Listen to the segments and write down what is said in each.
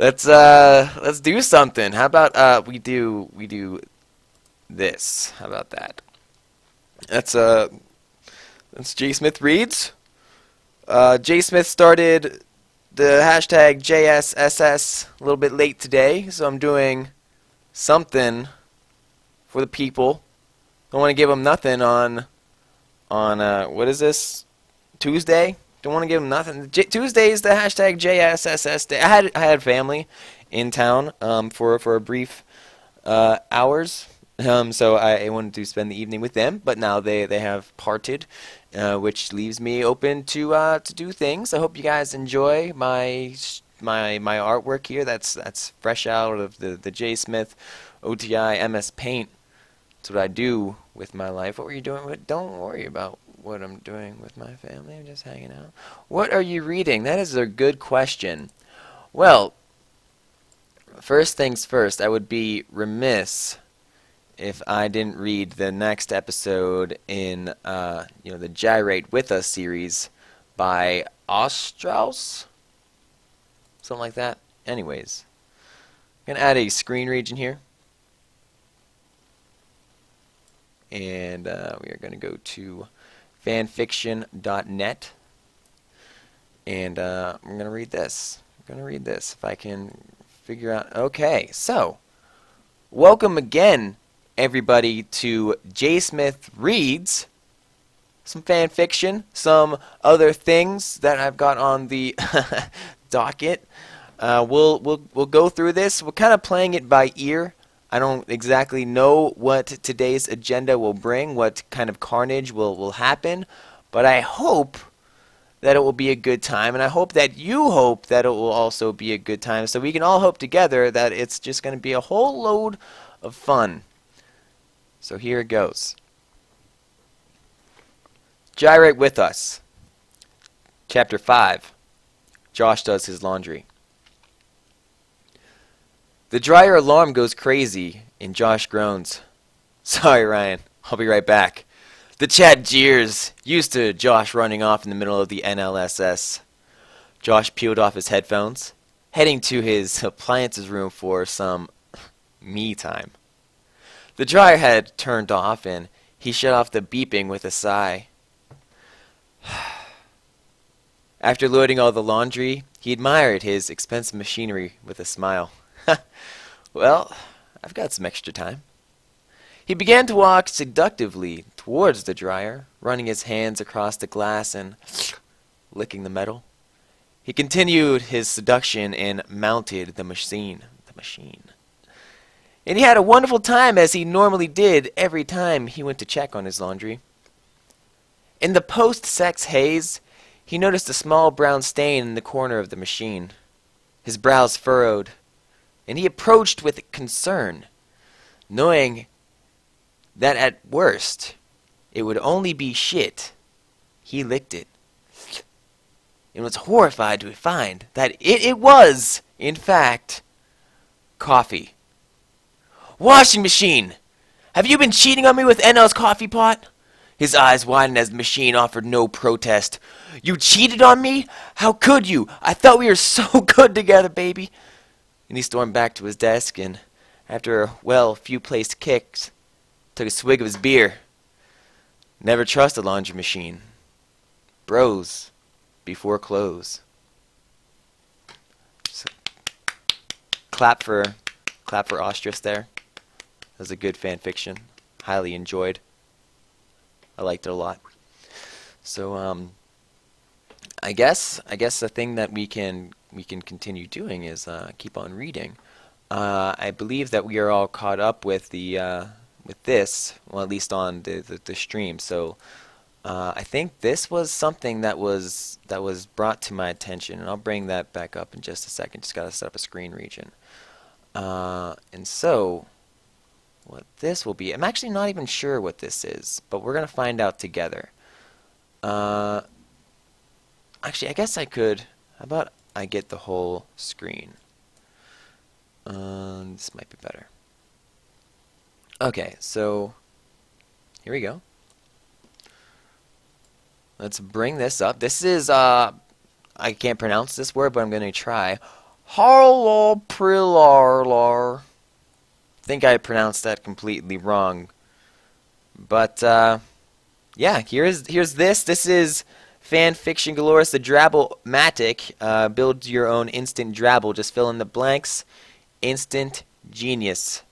let's do something. How about we do this? How about that? That's JSmith Reads. JSmith started the hashtag JSSS a little bit late today, so I'm doing something for the people. Don't want to give them nothing on what is this? Tuesday? Don't want to give them nothing. Tuesday is the hashtag JSSS day. I had family in town for a brief hours. So I wanted to spend the evening with them, but now they have parted, which leaves me open to do things. I hope you guys enjoy my artwork here. That's fresh out of the JSmithOTI MS Paint. That's what I do with my life. What were you doing? Don't worry about what I'm doing with my family. I'm just hanging out. What are you reading? That is a good question. Well, first things first, I would be remiss if I didn't read the next episode in the Gyrate With Us series by Ostrauss, something like that. Anyways, I'm gonna add a screen region here, and we are gonna go to fanfiction.net, and I'm gonna read this. If I can figure out. Okay, so welcome again, everybody, to JSmith Reads. Some fan fiction, some other things that I've got on the docket. We'll go through this. We're kind of playing it by ear. I don't exactly know what today's agenda will bring, what kind of carnage will happen, but I hope that it will be a good time, and I hope that you hope that it will also be a good time, so we can all hope together that it's just going to be a whole load of fun. So here it goes. Gyrate With Us. Chapter 5. Josh does his laundry. The dryer alarm goes crazy, and Josh groans. Sorry, Ryan. I'll be right back. The chat jeers, used to Josh running off in the middle of the NLSS. Josh peeled off his headphones, heading to his appliances room for some me time. The dryer had turned off, and he shut off the beeping with a sigh. After loading all the laundry, he admired his expensive machinery with a smile. Well, I've got some extra time. He began to walk seductively towards the dryer, running his hands across the glass and licking the metal. He continued his seduction and mounted the machine. And he had a wonderful time, as he normally did every time he went to check on his laundry. In the post-sex haze, he noticed a small brown stain in the corner of the machine. His brows furrowed, and he approached with concern, knowing that at worst it would only be shit. He licked it, and was horrified to find that it was, in fact, coffee. Washing machine! Have you been cheating on me with NL's coffee pot? His eyes widened as the machine offered no protest. You cheated on me? How could you? I thought we were so good together, baby. And he stormed back to his desk, and after a few placed kicks, took a swig of his beer. Never trust a laundry machine. Bros before clothes. So, clap for Ostrauss there. That was a good fan fiction. Highly enjoyed. I liked it a lot. So I guess the thing that we can continue doing is keep on reading. I believe that we are all caught up with the with this, well, at least on the stream. So I think this was something that was brought to my attention, and I'll bring that back up in just a second. Just gotta set up a screen region. And so what this will be, I'm actually not even sure what this is, but we're gonna find out together. Actually, I guess I could. How about I get the whole screen? This might be better. Okay, so here we go. Let's bring this up. This is I can't pronounce this word, but I'm going to try. Harlar Prilarlar. I think I pronounced that completely wrong. But yeah, here's this. This is fan fiction galore. It's the Drabble-matic. Build your own instant Drabble. Just fill in the blanks. Instant genius.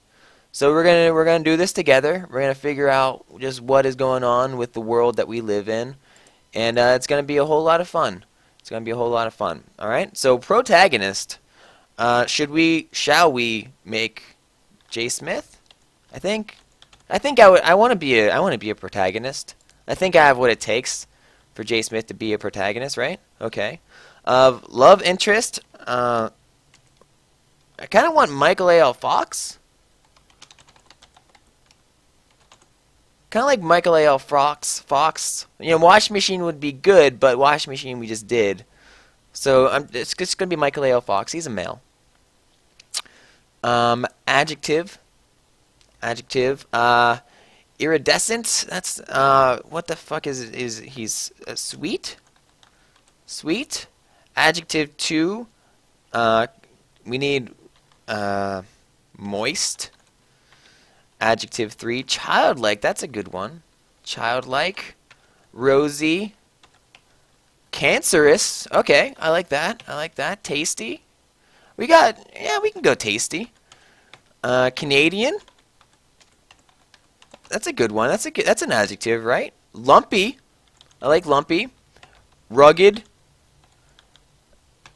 So we're gonna do this together. We're gonna figure out just what is going on with the world that we live in, and it's gonna be a whole lot of fun. It's gonna be a whole lot of fun. All right. So protagonist. Shall we make JSmith? I want to be a protagonist. I think I have what it takes for JSmith to be a protagonist, right? Okay. Love interest. I kind of want Michael A.L. Fox. Kind of like Michael A.L. Fox. You know, washing machine would be good, but washing machine we just did. So it's just gonna be Michael A.L. Fox. He's a male. Adjective. Iridescent. That's what the fuck is he's sweet? Sweet. Adjective 2. We need moist. Adjective 3. Childlike. That's a good one. Childlike. Rosy. Cancerous. Okay, I like that. I like that. Tasty. We can go tasty. Canadian. That's a good one. That's an adjective, right? Lumpy. I like lumpy. Rugged.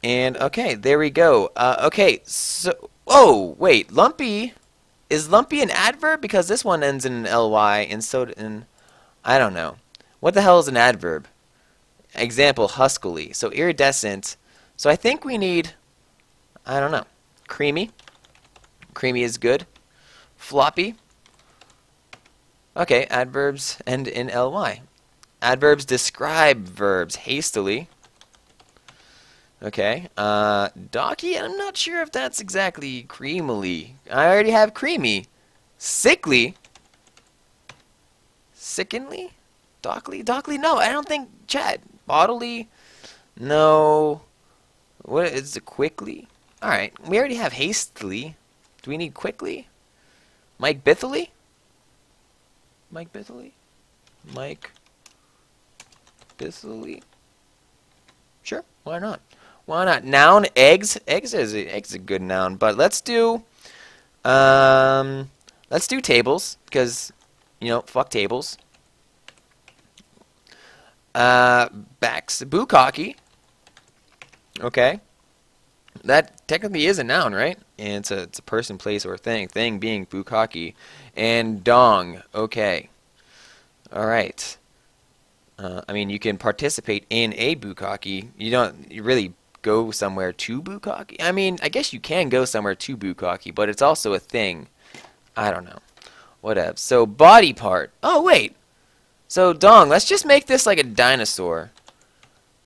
And okay, there we go. Okay, so wait, lumpy. Is lumpy an adverb? Because this one ends in an ly, and so I don't know. What the hell is an adverb? Example, huskily. So iridescent. So I think we need, I don't know, creamy. Creamy is good. Floppy. Okay, adverbs end in ly. Adverbs describe verbs. Hastily. Okay. Docky, I'm not sure if that's exactly creamily. I already have creamy. Sickly. Sickenly? Dockly? No, I don't think. Chad. Bodily? No. What is it? Quickly? Alright, we already have hastily. Do we need quickly? Mike Bithily? Mike Bithily? Mike Bithily? Sure, why not? Why not? Noun, eggs. Eggs is a good noun, but let's do tables, because you know, fuck tables. Backs, bukkake. Okay. That technically is a noun, right? And it's a person, place, or thing. Thing being bukkake. And dong. Okay. All right. I mean, you can participate in a bukkake. You really go somewhere to bukkake. I mean, I guess you can go somewhere to bukkake, but it's also a thing. I don't know. Whatever. So body part. Oh wait. So dong. Let's just make this like a dinosaur.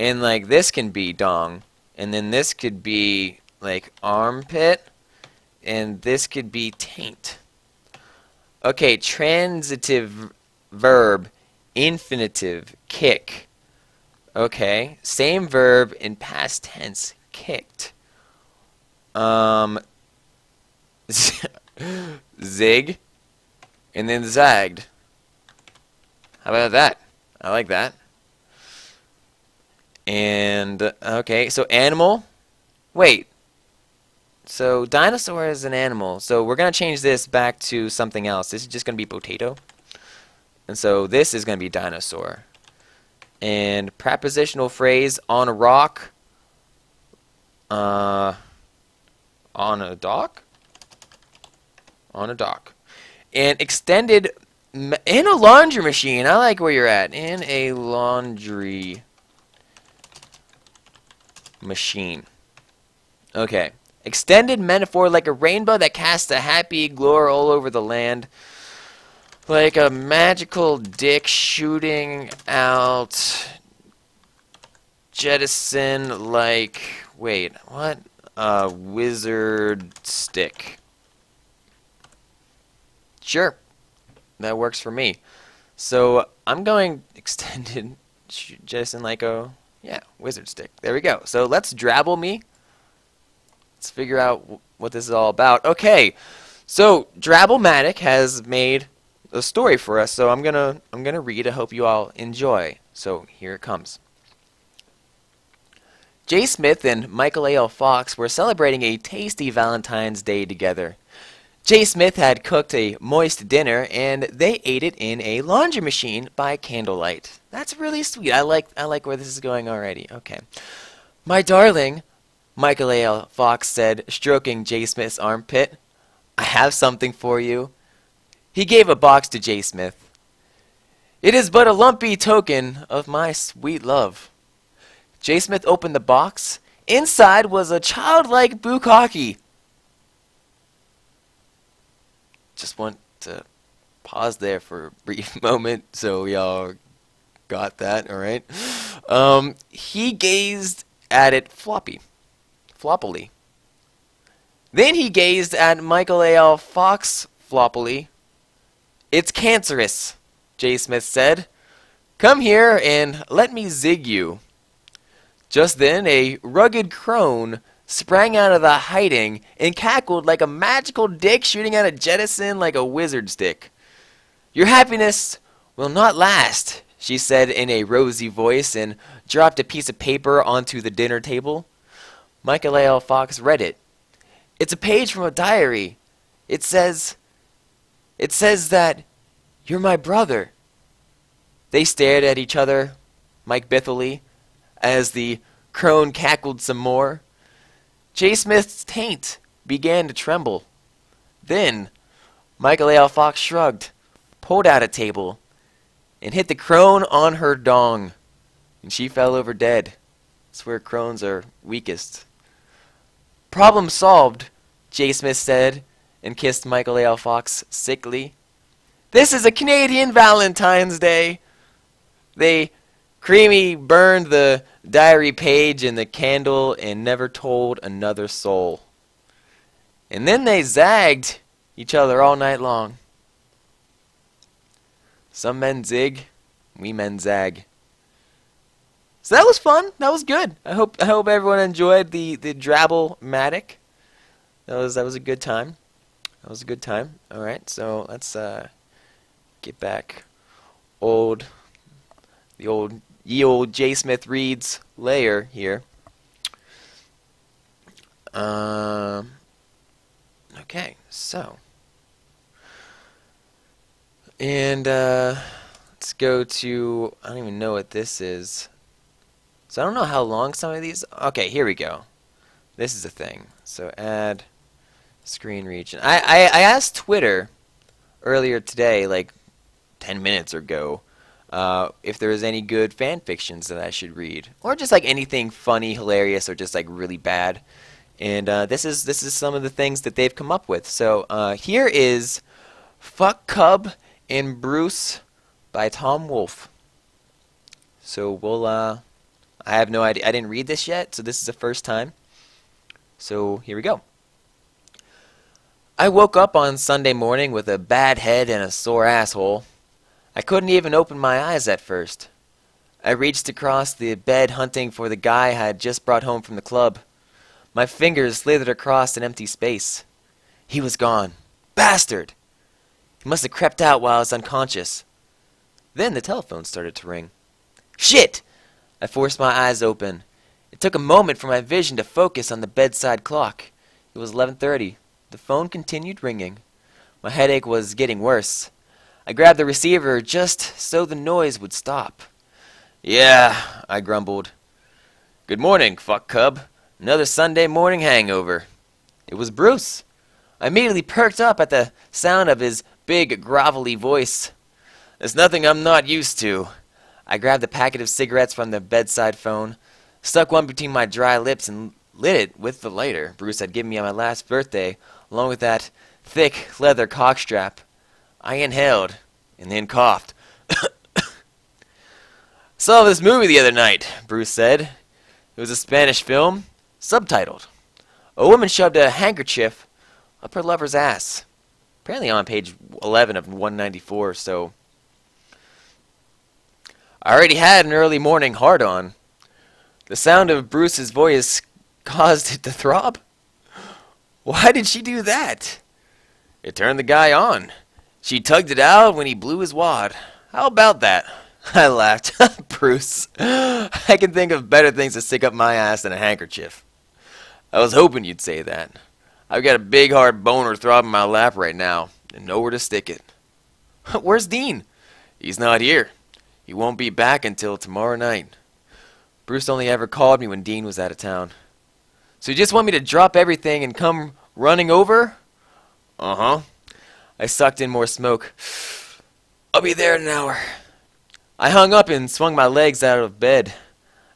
And like this can be dong. And then this could be like armpit, and this could be taint. Okay, transitive verb, infinitive, kick. Okay, same verb in past tense, kicked. Zig, and then zagged. How about that? I like that. And, okay, so animal. Wait. So dinosaur is an animal. So we're going to change this back to something else. This is just going to be potato. And so this is going to be dinosaur. And prepositional phrase, on a rock. On a dock? On a dock. And extended, in a laundry machine. I like where you're at. In a laundry machine. Okay. Extended metaphor, like a rainbow that casts a happy glory all over the land. Like a magical dick shooting out. Jettison, like, wait, what? A wizard stick. Sure. That works for me. So I'm going extended jettison like a, yeah, wizard stick. There we go. So let's drabble me. Let's figure out what this is all about. Okay, so Drabblematic has made a story for us, so I'm gonna read. I hope you all enjoy. So here it comes. J. Smith and Michael A. L. Fox were celebrating a tasty Valentine's Day together. J. Smith had cooked a moist dinner, and they ate it in a laundry machine by candlelight. That's really sweet. I like where this is going already. Okay. My darling, Michael A. L. Fox said, stroking J. Smith's armpit, I have something for you. He gave a box to J. Smith. It is but a lumpy token of my sweet love. J. Smith opened the box. Inside was a childlike bukkake. Just want to pause there for a brief moment so y'all got that, alright? He gazed at it floppily. Then he gazed at Michael A. L. Fox floppily. It's cancerous, J. Smith said. Come here and let me zig you. Just then, a rugged crone sprang out of the hiding and cackled like a magical dick shooting out a jettison like a wizard's dick. Your happiness will not last, she said in a rosy voice and dropped a piece of paper onto the dinner table. Michael A. L. Fox read it. It's a page from a diary. It says that you're my brother. They stared at each other, Mike Bithily, as the crone cackled some more. J. Smith's taint began to tremble. Then Michael A. L. Fox shrugged, pulled out a table, and hit the crone on her dong, and she fell over dead. That's where crones are weakest. Problem solved, J. Smith said, and kissed Michael A. L. Fox sickly. This is a Canadian Valentine's Day. They creamy burned the diary page in the candle and never told another soul. And then they zagged each other all night long. Some men zig, we men zag. So that was fun. That was good. I hope everyone enjoyed the Drabblematic. That was a good time. That was a good time. All right, so let's get back the old J. Smith Reads layer here. Okay, so and let's go to, I don't even know what this is. So I don't know how long some of these. Okay, here we go. This is a thing. So add screen region. I asked Twitter earlier today, like 10 minutes ago, if there was any good fan fictions that I should read, or just like anything funny, hilarious, or just like really bad. And this is some of the things that they've come up with. So here is Fuck Cub and Bruce by Tom Wolfe. So we'll I have no idea. I didn't read this yet, so this is the first time. So here we go. I woke up on Sunday morning with a bad head and a sore asshole. I couldn't even open my eyes at first. I reached across the bed hunting for the guy I had just brought home from the club. My fingers slithered across an empty space. He was gone. Bastard! He must have crept out while I was unconscious. Then the telephone started to ring. Shit! I forced my eyes open. It took a moment for my vision to focus on the bedside clock. It was 11:30. The phone continued ringing. My headache was getting worse. I grabbed the receiver just so the noise would stop. Yeah, I grumbled. Good morning, fuck cub. Another Sunday morning hangover. It was Bruce. I immediately perked up at the sound of his big, grovelly voice. There's nothing I'm not used to. I grabbed a packet of cigarettes from the bedside phone, stuck one between my dry lips, and lit it with the lighter Bruce had given me on my last birthday, along with that thick leather cockstrap. I inhaled, and then coughed. Saw this movie the other night, Bruce said. It was a Spanish film, subtitled. A woman shoved a handkerchief up her lover's ass. Apparently on page 11 of 194, so I already had an early morning hard-on. The sound of Bruce's voice caused it to throb. Why did she do that? It turned the guy on. She tugged it out when he blew his wad. How about that? I laughed. Bruce, I can think of better things to stick up my ass than a handkerchief. I was hoping you'd say that. I've got a big hard boner throbbing my lap right now, and nowhere to stick it. Where's Dean? He's not here. He won't be back until tomorrow night. Bruce only ever called me when Dean was out of town. So you just want me to drop everything and come running over? Uh-huh. I sucked in more smoke. I'll be there in an hour. I hung up and swung my legs out of bed.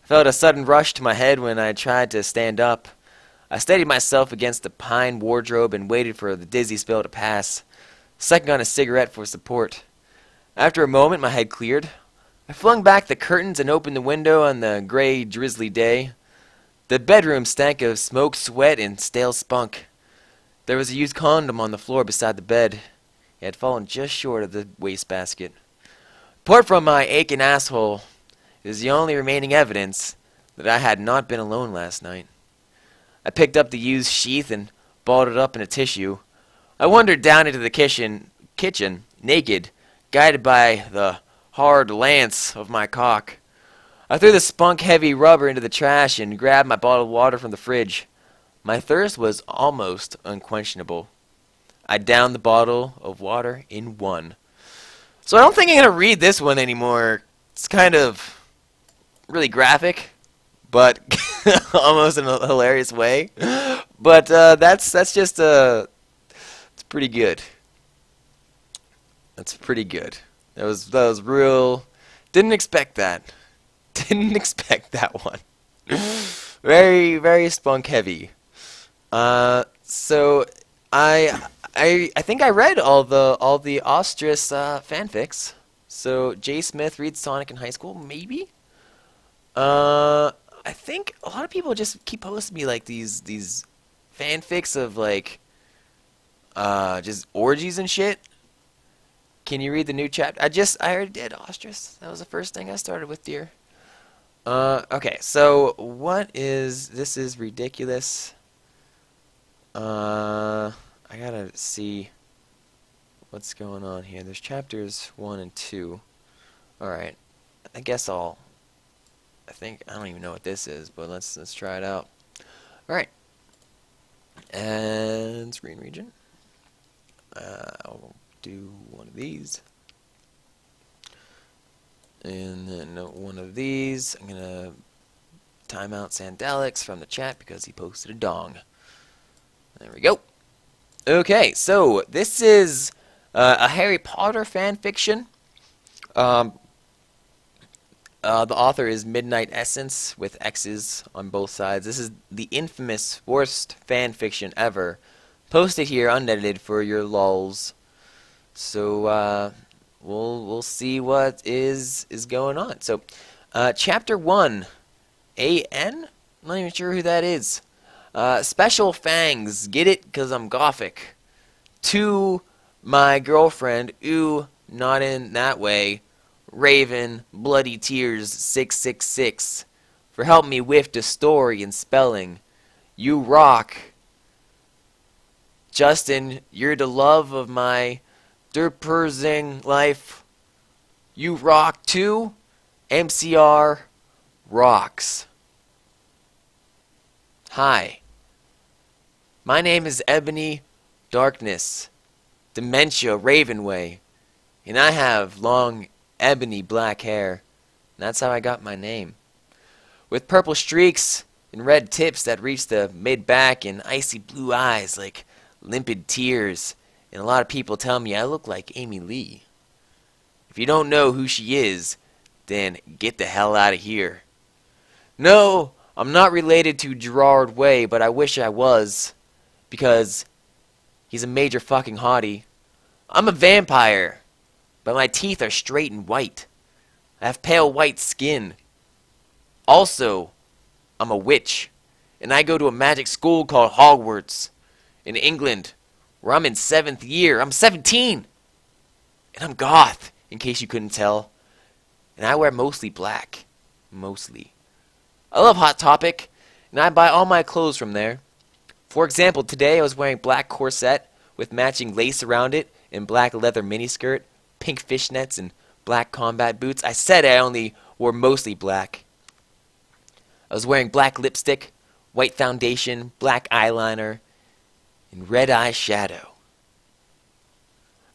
I felt a sudden rush to my head when I tried to stand up. I steadied myself against the pine wardrobe and waited for the dizzy spell to pass, sucking on a cigarette for support. After a moment, my head cleared. I flung back the curtains and opened the window on the gray, drizzly day. The bedroom stank of smoke, sweat, and stale spunk. There was a used condom on the floor beside the bed. It had fallen just short of the wastebasket. Apart from my aching asshole, it was the only remaining evidence that I had not been alone last night. I picked up the used sheath and balled it up in a tissue. I wandered down into the kitchen, naked, guided by the hard lance of my cock. I threw the spunk-heavy rubber into the trash and grabbed my bottle of water from the fridge. My thirst was almost unquestionable. I downed the bottle of water in one. So I don't think I'm going to read this one anymore. It's kind of really graphic, but almost in a hilarious way. But that's just it's pretty good. That's pretty good. That was real. Didn't expect that. Didn't expect that one. Very, very spunk heavy. So I think I read all the Ostrus fanfics. So JSmith reads Sonic in high school, maybe. I think a lot of people just keep posting me like these fanfics of like just orgies and shit. Can you read the new chapter? I already did Ostrus. That was the first thing I started with, dear. Okay, so this is ridiculous. I gotta see what's going on here. There's chapters 1 and 2. Alright, I don't even know what this is, but let's try it out. Alright, and screen region. I'll do one of these. And then one of these. I'm gonna time out Sandalix from the chat because he posted a dong. There we go. Okay, so this is a Harry Potter fan fiction. The author is Midnight Essence with X's on both sides. This is the infamous worst fan fiction ever, posted here unedited for your lulz. So we'll see what is going on. So chapter 1, AN. I'm not even sure who that is. Special fangs, get it? 'Cause I'm gothic. To my girlfriend, ooh, not in that way. Raven, bloody tears, 666. For help me with the story and spelling. You rock. Justin, you're the love of my derperzing life. You rock too. MCR rocks. Hi. My name is Ebony Darkness, Dementia Ravenway, and I have long ebony black hair. And that's how I got my name. With purple streaks and red tips that reach the mid-back and icy blue eyes like limpid tears, and a lot of people tell me I look like Amy Lee. If you don't know who she is, then get the hell out of here. No, I'm not related to Gerard Way, but I wish I was. Because he's a major fucking hottie. I'm a vampire, but my teeth are straight and white. I have pale white skin. Also, I'm a witch, and I go to a magic school called Hogwarts in England, where I'm in 7th year. I'm 17, and I'm goth, in case you couldn't tell. And I wear mostly black. Mostly. I love Hot Topic, and I buy all my clothes from there. For example, today I was wearing black corset with matching lace around it and black leather miniskirt, pink fishnets, and black combat boots. I said I only wore mostly black. I was wearing black lipstick, white foundation, black eyeliner, and red eyeshadow.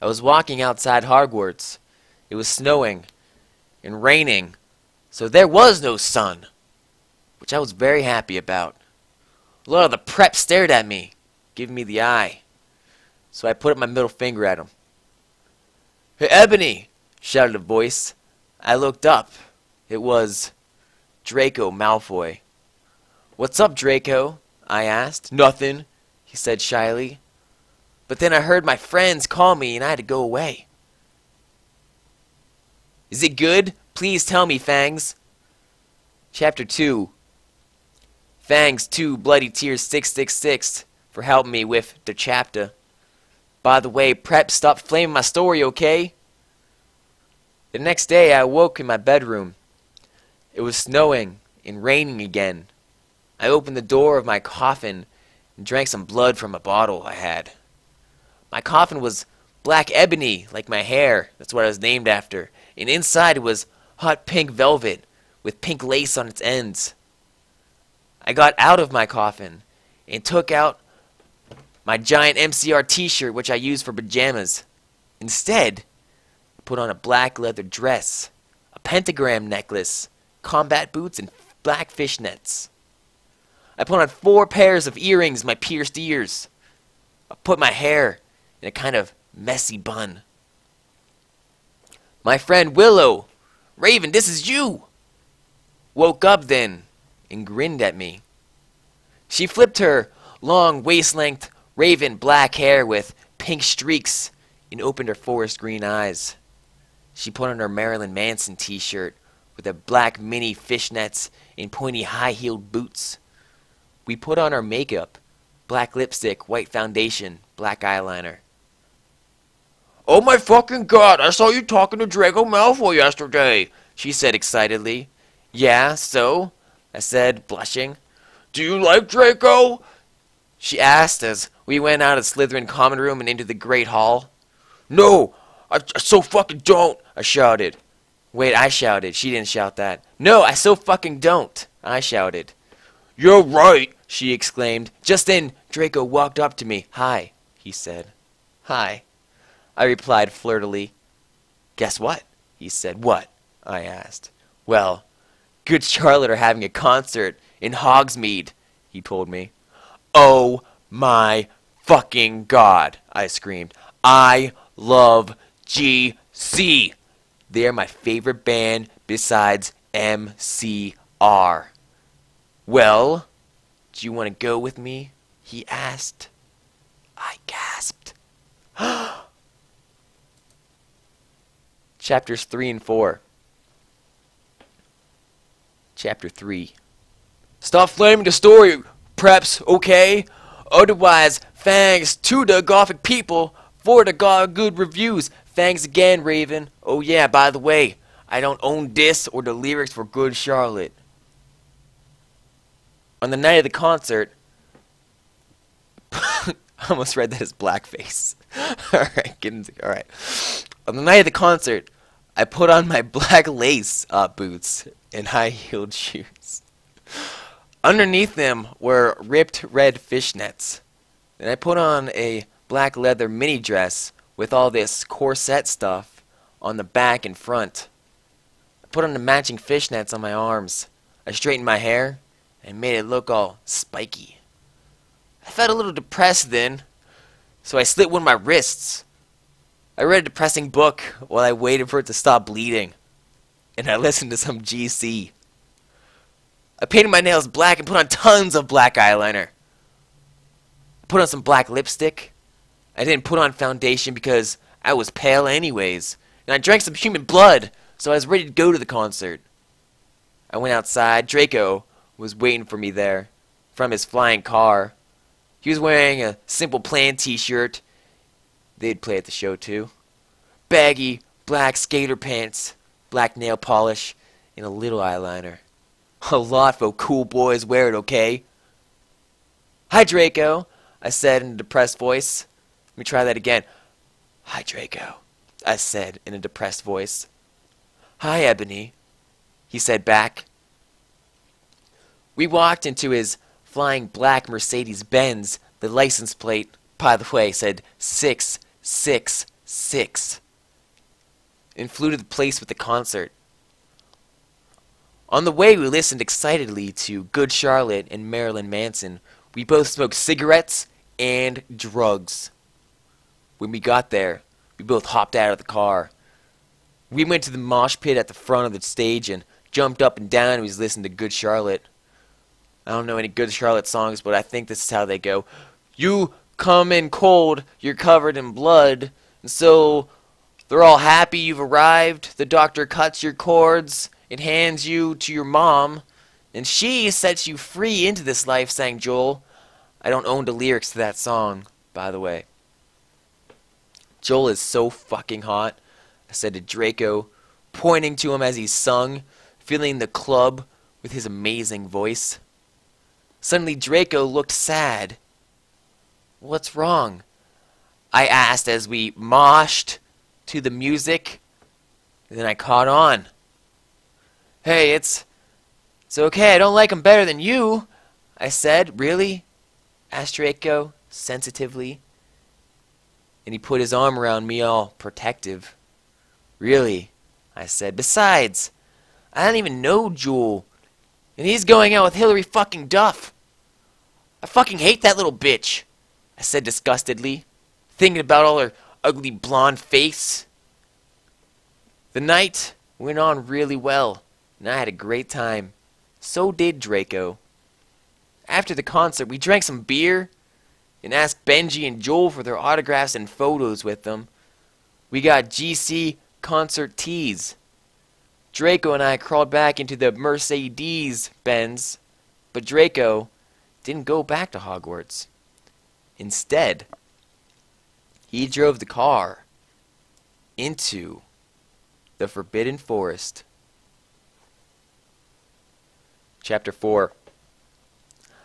I was walking outside Hogwarts. It was snowing and raining, so there was no sun, which I was very happy about. A lot of the prep stared at me, giving me the eye, so I put up my middle finger at him. "Hey, Ebony!" shouted a voice. I looked up. It was Draco Malfoy. "What's up, Draco?" I asked. "Nothing," he said shyly. But then I heard my friends call me and I had to go away. "Is it good? Please tell me, Fangs." Chapter 2. Fangs 2 Bloody Tears 666 for helping me with the chapter. By the way, Prep, stop flaming my story, okay? The next day I woke in my bedroom. It was snowing and raining again. I opened the door of my coffin and drank some blood from a bottle I had. My coffin was black ebony, like my hair. That's what I was named after. And inside it was hot pink velvet with pink lace on its ends. I got out of my coffin and took out my giant MCR t-shirt, which I used for pajamas. Instead, I put on a black leather dress, a pentagram necklace, combat boots, and black fishnets. I put on 4 pairs of earrings, my pierced ears. I put my hair in a kind of messy bun. My friend Willow, "Raven, this is you!" woke up then and grinned at me. She flipped her long waist-length raven black hair with pink streaks and opened her forest green eyes. She put on her Marilyn Manson t-shirt with a black mini fishnets and pointy high-heeled boots. We put on our makeup, black lipstick, white foundation, black eyeliner. "Oh my fucking god, I saw you talking to Draco Malfoy yesterday," she said excitedly. "Yeah, so?" I said, blushing. "Do you like Draco?" she asked as we went out of Slytherin common room and into the Great Hall. "No, I so fucking don't," I shouted. Wait, I shouted. She didn't shout that. "No, I so fucking don't," I shouted. "You're right," she exclaimed. Just then, Draco walked up to me. "Hi," he said. "Hi," I replied flirtily. "Guess what?" he said. "What?" I asked. "Well, Good Charlotte are having a concert in Hogsmeade," he told me. "Oh my fucking god," I screamed. "I love GC. They're my favorite band besides MCR. "Well, do you want to go with me?" he asked. I gasped. Chapters 3 and 4. Chapter 3. "Stop flaming the story, Preps, okay? Otherwise, thanks to the Gothic people for the good reviews. Thanks again, Raven. Oh yeah, by the way, I don't own this or the lyrics for Good Charlotte." On the night of the concert, I almost read that as blackface. Alright. On the night of the concert, I put on my black lace boots and high-heeled shoes. Underneath them were ripped red fishnets. Then I put on a black leather mini dress with all this corset stuff on the back and front. I put on the matching fishnets on my arms. I straightened my hair and made it look all spiky. I felt a little depressed then, so I slit one of my wrists. I read a depressing book while I waited for it to stop bleeding, and I listened to some GC. I painted my nails black and put on tons of black eyeliner. I put on some black lipstick. I didn't put on foundation because I was pale anyways, and I drank some human blood, so I was ready to go to the concert. I went outside. Draco was waiting for me there from his flying car. He was wearing a Simple Plan t-shirt. They'd play at the show too. Baggy black skater pants, black nail polish, and a little eyeliner. A lot for cool boys wear it, okay? "Hi, Draco," I said in a depressed voice. Let me try that again. "Hi, Draco," I said in a depressed voice. "Hi, Ebony," he said back. We walked into his flying black Mercedes-Benz. The license plate, by the way, said 666, and flew to the place with the concert. On the way, we listened excitedly to Good Charlotte and Marilyn Manson. We both smoked cigarettes and drugs. When we got there, we both hopped out of the car. We went to the mosh pit at the front of the stage and jumped up and down and we listened to Good Charlotte. I don't know any Good Charlotte songs, but I think this is how they go. "You come in cold, you're covered in blood, and so they're all happy you've arrived. The doctor cuts your cords and hands you to your mom, and she sets you free into this life," sang Joel. I don't own the lyrics to that song, by the way. "Joel is so fucking hot," I said to Draco, pointing to him as he sung, filling the club with his amazing voice. Suddenly Draco looked sad. "What's wrong?" I asked as we moshed to the music. And then I caught on. "Hey, it's okay. I don't like him better than you," I said. "Really?" asked Draco sensitively. And he put his arm around me all protective. "Really?" I said. "Besides, I don't even know Joel. And he's going out with Hillary fucking Duff. I fucking hate that little bitch," I said disgustedly, thinking about all her ugly blonde face. The night went on really well, and I had a great time. So did Draco. After the concert, we drank some beer and asked Benji and Joel for their autographs and photos with them. We got GC concert tees. Draco and I crawled back into the Mercedes-Benz, but Draco didn't go back to Hogwarts. Instead, he drove the car into the Forbidden Forest. Chapter 4.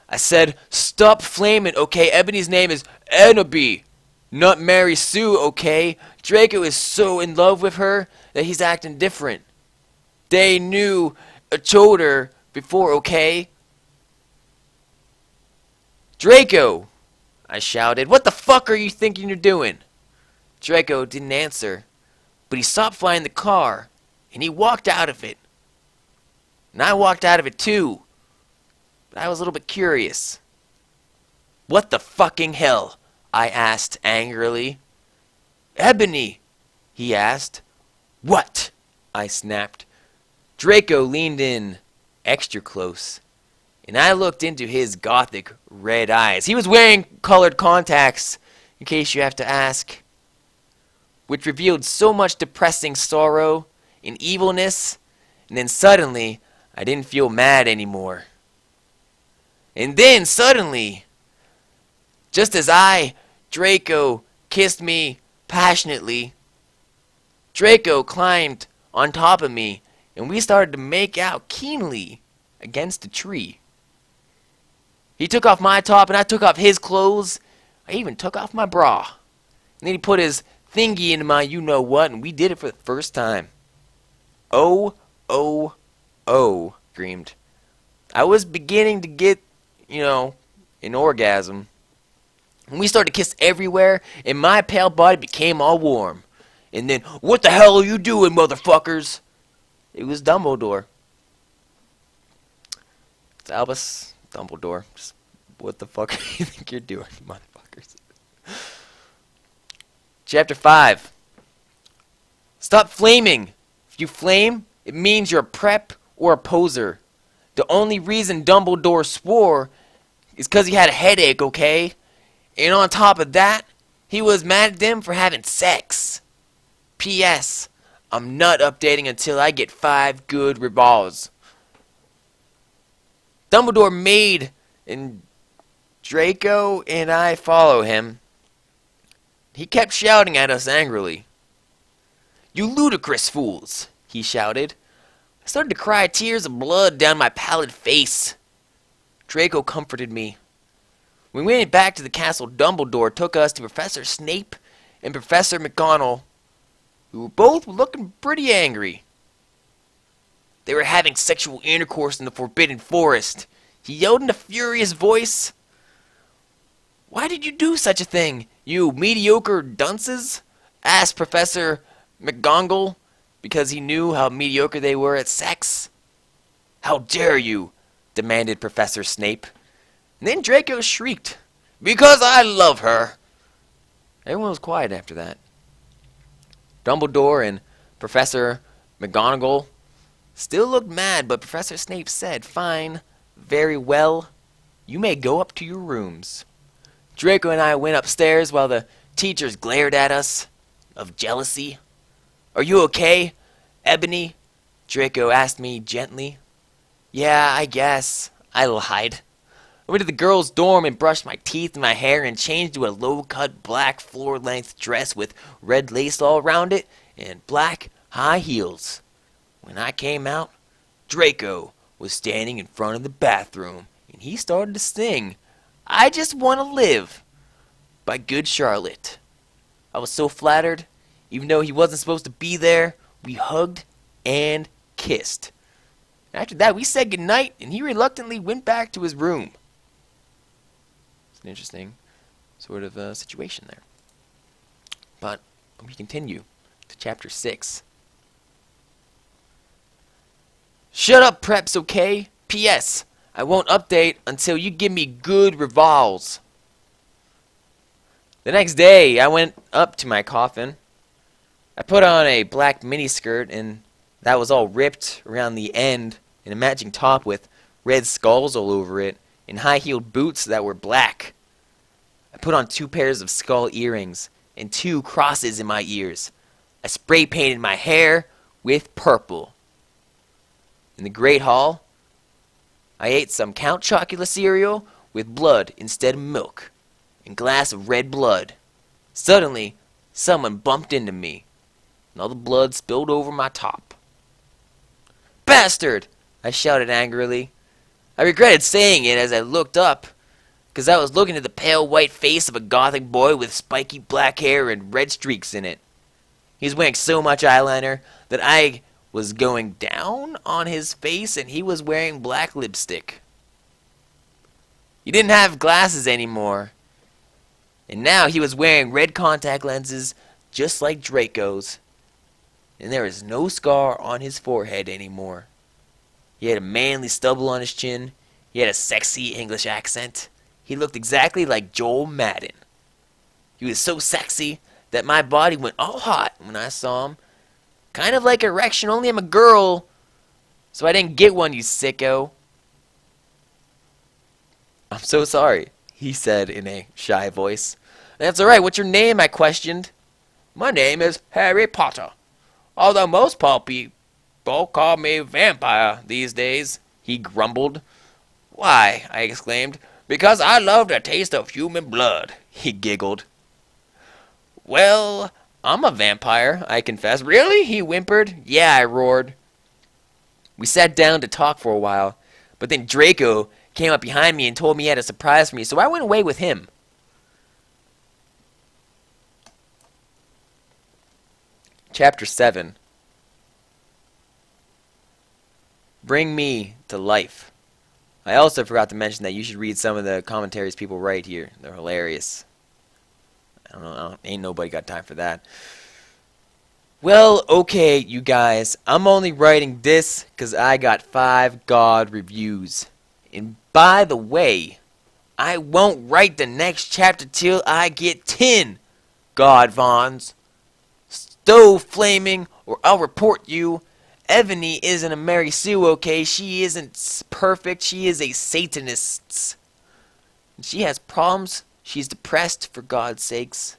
I said, "Stop flaming, okay? Ebony's name is Ennaby, not Mary Sue, okay? Draco is so in love with her that he's acting different. They knew a choder before, okay?" "Draco!" I shouted. "What the fuck are you thinking you're doing?" Draco didn't answer, but he stopped flying the car, and he walked out of it. And I walked out of it too, but I was a little bit curious. "What the fucking hell?" I asked angrily. "Ebony," he asked. "What?" I snapped. Draco leaned in extra close, and I looked into his gothic red eyes. He was wearing colored contacts, in case you have to ask, which revealed so much depressing sorrow and evilness, and then suddenly I didn't feel mad anymore. And then suddenly, just as Draco kissed me passionately, Draco climbed on top of me, and we started to make out keenly against a tree. He took off my top, and I took off his clothes. I even took off my bra. And then he put his thingy into my you-know-what, and we did it for the first time. "Oh, oh, oh," screamed. I was beginning to get, an orgasm. And we started to kiss everywhere, and my pale body became all warm. And then, "What the hell are you doing, motherfuckers?" It was Dumbledore. It's Albus Dumbledore. Just, what the fuck do you think you're doing, motherfuckers? Chapter 5. Stop flaming. If you flame, it means you're a prep or a poser. The only reason Dumbledore swore is because he had a headache, okay? And on top of that, he was mad at them for having sex. P.S. I'm not updating until I get 5 good revolves. Dumbledore made, and Draco and I follow him. He kept shouting at us angrily. "You ludicrous fools," he shouted. I started to cry tears of blood down my pallid face. Draco comforted me. When we went back to the castle, Dumbledore took us to Professor Snape and Professor McGonagall, who were both looking pretty angry. They were having sexual intercourse in the Forbidden Forest. He yelled in a furious voice, "Why did you do such a thing, you mediocre dunces?" asked Professor McGonagall, because he knew how mediocre they were at sex. "How dare you?" demanded Professor Snape. And then Draco shrieked, "Because I love her." Everyone was quiet after that. Dumbledore and Professor McGonagall still looked mad, but Professor Snape said, "Fine, very well. You may go up to your rooms." Draco and I went upstairs while the teachers glared at us of jealousy. "Are you okay, Ebony?" Draco asked me gently. "Yeah, I guess," I lied. I went to the girls' dorm and brushed my teeth and my hair and changed to a low-cut black floor-length dress with red lace all around it and black high heels. When I came out, Draco was standing in front of the bathroom and he started to sing "I Just Want to Live" by Good Charlotte. I was so flattered. Even though he wasn't supposed to be there, we hugged and kissed. After that, we said goodnight and he reluctantly went back to his room. An interesting sort of situation there. But we continue to chapter 6. "Shut up, preps, okay? P.S. I won't update until you give me good revals." The next day, I went up to my coffin. I put on a black miniskirt, and that was all ripped around the end, and a matching top with red skulls all over it, and high-heeled boots that were black. I put on 2 pairs of skull earrings and 2 crosses in my ears. I spray painted my hair with purple. In the Great Hall, I ate some Count Chocula cereal with blood instead of milk, and a glass of red blood. Suddenly, someone bumped into me, and all the blood spilled over my top. "Bastard!" I shouted angrily. I regretted saying it as I looked up, because I was looking at the pale white face of a gothic boy with spiky black hair and red streaks in it. He was wearing so much eyeliner that I was going down on his face, and he was wearing black lipstick. He didn't have glasses anymore, and now he was wearing red contact lenses just like Draco's, and there was no scar on his forehead anymore. He had a manly stubble on his chin. He had a sexy English accent. He looked exactly like Joel Madden. He was so sexy that my body went all hot when I saw him. Kind of like erection, only I'm a girl, so I didn't get one, you sicko. "I'm so sorry," he said in a shy voice. "That's alright, what's your name?" I questioned. "My name is Harry Potter, although most people call me Vampire these days," he grumbled. "Why?" I exclaimed. "Because I love the taste of human blood," he giggled. "Well, I'm a vampire," I confessed. "Really?" he whimpered. "Yeah," I roared. We sat down to talk for a while, but then Draco came up behind me and told me he had a surprise for me, so I went away with him. Chapter 7. Bring me to life. I also forgot to mention that you should read some of the commentaries people write here. They're hilarious. I don't know, ain't nobody got time for that. Well, okay, you guys. I'm only writing this because I got 5 God reviews. And by the way, I won't write the next chapter till I get 10 God Vons. Stove flaming, or I'll report you. Ebony isn't a Mary Sue, okay? She isn't perfect. She is a Satanist. And she has problems. She's depressed, for God's sakes.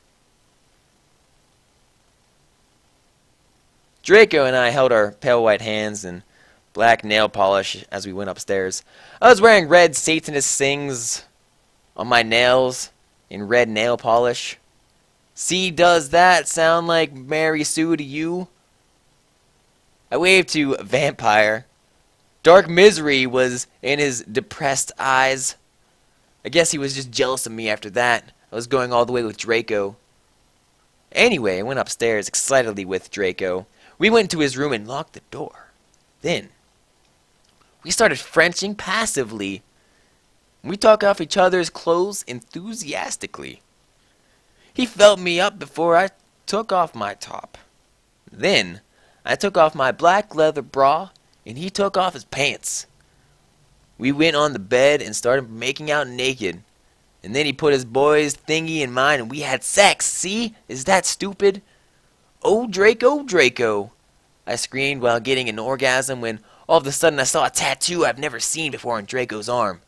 Draco and I held our pale white hands and black nail polish as we went upstairs. I was wearing red Satanist things on my nails in red nail polish. See, does that sound like Mary Sue to you? I waved to Vampire. Dark misery was in his depressed eyes. I guess he was just jealous of me after that. I was going all the way with Draco. Anyway, I went upstairs excitedly with Draco. We went to his room and locked the door. Then, we started Frenching passively. We took off each other's clothes enthusiastically. He felt me up before I took off my top. Then, I took off my black leather bra, and he took off his pants. We went on the bed and started making out naked. And then he put his boy's thingy in mine, and we had sex. See? Is that stupid? Oh, Draco, Draco. I screamed while getting an orgasm when all of a sudden I saw a tattoo I've never seen before on Draco's arm.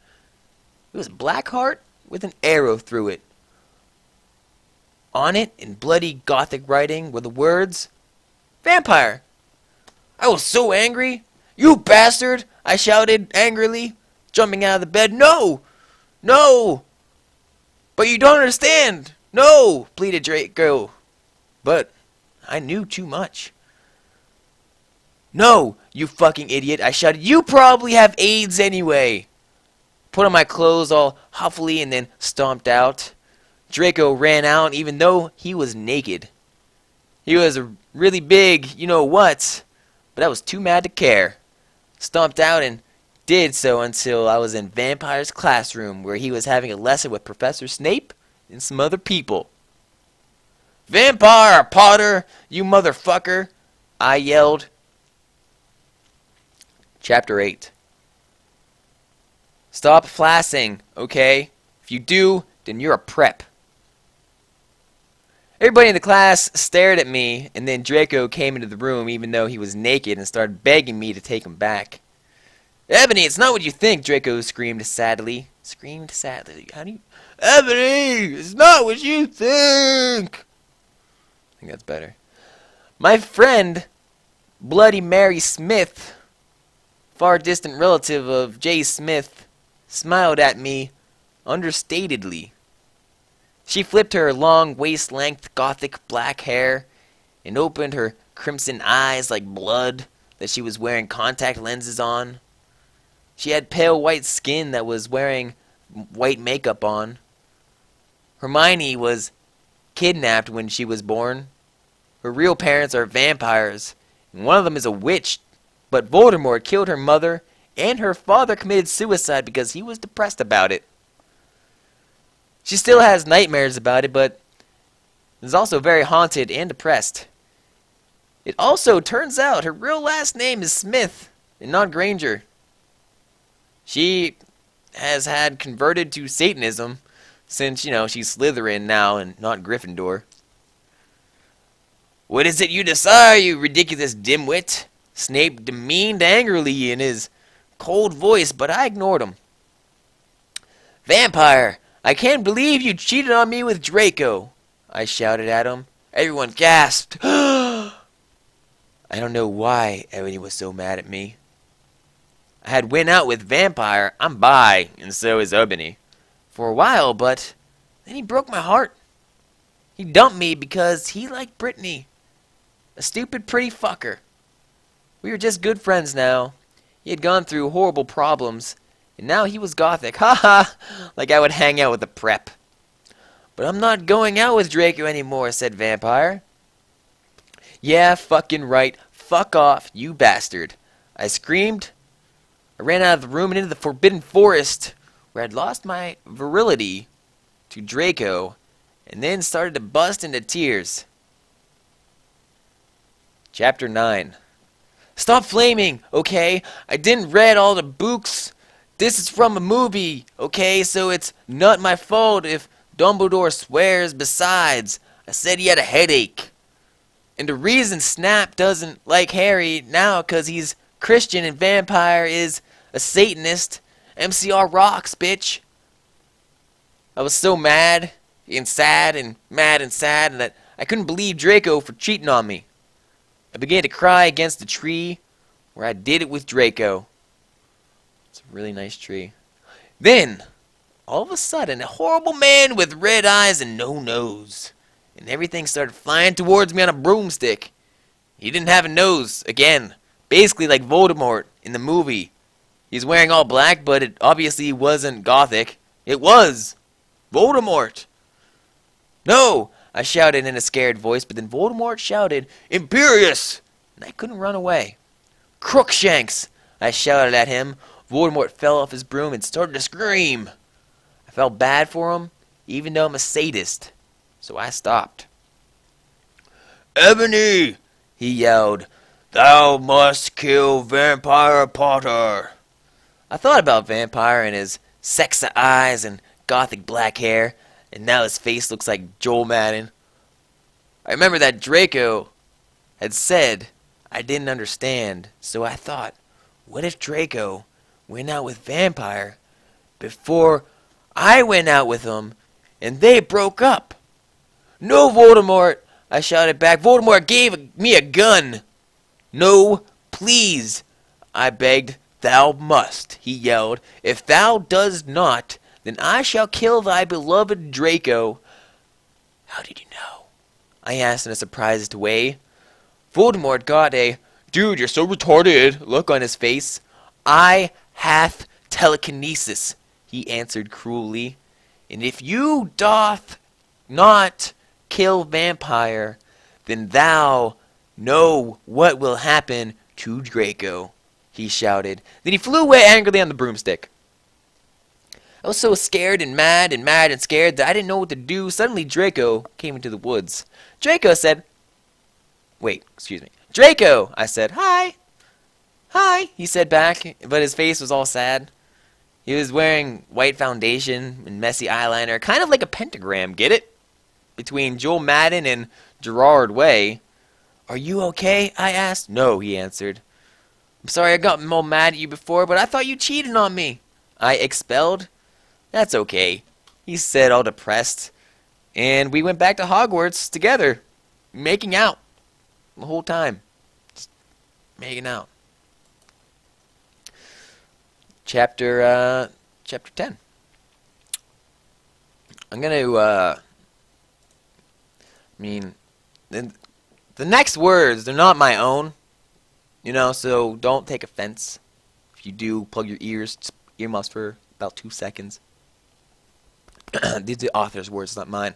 It was a black heart with an arrow through it. On it, in bloody Gothic writing, were the words, "Vampire." I was so angry. "You bastard!" I shouted angrily, jumping out of the bed. "No! No! But you don't understand! No!" pleaded Draco. But I knew too much. "No, you fucking idiot!" I shouted. "You probably have AIDS anyway!" Put on my clothes all huffily and then stomped out. Draco ran out even though he was naked. He was a really big you-know-what, but I was too mad to care. Stomped out and did so until I was in Vampire's classroom where he was having a lesson with Professor Snape and some other people. "Vampire Potter, you motherfucker!" I yelled. Chapter 8. Stop flassing, okay? If you do, then you're a prep. Everybody in the class stared at me, and then Draco came into the room even though he was naked and started begging me to take him back. "Ebony, it's not what you think," Draco screamed sadly. How do you... "Ebony, it's not what you think!" I think that's better. My friend, Bloody Mary Smith, far distant relative of JSmith, smiled at me understatedly. She flipped her long waist-length Gothic black hair and opened her crimson eyes like blood that she was wearing contact lenses on. She had pale white skin that was wearing white makeup on. Hermione was kidnapped when she was born. Her real parents are vampires, and one of them is a witch, but Voldemort killed her mother, and her father committed suicide because he was depressed about it. She still has nightmares about it, but is also very haunted and depressed. It also turns out her real last name is Smith and not Granger. She has had converted to Satanism since, she's Slytherin now and not Gryffindor. "What is it you desire, you ridiculous dimwit?" Snape demeaned angrily in his cold voice, but I ignored him. "Vampire, I can't believe you cheated on me with Draco," I shouted at him. Everyone gasped. I don't know why Ebony was so mad at me. I had went out with Vampire. I'm bi, and so is Ebony. For a while, but then he broke my heart. He dumped me because he liked Brittany. A stupid pretty fucker. We were just good friends now. He had gone through horrible problems, and now he was Gothic. Ha ha! Like I would hang out with a prep. "But I'm not going out with Draco anymore," said Vampire. "Yeah, fucking right. Fuck off, you bastard," I screamed. I ran out of the room and into the forbidden forest, where I'd lost my virility to Draco, and then started to bust into tears. Chapter 9. Stop flaming, okay? I didn't read all the books. This is from a movie, okay? So it's not my fault if Dumbledore swears. Besides, I said he had a headache. And the reason Snap doesn't like Harry now because he's Christian and Vampire is a Satanist. MCR rocks, bitch. I was so mad and sad and that I couldn't believe Draco for cheating on me. I began to cry against the tree where I did it with Draco. It's a really nice tree. Then, all of a sudden, a horrible man with red eyes and no nose. And everything started flying towards me on a broomstick. He didn't have a nose, again. Basically like Voldemort in the movie. He's wearing all black, but it obviously wasn't Gothic. It was Voldemort. No, I shouted in a scared voice, but then Voldemort shouted, Imperius! And I couldn't run away. Crookshanks! I shouted at him. Voldemort fell off his broom and started to scream. I felt bad for him, even though I'm a sadist, so I stopped. Ebony! He yelled. Thou must kill Vampire Potter. I thought about Vampire and his sexy eyes and gothic black hair, and now his face looks like Joel Madden. I remember that Draco had said I didn't understand, so I thought, what if Draco went out with Vampire before I went out with him and they broke up? No, Voldemort! I shouted back. Voldemort gave me a gun. No, please, I begged. Thou must, he yelled. If thou does not, then I shall kill thy beloved Draco. How did you know? I asked in a surprised way. Voldemort got a, dude, you're so retarded, look on his face. I hath telekinesis, he answered cruelly. And if you doth not kill Vampire, then thou know what will happen to Draco, he shouted. Then he flew away angrily on the broomstick. I was so scared and mad and scared that I didn't know what to do. Suddenly Draco came into the woods. Draco said, wait, excuse me. Draco, I said, hi. Hi, he said back, but his face was all sad. He was wearing white foundation and messy eyeliner, kind of like a pentagram, get it? Between Joel Madden and Gerard Way. Are you okay? I asked. No, he answered. I'm sorry I got more mad at you before, but I thought you cheated on me. I expelled. That's okay, he said, all depressed. And we went back to Hogwarts together, making out the whole time. Just making out. Chapter 10. I'm gonna the next words, they're not my own, you know, so don't take offense. If you do, plug your earmuffs for about 2 seconds. These are the author's words, not mine.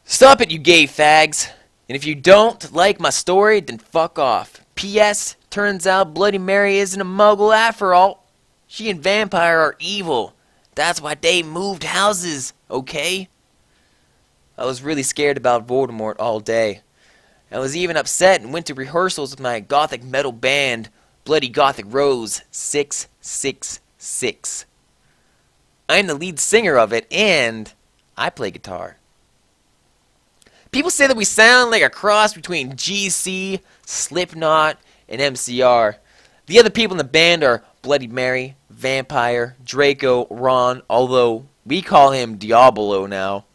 Stop it, you gay fags. And if you don't like my story, then fuck off. P.S. Turns out Bloody Mary isn't a muggle after all. She and Vampire are evil. That's why they moved houses, okay? I was really scared about Voldemort all day. I was even upset and went to rehearsals with my gothic metal band, Bloody Gothic Rose 666. I'm the lead singer of it, and I play guitar. People say that we sound like a cross between GC, Slipknot, and MCR. The other people in the band are Bloody Mary, Vampire, Draco, Ron, although we call him Diablo now.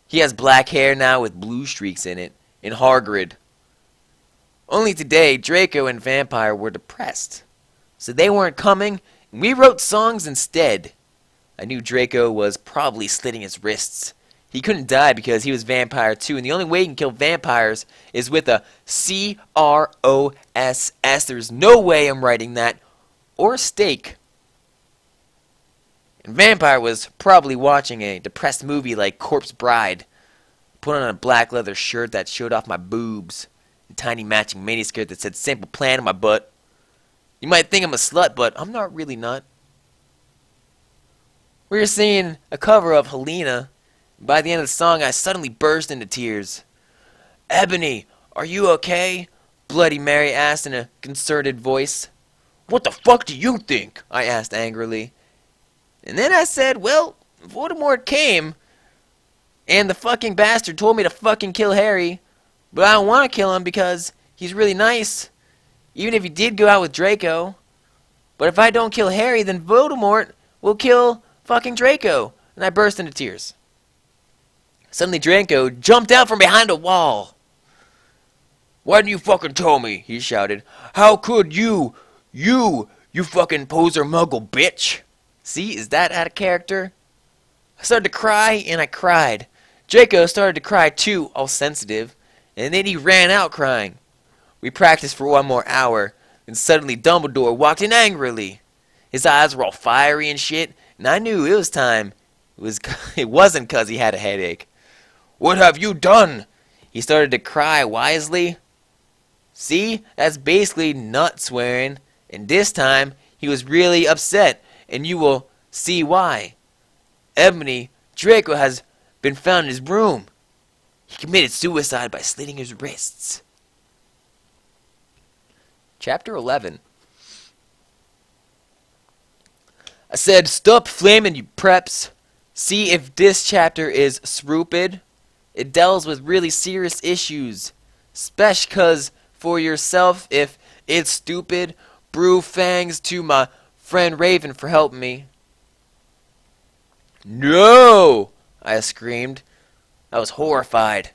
He has black hair now with blue streaks in it, and Hagrid. Only today, Draco and Vampire were depressed, so they weren't coming, and we wrote songs instead. I knew Draco was probably slitting his wrists. He couldn't die because he was Vampire too, and the only way you can kill vampires is with a C-R-O-S-S. There's no way I'm writing that, or a steak. And Vampire was probably watching a depressed movie like Corpse Bride, put on a black leather shirt that showed off my boobs, and tiny matching miniskirt that said Simple Plan on my butt. You might think I'm a slut, but I'm not really not. We were singing a cover of Helena. By the end of the song, I suddenly burst into tears. Ebony, are you okay? Bloody Mary asked in a concerted voice. What the fuck do you think? I asked angrily. And then I said, well, Voldemort came, and the fucking bastard told me to fucking kill Harry, but I don't want to kill him because he's really nice, even if he did go out with Draco. But if I don't kill Harry, then Voldemort will kill fucking Draco. And I burst into tears. Suddenly Draco jumped out from behind a wall. Why didn't you fucking tell me? He shouted. How could you? You fucking poser muggle bitch. See, is that out of character? I started to cry, and I cried. Draco started to cry too, all sensitive, and then he ran out crying. We practiced for 1 more hour, and suddenly Dumbledore walked in angrily. His eyes were all fiery and shit, and I knew it was time. It wasn't 'cause he had a headache. "What have you done?" He started to cry wisely. See, that's basically nut swearing, and this time he was really upset, and you will see why. Ebony, Draco has been found in his room. He committed suicide by slitting his wrists. Chapter 11. I said, "Stop flaming, you preps. See if this chapter is stupid. It deals with really serious issues. Special 'cause for yourself, if it's stupid, brew fangs to my friend Raven for helping me." "No!" I screamed. I was horrified.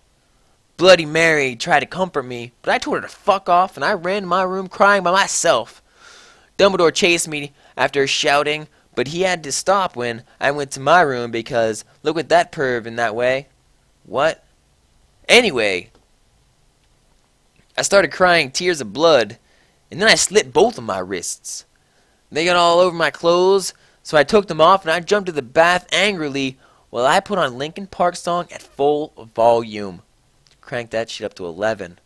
Bloody Mary tried to comfort me, but I told her to fuck off, and I ran to my room crying by myself. Dumbledore chased me after shouting, but he had to stop when I went to my room because look at that perv in that way. What? Anyway, I started crying tears of blood, and then I slit both of my wrists. They got all over my clothes, so I took them off and I jumped to the bath angrily while I put on Linkin Park song at full volume. Cranked that shit up to 11.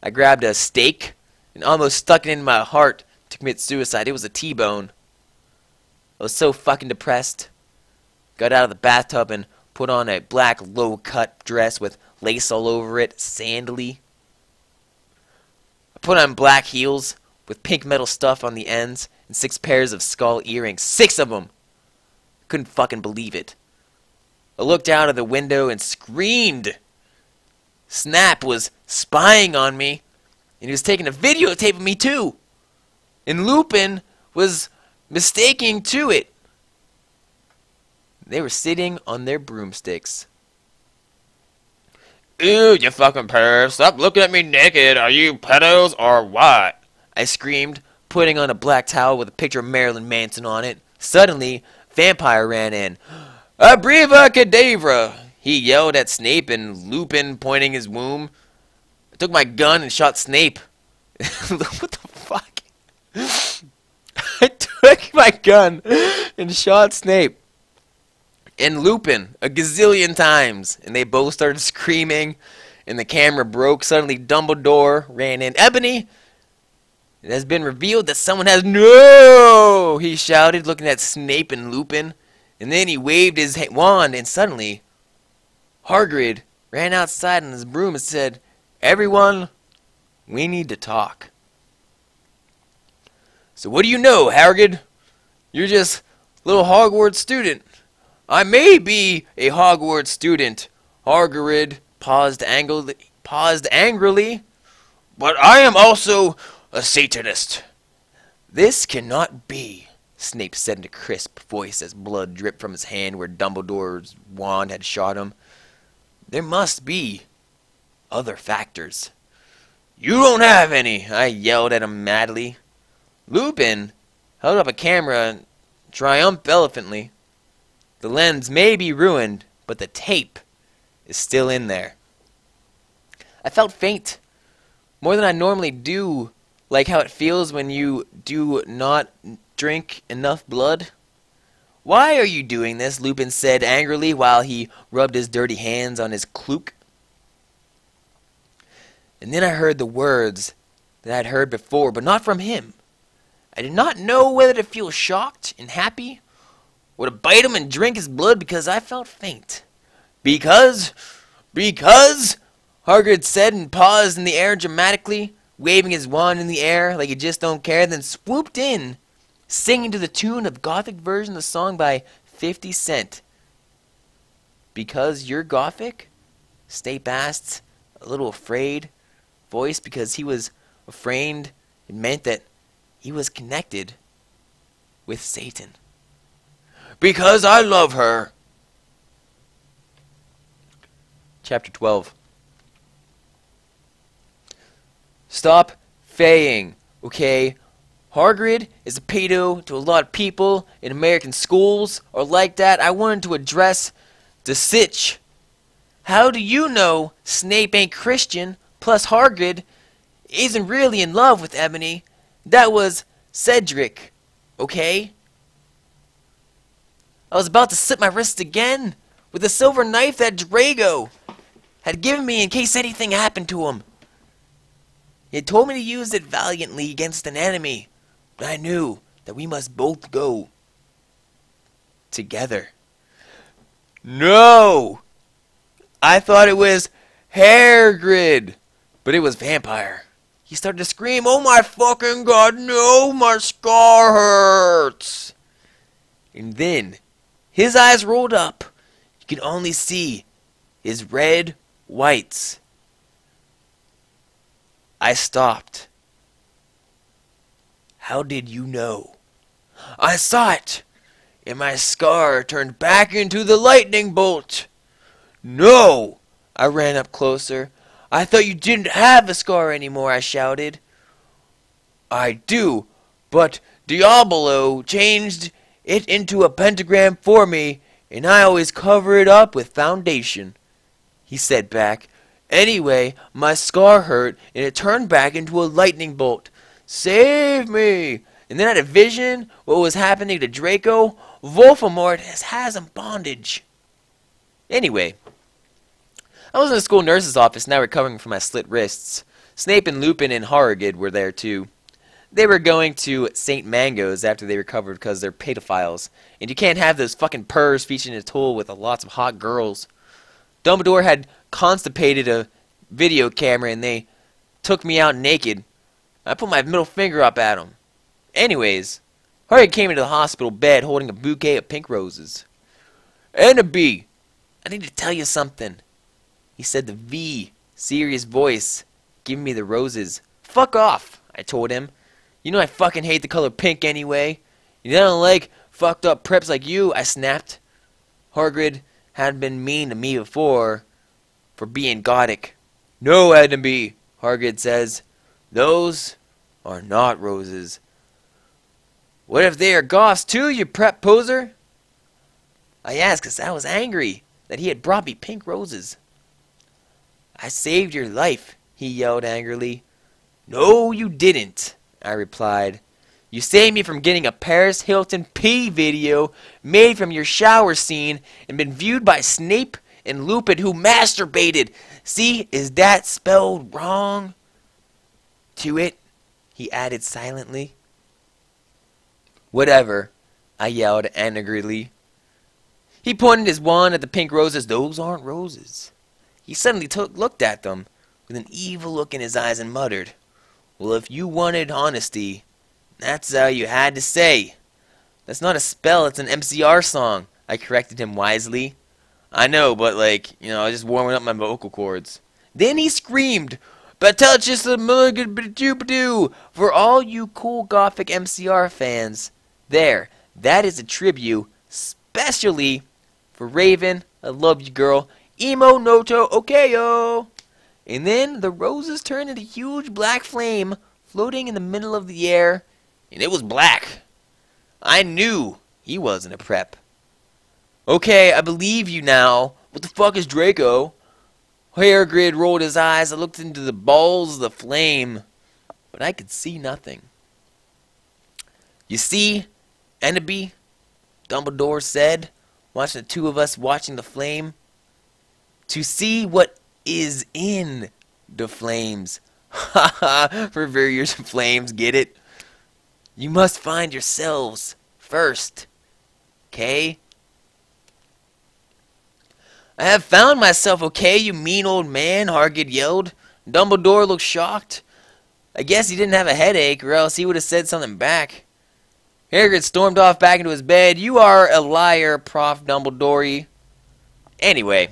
I grabbed a steak and almost stuck it in my heart to commit suicide. It was a T-bone. I was so fucking depressed. Got out of the bathtub and put on a black low-cut dress with lace all over it, sandally. I put on black heels with pink metal stuff on the ends and 6 pairs of skull earrings. 6 of them! I couldn't fucking believe it. I looked out of the window and screamed. Snap was spying on me, and he was taking a videotape of me too. And Lupin was mistaking to it. They were sitting on their broomsticks. "Ew, you fucking perv. Stop looking at me naked. Are you pedos or what?" I screamed, putting on a black towel with a picture of Marilyn Manson on it. Suddenly, Vampire ran in. "Abracadabra!" He yelled at Snape and Lupin pointing his womb. I took my gun and shot Snape. What the fuck? I took my gun and shot Snape and Lupin a gazillion times, and they both started screaming, and the camera broke. Suddenly Dumbledore ran in. "Ebony, it has been revealed that someone has—" "No!" he shouted, looking at Snape and Lupin, and then he waved his wand, and suddenly Hagrid ran outside on his broom and said, "Everyone, we need to talk." "So what do you know, Hagrid? You're just a little Hogwarts student." "I may be a Hogwarts student," Hagrid paused angrily, "but I am also a Satanist." "This cannot be," Snape said in a crisp voice as blood dripped from his hand where Dumbledore's wand had shot him. "There must be other factors." "You don't have any," I yelled at him madly. Lupin held up a camera triumphantly. "The lens may be ruined, but the tape is still in there." I felt faint, more than I normally do, like how it feels when you do not drink enough blood. "Why are you doing this?" Lupin said angrily while he rubbed his dirty hands on his cloak. And then I heard the words that I'd heard before, but not from him. I did not know whether to feel shocked and happy, or to bite him and drink his blood because I felt faint. Because, Hagrid said and paused in the air dramatically, waving his wand in the air like he just don't care, then swooped in, singing to the tune of Gothic version of the song by 50 Cent. "Because you're Gothic?" Snape asked, a little afraid voice, because he was afraid it meant that he was connected with Satan. "Because I love her." Chapter 12. Stop faying, okay? Hagrid is a pedo to a lot of people in American schools or like that. I wanted to address the sitch. How do you know Snape ain't Christian? Plus Hagrid isn't really in love with Ebony. That was Cedric, okay? I was about to slit my wrists again with the silver knife that Drago had given me in case anything happened to him. He had told me to use it valiantly against an enemy, but I knew that we must both go together. No! I thought it was hair grid, but it was vampire. He started to scream, "Oh my fucking god, no, my scar hurts!" And then his eyes rolled up. You could only see his red whites. I stopped. How did you know? I saw it, and my scar turned back into the lightning bolt. No! I ran up closer. I thought you didn't have a scar anymore, I shouted. I do, but Diablo changed it into a pentagram for me, and I always cover it up with foundation, he said back. Anyway, my scar hurt, and it turned back into a lightning bolt. Save me! And then I had a vision what was happening to Draco. Voldemort has him bondage. Anyway, I was in the school nurse's office now recovering from my slit wrists. Snape and Lupin and Harrogate were there too. They were going to St. Mango's after they recovered because they're pedophiles. And you can't have those fucking purrs featuring a tool with lots of hot girls. Dumbledore had constipated a video camera and they took me out naked. I put my middle finger up at him. Anyways, Harry came into the hospital bed holding a bouquet of pink roses. Annabee, I need to tell you something, he said, the V, serious voice, giving me the roses. Fuck off, I told him. You know I fucking hate the color pink anyway. You don't like fucked up preps like you, I snapped. Hagrid had been mean to me before for being gothic. No, Annabee, Hagrid says. Those are not roses. What if they are goths too, you prep poser? I asked because I was angry that he had brought me pink roses. I saved your life, he yelled angrily. No, you didn't, I replied. You saved me from getting a Paris Hilton pee video made from your shower scene and been viewed by Snape and Lupin who masturbated. See, is that spelled wrong? To it, he added silently. Whatever, I yelled angrily. He pointed his wand at the pink roses. Those aren't roses. He suddenly looked at them with an evil look in his eyes and muttered, Well, if you wanted honesty, that's how you had to say. That's not a spell, it's an MCR song, I corrected him wisely. I know, but I was just warming up my vocal cords. Then he screamed, But tell it just a million for all you cool gothic MCR fans. There, that is a tribute, specially for Raven. I love you, girl. Emo noto okayo. And then the roses turned into a huge black flame floating in the middle of the air, and it was black. I knew he wasn't a prep. Okay, I believe you now. What the fuck is Draco? Hagrid rolled his eyes. I looked into the balls of the flame, but I could see nothing. You see, Annabee, Dumbledore said, watching the two of us watching the flame, to see what is in the flames. Ha ha, for various flames, get it? You must find yourselves first, okay? I have found myself, okay, you mean old man, Hagrid yelled. Dumbledore looked shocked. I guess he didn't have a headache, or else he would have said something back. Hagrid stormed off back into his bed. You are a liar, Prof. Dumbledore. Anyway,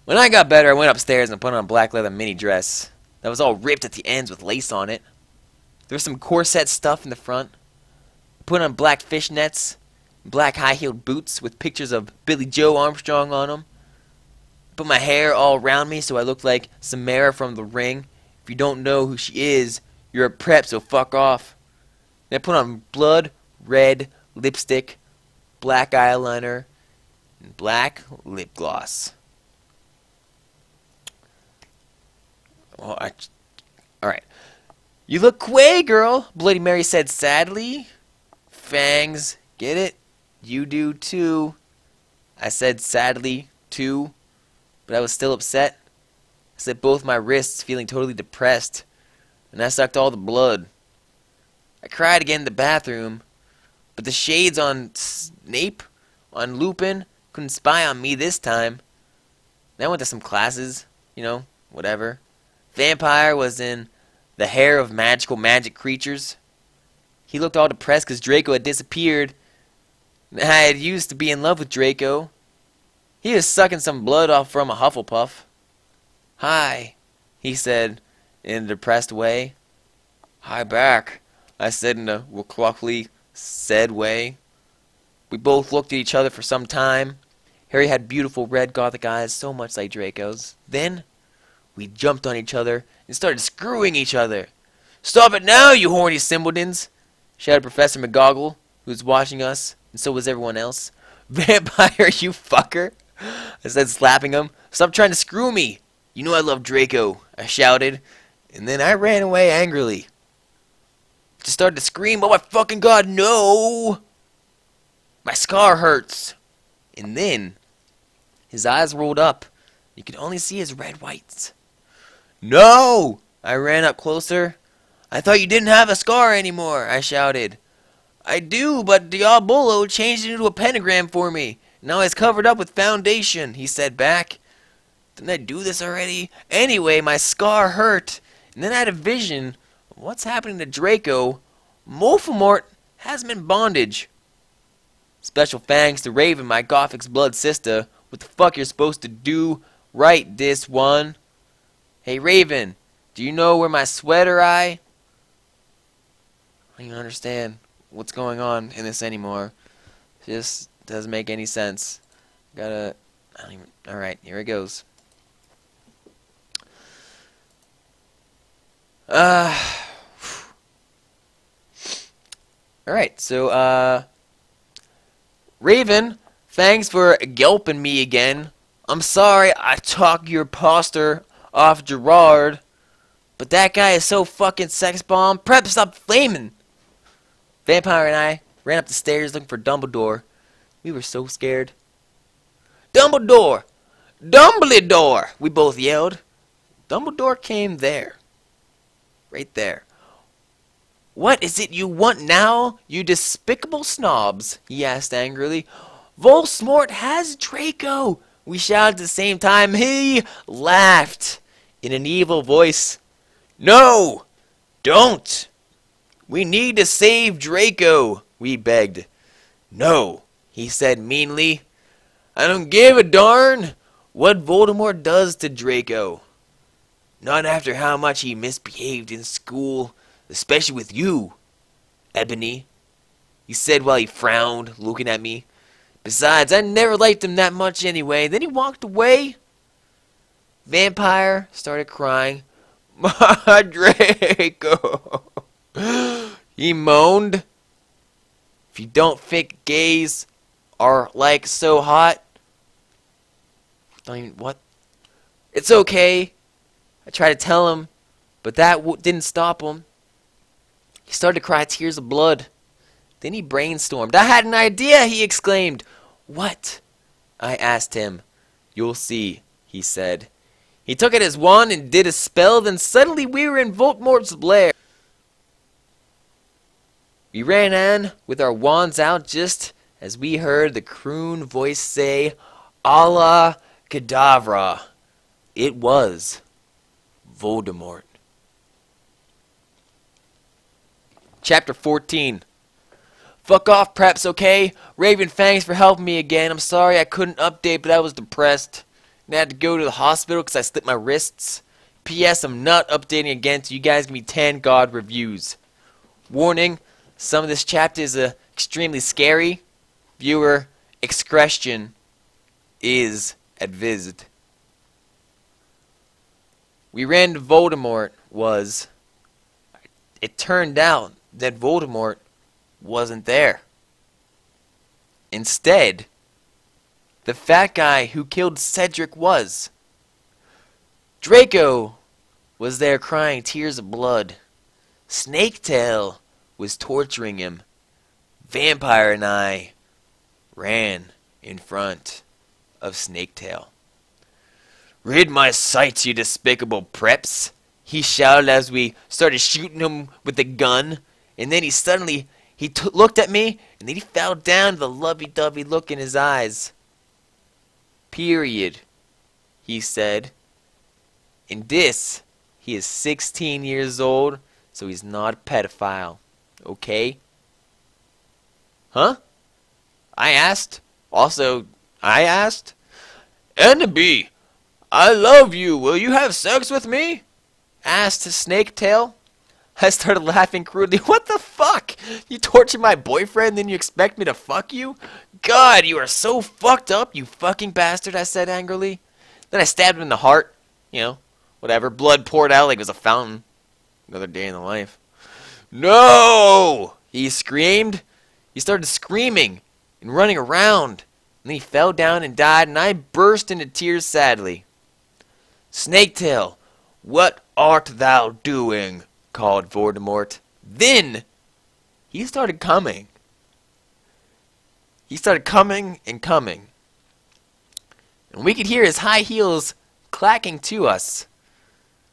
when I got better, I went upstairs and put on a black leather mini dress that was all ripped at the ends with lace on it. There was some corset stuff in the front. I put on black fishnets, black high-heeled boots with pictures of Billy Joe Armstrong on them. Put my hair all around me so I looked like Samara from The Ring. If you don't know who she is, you're a prep, so fuck off. Then I put on blood red lipstick, black eyeliner, and black lip gloss. Alright. You look quay, girl, Bloody Mary said sadly. Fangs, get it? You do too, I said sadly, too, but I was still upset. I slit both my wrists, feeling totally depressed, and I sucked all the blood. I cried again in the bathroom, but the shades on Snape, on Lupin, couldn't spy on me this time. Then I went to some classes, you know, whatever. Vampire was in the hair of magical magic creatures. He looked all depressed because Draco had disappeared. I had used to be in love with Draco. He was sucking some blood off from a Hufflepuff. Hi, he said in a depressed way. Hi back, I said in a cluckily said way. We both looked at each other for some time. Harry had beautiful red gothic eyes, so much like Draco's. Then, we jumped on each other and started screwing each other. Stop it now, you horny simpletons, shouted Professor McGoggle, who was watching us, and so was everyone else. Vampire, you fucker, I said, slapping him. Stop trying to screw me. You know I love Draco, I shouted, and then I ran away angrily. Just started to scream, oh my fucking god, no! My scar hurts. And then, his eyes rolled up. You could only see his red whites. No! I ran up closer. I thought you didn't have a scar anymore, I shouted. I do, but Diabolo changed it into a pentagram for me. Now it's covered up with foundation, he said back. Didn't I do this already? Anyway, my scar hurt. And then I had a vision of what's happening to Draco. Voldemort has him in bondage. Special thanks to Raven, my Gothic's blood sister. What the fuck you're supposed to do right this one? Hey Raven, do you know where my sweater I don't even understand what's going on in this anymore. Just doesn't make any sense. Alright, here it goes. Alright, so, Raven, thanks for gulping me again. I'm sorry I talked your poster off Gerard, but that guy is so fucking sex bomb. Prep, stop flaming. Vampire and I ran up the stairs looking for Dumbledore. We were so scared. Dumbledore! Dumbledore! We both yelled. Dumbledore came there. Right there. What is it you want now, you despicable snobs? He asked angrily. Voldemort has Draco! We shouted at the same time. He laughed in an evil voice. No! Don't! We need to save Draco, we begged. No, he said meanly. I don't give a darn what Voldemort does to Draco. Not after how much he misbehaved in school, especially with you, Ebony, he said while he frowned, looking at me. Besides, I never liked him that much anyway. Then he walked away. Vampire started crying. My Draco, he moaned. If you don't think gays are like so hot, what? It's okay. I tried to tell him, but that didn't stop him. He started to cry tears of blood. Then he brainstormed. I had an idea, he exclaimed. What? I asked him. You'll see, he said. He took out his wand and did a spell, then suddenly we were in Voldemort's lair. We ran in with our wands out just as we heard the croon voice say, Allah Kedavra. It was Voldemort. Chapter 14. Fuck off, preps, okay? Raven, thanks for helping me again. I'm sorry I couldn't update, but I was depressed. And I had to go to the hospital because I slipped my wrists. P.S. I'm not updating again, so you guys give me 10 God reviews. Warning, some of this chapter is extremely scary. Viewer excretion is advised. We ran to Voldemort It turned out that Voldemort wasn't there. Instead, the fat guy who killed Cedric was. Draco was there crying tears of blood. Snaketail was torturing him. Vampire and I ran in front of Snaketail. "Rid my sights, you despicable preps," he shouted as we started shooting him with the gun. And then he looked at me, and then he fell down to the lovey-dovey look in his eyes. "Period," he said. In this, he is 16 years old, so he's not a pedophile. Okay? Huh? I asked. I asked. "Enemy, I love you. Will you have sex with me?" asked Snaketail. I started laughing crudely. "What the fuck? You tortured my boyfriend, then you expect me to fuck you? God, you are so fucked up, you fucking bastard," I said angrily. Then I stabbed him in the heart. You know, whatever. Blood poured out like it was a fountain. Another day in the life. "No!" he screamed. He started screaming and running around. And then he fell down and died, and I burst into tears sadly. "Snaketail, what art thou doing?" called Voldemort. Then he started coming. He started coming and coming. And we could hear his high heels clacking to us.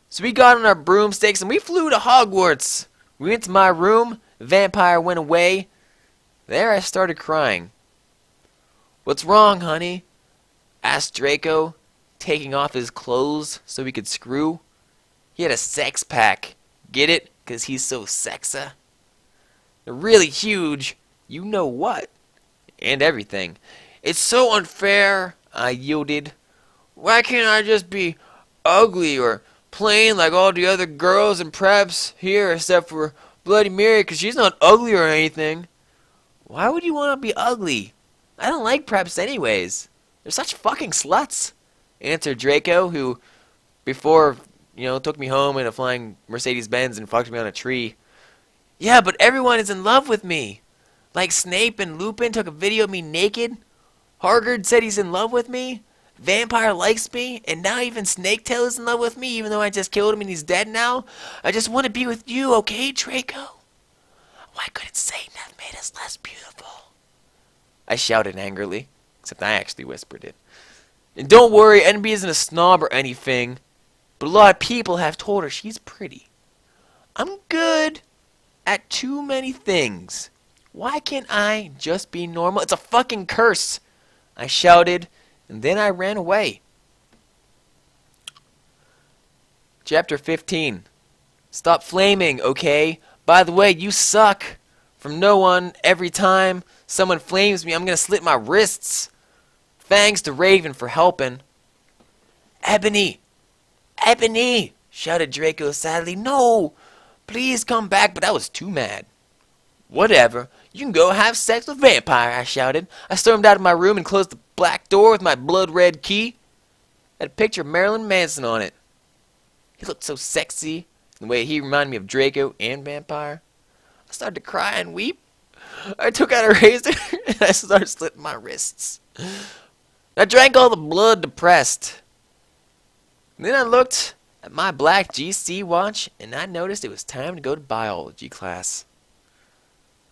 So we got on our broomsticks and we flew to Hogwarts. We went to my room. The vampire went away. There I started crying. "What's wrong, honey?" asked Draco, taking off his clothes so he could screw. He had a sex pack. Get it? 'Cause he's so sexa. They're really huge. You know what? And everything. "It's so unfair," I yielded. "Why can't I just be ugly or plain like all the other girls and preps here except for Bloody Mary, 'cause she's not ugly or anything." "Why would you want to be ugly? I don't like preps anyways. They're such fucking sluts," answered Draco, who before, took me home in a flying Mercedes-Benz and fucked me on a tree. "Yeah, but everyone is in love with me. Like Snape and Lupin took a video of me naked. Hagrid said he's in love with me. Vampire likes me, and now even Snaketail is in love with me, even though I just killed him and he's dead now. I just want to be with you, okay, Draco?" "Why couldn't Satan have made us less beautiful?" I shouted angrily, except I actually whispered it. "And don't worry, Envy isn't a snob or anything, but a lot of people have told her she's pretty. I'm good at too many things. Why can't I just be normal? It's a fucking curse," I shouted, and then I ran away. Chapter 15. Stop flaming, okay? By the way, you suck. From now on, every time someone flames me, I'm gonna slit my wrists. Thanks to Raven for helping. "Ebony! Ebony!" shouted Draco sadly. "No! Please come back," but I was too mad. "Whatever. You can go have sex with Vampire," I shouted. I stormed out of my room and closed the black door with my blood-red key. I had a picture of Marilyn Manson on it. He looked so sexy, the way he reminded me of Draco and Vampire. I started to cry and weep. I took out a razor and I started slitting my wrists. I drank all the blood depressed. Then I looked at my black GC watch and I noticed it was time to go to biology class.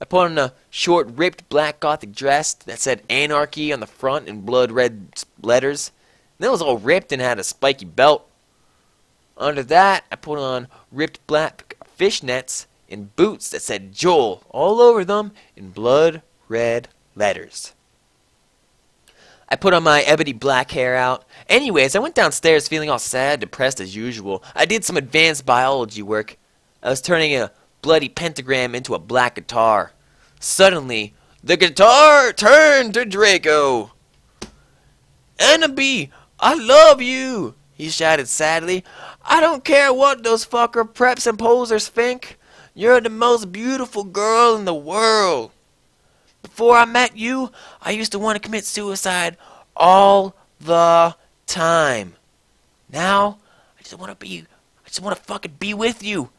I put on a short, ripped black gothic dress that said Anarchy on the front in blood red letters. And it was all ripped and had a spiky belt. Under that, I put on ripped black fishnets and boots that said Joel all over them in blood red letters. I put on my ebony black hair out. Anyways, I went downstairs feeling all sad, depressed as usual. I did some advanced biology work. I was turning a bloody pentagram into a black guitar. Suddenly, the guitar turned to Draco. "Annabee, I love you," he shouted sadly. "I don't care what those fucker preps and posers think. You're the most beautiful girl in the world. Before I met you, I used to want to commit suicide all the time. Now, I just want to fucking be with you.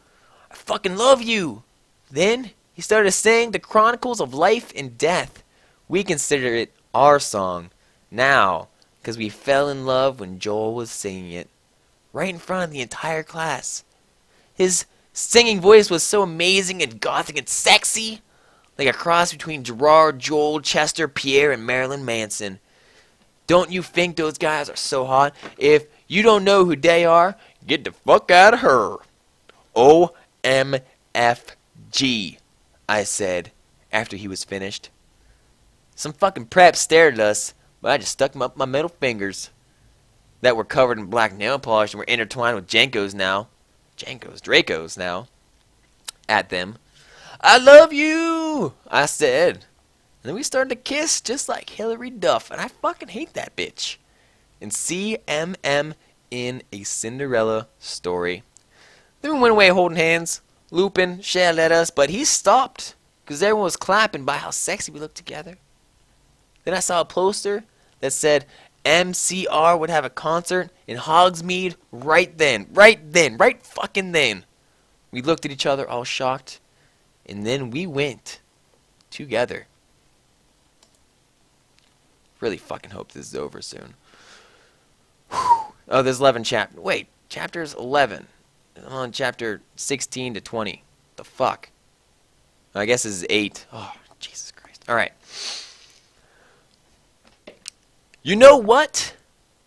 I fucking love you." Then he started singing the Chronicles of Life and Death. We consider it our song now because we fell in love when Joel was singing it right in front of the entire class. His singing voice was so amazing and gothic and sexy. Like a cross between Gerard, Joel, Chester, Pierre, and Marilyn Manson. Don't you think those guys are so hot? If you don't know who they are, get the fuck out of her. OMFG, I said after he was finished. Some fucking preps stared at us, but I just stuck up my middle fingers that were covered in black nail polish and were intertwined with Dracos now, at them. I love you, I said. And then we started to kiss just like Hillary Duff, and I fucking hate that bitch. And CMM in A Cinderella Story. Then we went away holding hands. Lupin shouted at us, but he stopped because everyone was clapping by how sexy we looked together. Then I saw a poster that said MCR would have a concert in Hogsmeade right fucking then. We looked at each other all shocked, and then we went together. Really fucking hope this is over soon. Whew. Oh, there's 11 chapters. Wait, chapters 11. I'm on chapter 16 to 20. The fuck? I guess this is 8. Oh, Jesus Christ. Alright. You know what?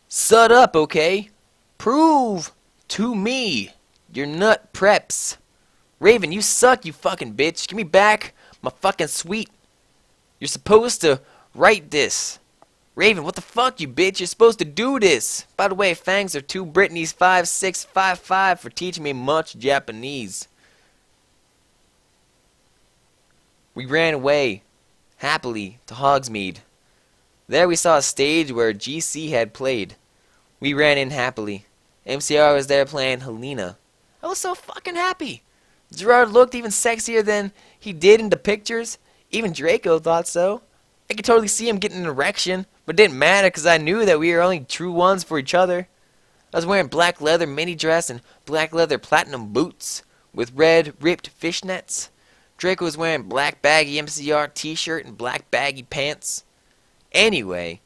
Sut up, okay? Prove to me your nut preps. Raven, you suck, you fucking bitch. Give me back my fucking sweet. You're supposed to write this. Raven, what the fuck, you bitch? You're supposed to do this. By the way, thanks are 2 Brittany's 5655 for teaching me much Japanese. We ran away, happily, to Hogsmeade. There we saw a stage where GC had played. We ran in happily. MCR was there playing Helena. I was so fucking happy. Gerard looked even sexier than he did in the pictures. Even Draco thought so. I could totally see him getting an erection, but it didn't matter because I knew that we were only true ones for each other. I was wearing black leather mini dress and black leather platinum boots with red ripped fishnets. Draco was wearing black baggy MCR t-shirt and black baggy pants. Anyway,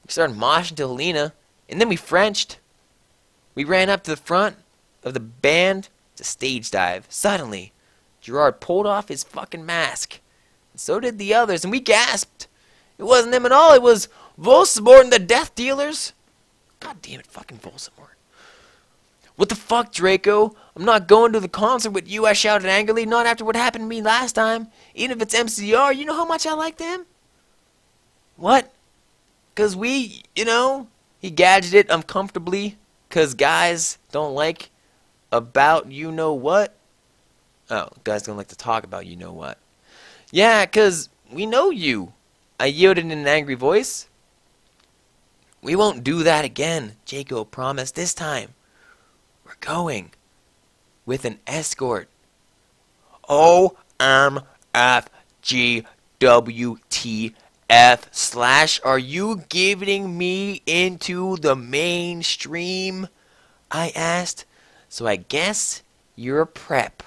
we started moshing to Helena, and then we Frenched. We ran up to the front of the band to stage dive. Suddenly, Gerard pulled off his fucking mask. And so did the others, and we gasped. It wasn't them at all, it was Voldemort and the Death Dealers. God damn it, fucking Voldemort. What the fuck, Draco? I'm not going to the concert with you, I shouted angrily. Not after what happened to me last time. Even if it's MCR, you know how much I like them? What? Because we, he gadgeted uncomfortably. Because guys don't like about you-know-what. Oh, guys don't like to talk about you-know-what. Yeah, because we know you. I yielded in an angry voice. We won't do that again, Jaco promised. This time, we're going with an escort. OMFGWTF/ are you giving me into the mainstream? I asked. So I guess you're a prep,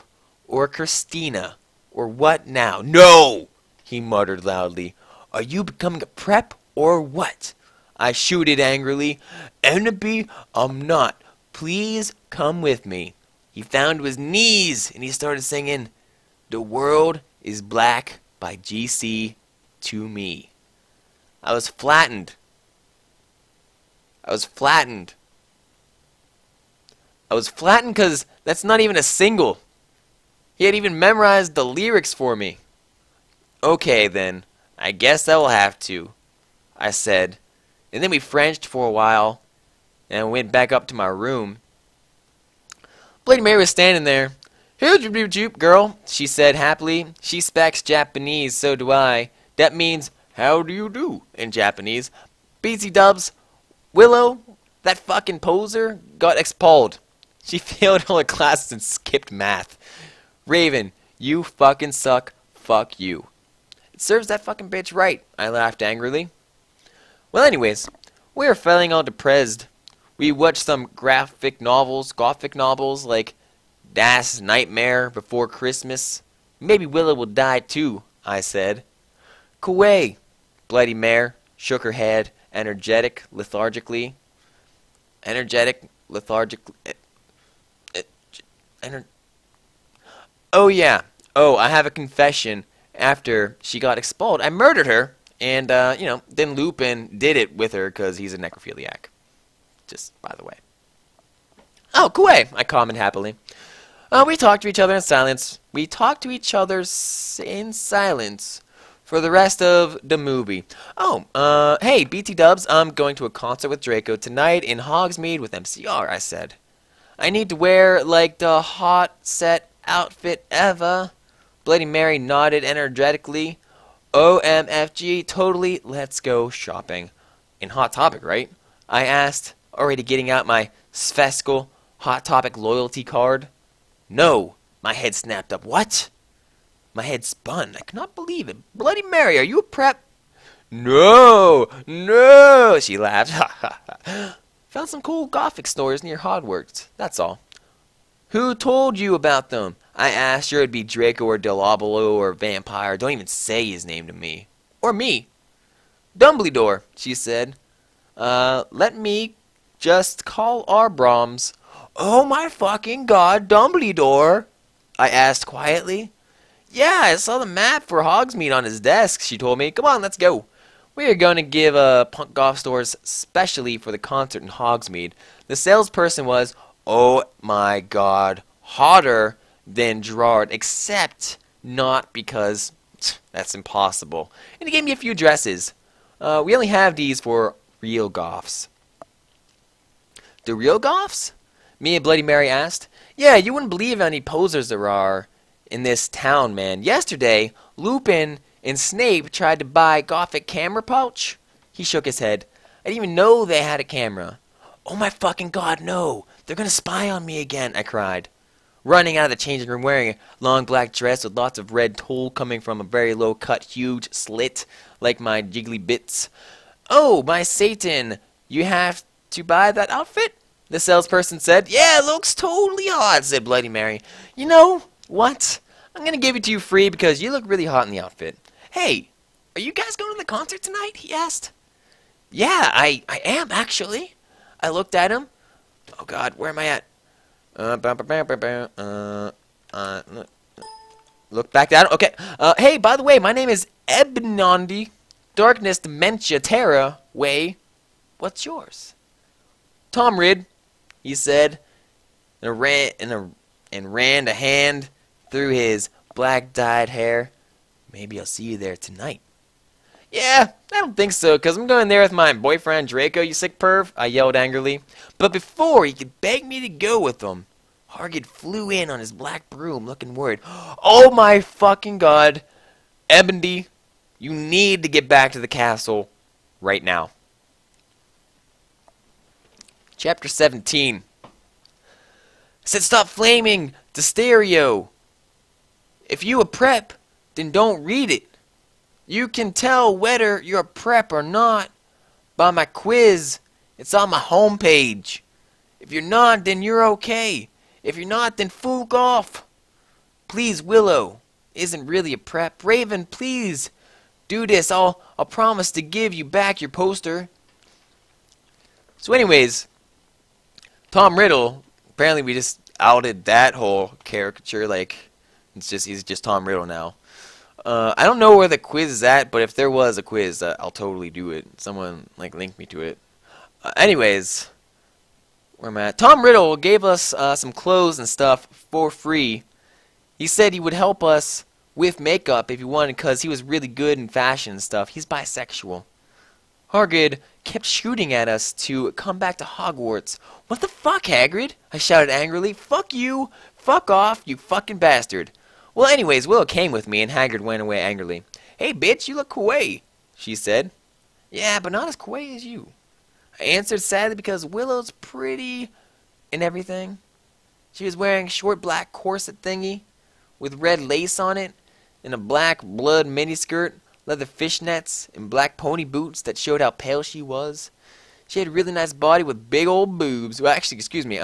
or Christina, or what now? No, he muttered loudly. Are you becoming a prep, or what? I shooted angrily. Enemy, I'm not. Please come with me. He found his knees, and he started singing, The World is Black by GC to me. I was flattened. I was flattened because that's not even a single. He had even memorized the lyrics for me. Okay then, I guess I will have to, I said. And then we Frenched for a while, and went back up to my room. Bloody Mary was standing there. "Hey, girl," she said happily. She speaks Japanese, so do I. That means, how do you do, in Japanese. BZ Dubs, Willow, that fucking poser, got expelled. She failed all her classes and skipped math. Raven, you fucking suck. Fuck you. It serves that fucking bitch right, I laughed angrily. Well, anyways, we were feeling all depressed. We watched some gothic novels like Das Nightmare Before Christmas. Maybe Willow will die too, I said. Kuwait, Bloody Mare shook her head, lethargically. Oh yeah. Oh, I have a confession, After she got expelled, I murdered her, and, you know, then Lupin did it with her because he's a necrophiliac. Just by the way. Oh, Kuei, I comment happily. We talked to each other in silence. We talked to each other in silence for the rest of the movie. Oh, hey, BT Dubs, I'm going to a concert with Draco tonight in Hogsmeade with MCR, I said. I need to wear, like, the hot set outfit ever. Bloody Mary nodded energetically. OMFG, totally, let's go shopping. In Hot Topic, right? I asked, already getting out my Sveskal Hot Topic loyalty card. No, my head snapped up. What? My head spun. I could not believe it. Bloody Mary, are you a prep? No, no, she laughed. Found some cool Gothic stores near Hogwarts, that's all. Who told you about them? I asked. Sure, it'd be Draco or Diablo or Vampire. Don't even say his name to me. Or me. Dumbledore, she said. Let me just call our Brahms. Oh my fucking god, Dumbledore? I asked quietly. Yeah, I saw the map for Hogsmeade on his desk, she told me. Come on, let's go. We are going to give punk goth stores specially for the concert in Hogsmeade. The salesperson was, oh my god, hotter than Gerard, except not because that's impossible. And he gave me a few dresses. We only have these for real goths. The real goths? Me and Bloody Mary asked. Yeah, you wouldn't believe how many posers there are in this town, man. Yesterday, Lupin and Snape tried to buy Gothic camera pouch. He shook his head. I didn't even know they had a camera. Oh my fucking god, no. They're gonna spy on me again, I cried. Running out of the changing room wearing a long black dress with lots of red tulle coming from a very low cut huge slit like my jiggly bits. Oh, my Satan, you have to buy that outfit? The salesperson said. Yeah, it looks totally hot, said Bloody Mary. You know what? I'm gonna give it to you free because you look really hot in the outfit. Hey, are you guys going to the concert tonight? He asked. Yeah, I am actually. I looked at him. Oh god, where am I at? Look back at him. Okay. Hey, by the way, my name is Ebnondi. Darkness, Dementia, Terra. Way. What's yours? Tom Ridd, he said, and ran a hand through his black dyed hair. Maybe I'll see you there tonight. Yeah, I don't think so, because I'm going there with my boyfriend Draco, you sick perv, I yelled angrily. But before he could beg me to go with him, Hargid flew in on his black broom looking worried. Oh my fucking god. Ebony, you need to get back to the castle right now. Chapter 17. I said stop flaming the stereo. If you a prep, then don't read it. You can tell whether you're a prep or not by my quiz. It's on my homepage. If you're not, then you're okay. If you're not, then fuck off. Please, Willow isn't really a prep. Raven, please do this. I'll promise to give you back your poster. So anyways, Tom Riddle, apparently we just outed that whole caricature, like he's just Tom Riddle now. I don't know where the quiz is at, but if there was a quiz, I'll totally do it. Someone like link me to it. Anyways, where am I at? Tom Riddle gave us some clothes and stuff for free. He said he would help us with makeup if he wanted, because he was really good in fashion and stuff. He's bisexual. Hagrid kept shooting at us to come back to Hogwarts. What the fuck, Hagrid? I shouted angrily. Fuck you. Fuck off, you fucking bastard. Well, anyways, Willow came with me, and Hagrid went away angrily. Hey, bitch, you look kawaii, she said. Yeah, but not as kawaii as you. I answered sadly because Willow's pretty and everything. She was wearing a short black corset thingy with red lace on it and a black blood miniskirt, leather fishnets, and black pony boots that showed how pale she was. She had a really nice body with big old boobs. Well, actually, excuse me,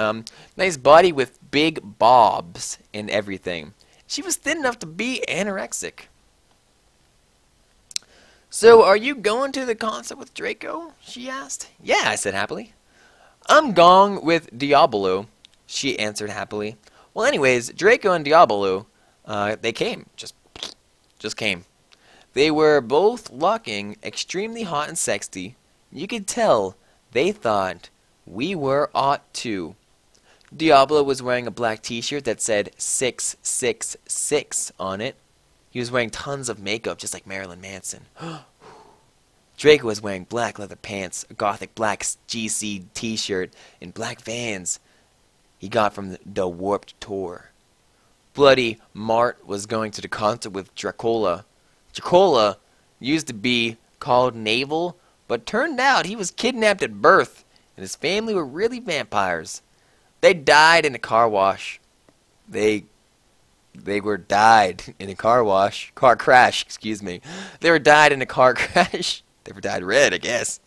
nice body with big bobs and everything. She was thin enough to be anorexic. So, are you going to the concert with Draco? She asked. Yeah, I said happily. I'm going with Diablo, she answered happily. Well, anyways, Draco and Diablo, they came. Just Just came. They were both looking extremely hot and sexy. You could tell they thought we were hot too. Diablo was wearing a black t-shirt that said 666 on it. He was wearing tons of makeup just like Marilyn Manson. Draco was wearing black leather pants, a gothic black GC t-shirt, and black Vans he got from the Warped Tour. Bloody Mart was going to the concert with Dracola. Dracola used to be called Naval, but turned out he was kidnapped at birth, and his family were really vampires. They died in a car wash. They were died in a car crash, excuse me. They were died in a car crash. They were dyed red, I guess.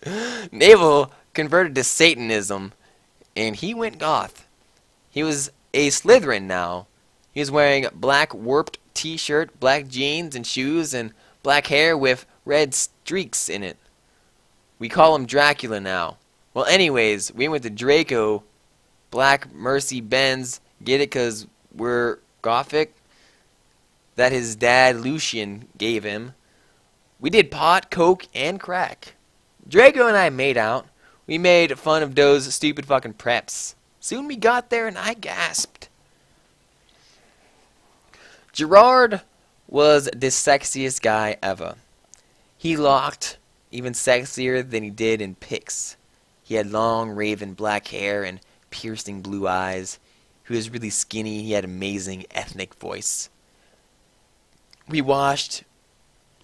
Naval converted to Satanism, and he went goth. He was a Slytherin now. He was wearing black warped t-shirt, black jeans and shoes, and black hair with red streaks in it. We call him Dracula now. Well, anyways, we went to Draco, Black Mercy Benz, get it because we're gothic, that his dad Lucian gave him. We did pot, coke, and crack. Draco and I made out. We made fun of those stupid fucking preps. Soon we got there and I gasped. Gerard was the sexiest guy ever. He looked even sexier than he did in pics. He had long raven black hair and piercing blue eyes. He was really skinny. He had an amazing ethnic voice. We moshed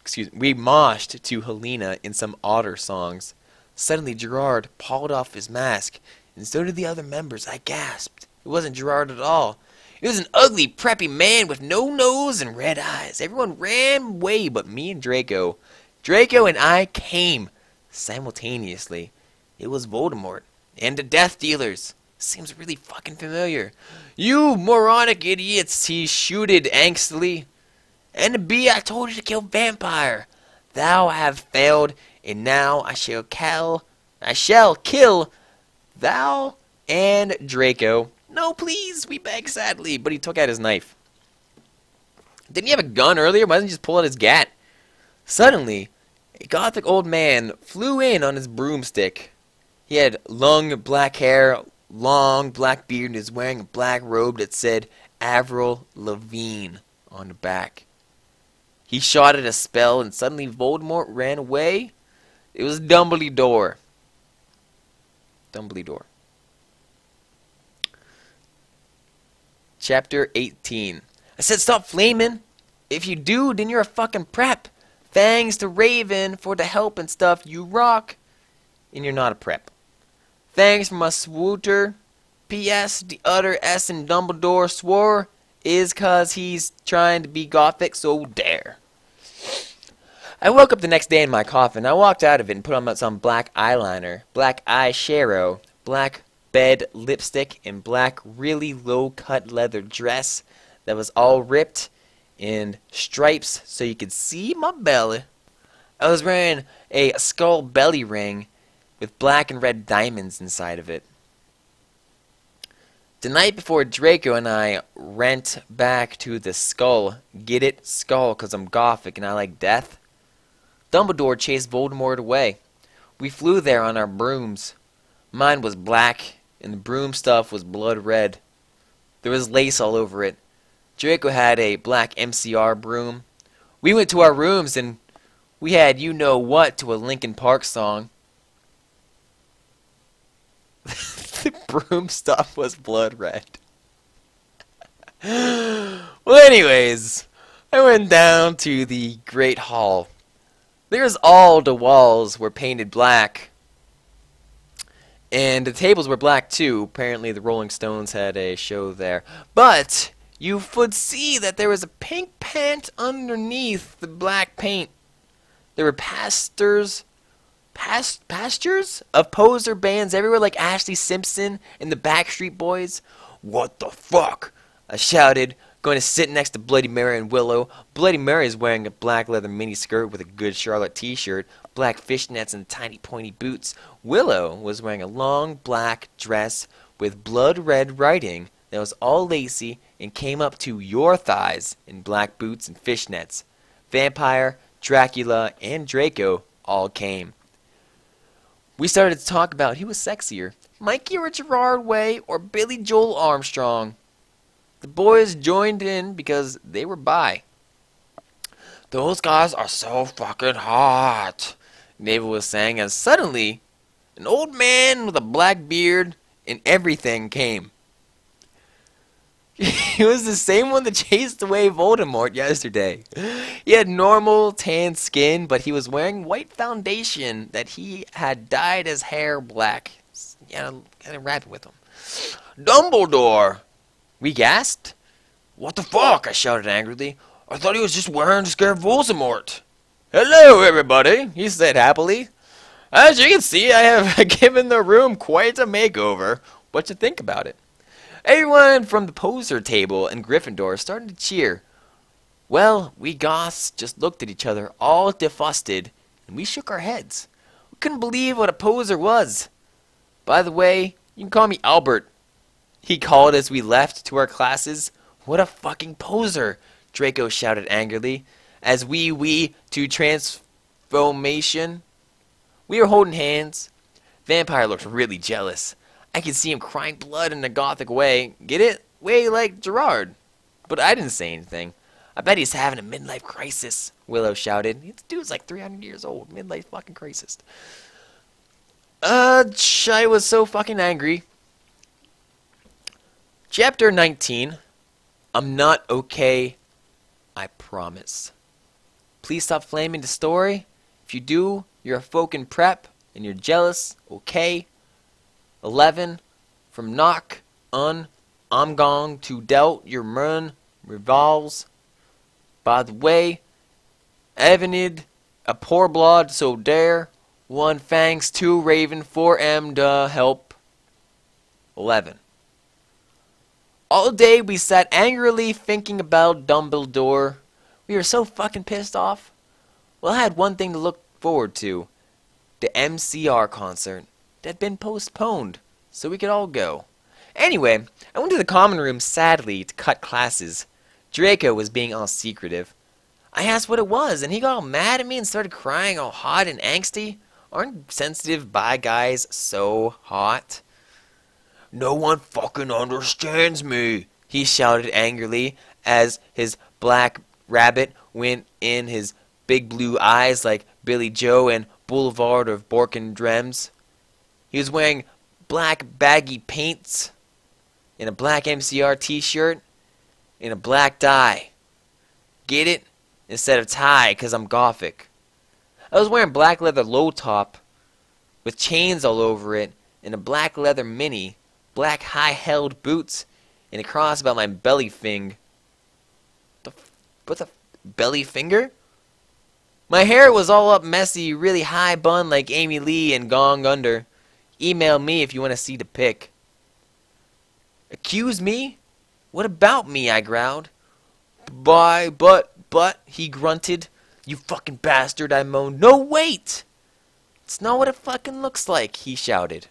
to Helena in some otter songs. Suddenly Gerard pulled off his mask, and so did the other members. I gasped. It wasn't Gerard at all. It was an ugly, preppy man with no nose and red eyes. Everyone ran away but me and Draco. Draco and I came simultaneously. It was Voldemort and the Death Dealers. Seems really fucking familiar. You moronic idiots, he shouted angstily. And B, I told you to kill vampire. Thou have failed, and now I shall kill thou and Draco. No, please, we beg sadly. But he took out his knife. Didn't he have a gun earlier? Why didn't he just pull out his gat? Suddenly, a gothic old man flew in on his broomstick. He had long black hair, long black beard, and he was wearing a black robe that said Avril Lavigne on the back. He shouted a spell, and suddenly Voldemort ran away. It was Dumbledore. Dumbledore. Chapter 18. I said stop flaming. If you do, then you're a fucking prep. Thanks to Raven for the help and stuff. You rock. And you're not a prep. Thanks for my swooter. P.S. The other S in Dumbledore swore is cause he's trying to be gothic, so dare. I woke up the next day in my coffin. I walked out of it and put on some black eyeliner, black eyeshadow, black bed lipstick, and black really low-cut leather dress that was all ripped in stripes so you could see my belly. I was wearing a skull belly ring with black and red diamonds inside of it. The night before Draco and I went back to the skull, get it? Skull, because I'm gothic and I like death. Dumbledore chased Voldemort away. We flew there on our brooms. Mine was black, and the broom stuff was blood red. There was lace all over it. Draco had a black MCR broom. We went to our rooms, and we had You Know What to a Linkin Park song. The broom stuff was blood red. Well, anyways, I went down to the Great Hall. There's all the walls were painted black. And the tables were black too. Apparently the Rolling Stones had a show there. But you would see that there was a pink pant underneath the black paint. There were pastures of poser bands everywhere like Ashley Simpson and the Backstreet Boys. What the fuck? I shouted, going to sit next to Bloody Mary and Willow. Bloody Mary is wearing a black leather mini skirt with a Good Charlotte t-shirt, black fishnets and tiny pointy boots. Willow was wearing a long black dress with blood red writing that was all lacy and came up to your thighs in black boots and fishnets. Vampire, Dracula, and Draco all came. We started to talk about who was sexier, Mikey or Gerard Way or Billy Joel Armstrong. The boys joined in because they were bi. Those guys are so fucking hot, Naval was saying, as suddenly an old man with a black beard and everything came. He was the same one that chased away Voldemort yesterday. He had normal tan skin, but he was wearing white foundation that he had dyed his hair black. Yeah, had a rabbit with him. Dumbledore! We gasped. What the fuck? I shouted angrily. I thought he was just wearing to scare Voldemort. Hello, everybody, he said happily. As you can see, I have given the room quite a makeover. What you think about it? Everyone from the poser table in Gryffindor started to cheer. Well, we Goths just looked at each other, all disgusted, and we shook our heads. We couldn't believe what a poser was. By the way, you can call me Albert, he called as we left to our classes. What a fucking poser, Draco shouted angrily, as we to transformation. We were holding hands. Vampire looked really jealous. I could see him crying blood in a gothic way. Get it? Way like Gerard. But I didn't say anything. I bet he's having a midlife crisis, Willow shouted. This dude's like 300 years old. Midlife fucking crisis. I was so fucking angry. Chapter 19. I'm not okay, I promise. Please stop flaming the story. If you do, you're a fucking prep, and you're jealous, okay? 11. From knock on, I'm going to doubt your run revolves. By the way, Evanid, a poor blood, so dare. 1 fangs, 2 raven, 4 m to help. 11. All day we sat angrily thinking about Dumbledore. We were so fucking pissed off. Well, I had one thing to look forward to. The MCR concert that had been postponed, so we could all go. Anyway, I went to the common room sadly to cut classes. Draco was being all secretive. I asked what it was, and he got all mad at me and started crying all hot and angsty. Aren't sensitive bi guys so hot? No one fucking understands me, he shouted angrily as his black rabbit went in his big blue eyes like Billy Joe and Boulevard of Borken Drems. He was wearing black baggy paints and a black MCR t-shirt and a black tie. Get it? Instead of tie, 'cause I'm gothic. I was wearing black leather low top with chains all over it and a black leather mini, black high-held boots, and a cross about my belly fing. What's a belly finger? My hair was all up messy, really high bun like Amy Lee and Gong Under. Email me if you want to see the pic. Accuse me? What about me? I growled. But, he grunted. You fucking bastard, I moaned. No, wait! It's not what it fucking looks like, he shouted.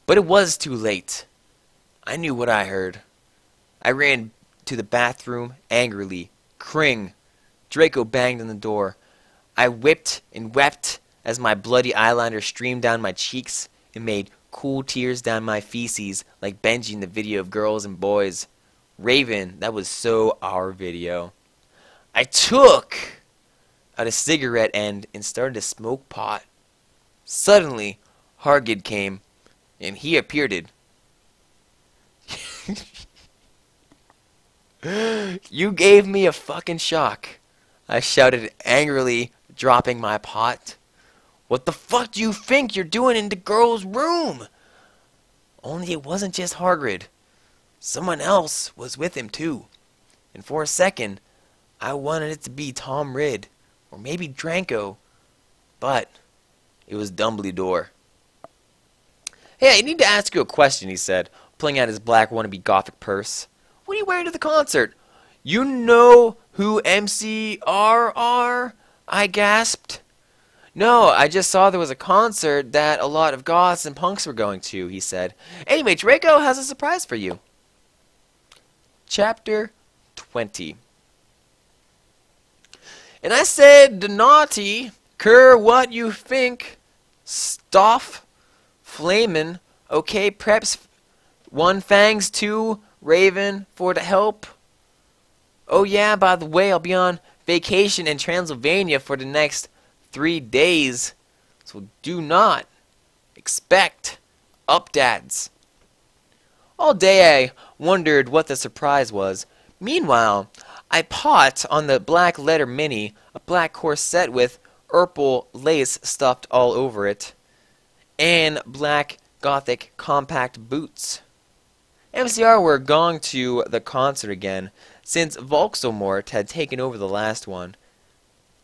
But it was too late. I knew what I heard. I ran to the bathroom angrily. Cring. Draco banged on the door. I whipped and wept as my bloody eyeliner streamed down my cheeks and made cool tears down my feces like Benji in the video of Girls and Boys. Raven, that was so our video. I took out a cigarette end and started to smoke pot. Suddenly, Hargid came, and he appeared. You gave me a fucking shock, I shouted angrily, dropping my pot. What the fuck do you think you're doing in the girl's room? Only it wasn't just Hagrid. Someone else was with him too. And for a second, I wanted it to be Tom Ridd, or maybe Draco, but it was Dumbledore. Hey, I need to ask you a question, he said, pulling out his black wannabe gothic purse. What are you wearing to the concert? You know who MCR are? I gasped. No, I just saw there was a concert that a lot of goths and punks were going to, he said. Anyway, Draco has a surprise for you. Chapter 20. And I said, the naughty, cur what you think, stuff, flamin', okay, preps, 1 fangs, 2, raven, for the help. Oh yeah, by the way, I'll be on vacation in Transylvania for the next 3 days, so do not expect updates. All day I wondered what the surprise was. Meanwhile, I bought on the Black Letter Mini a black corset with purple lace stuffed all over it, and black gothic compact boots. MCR were going to the concert again, since Voxelmort had taken over the last one.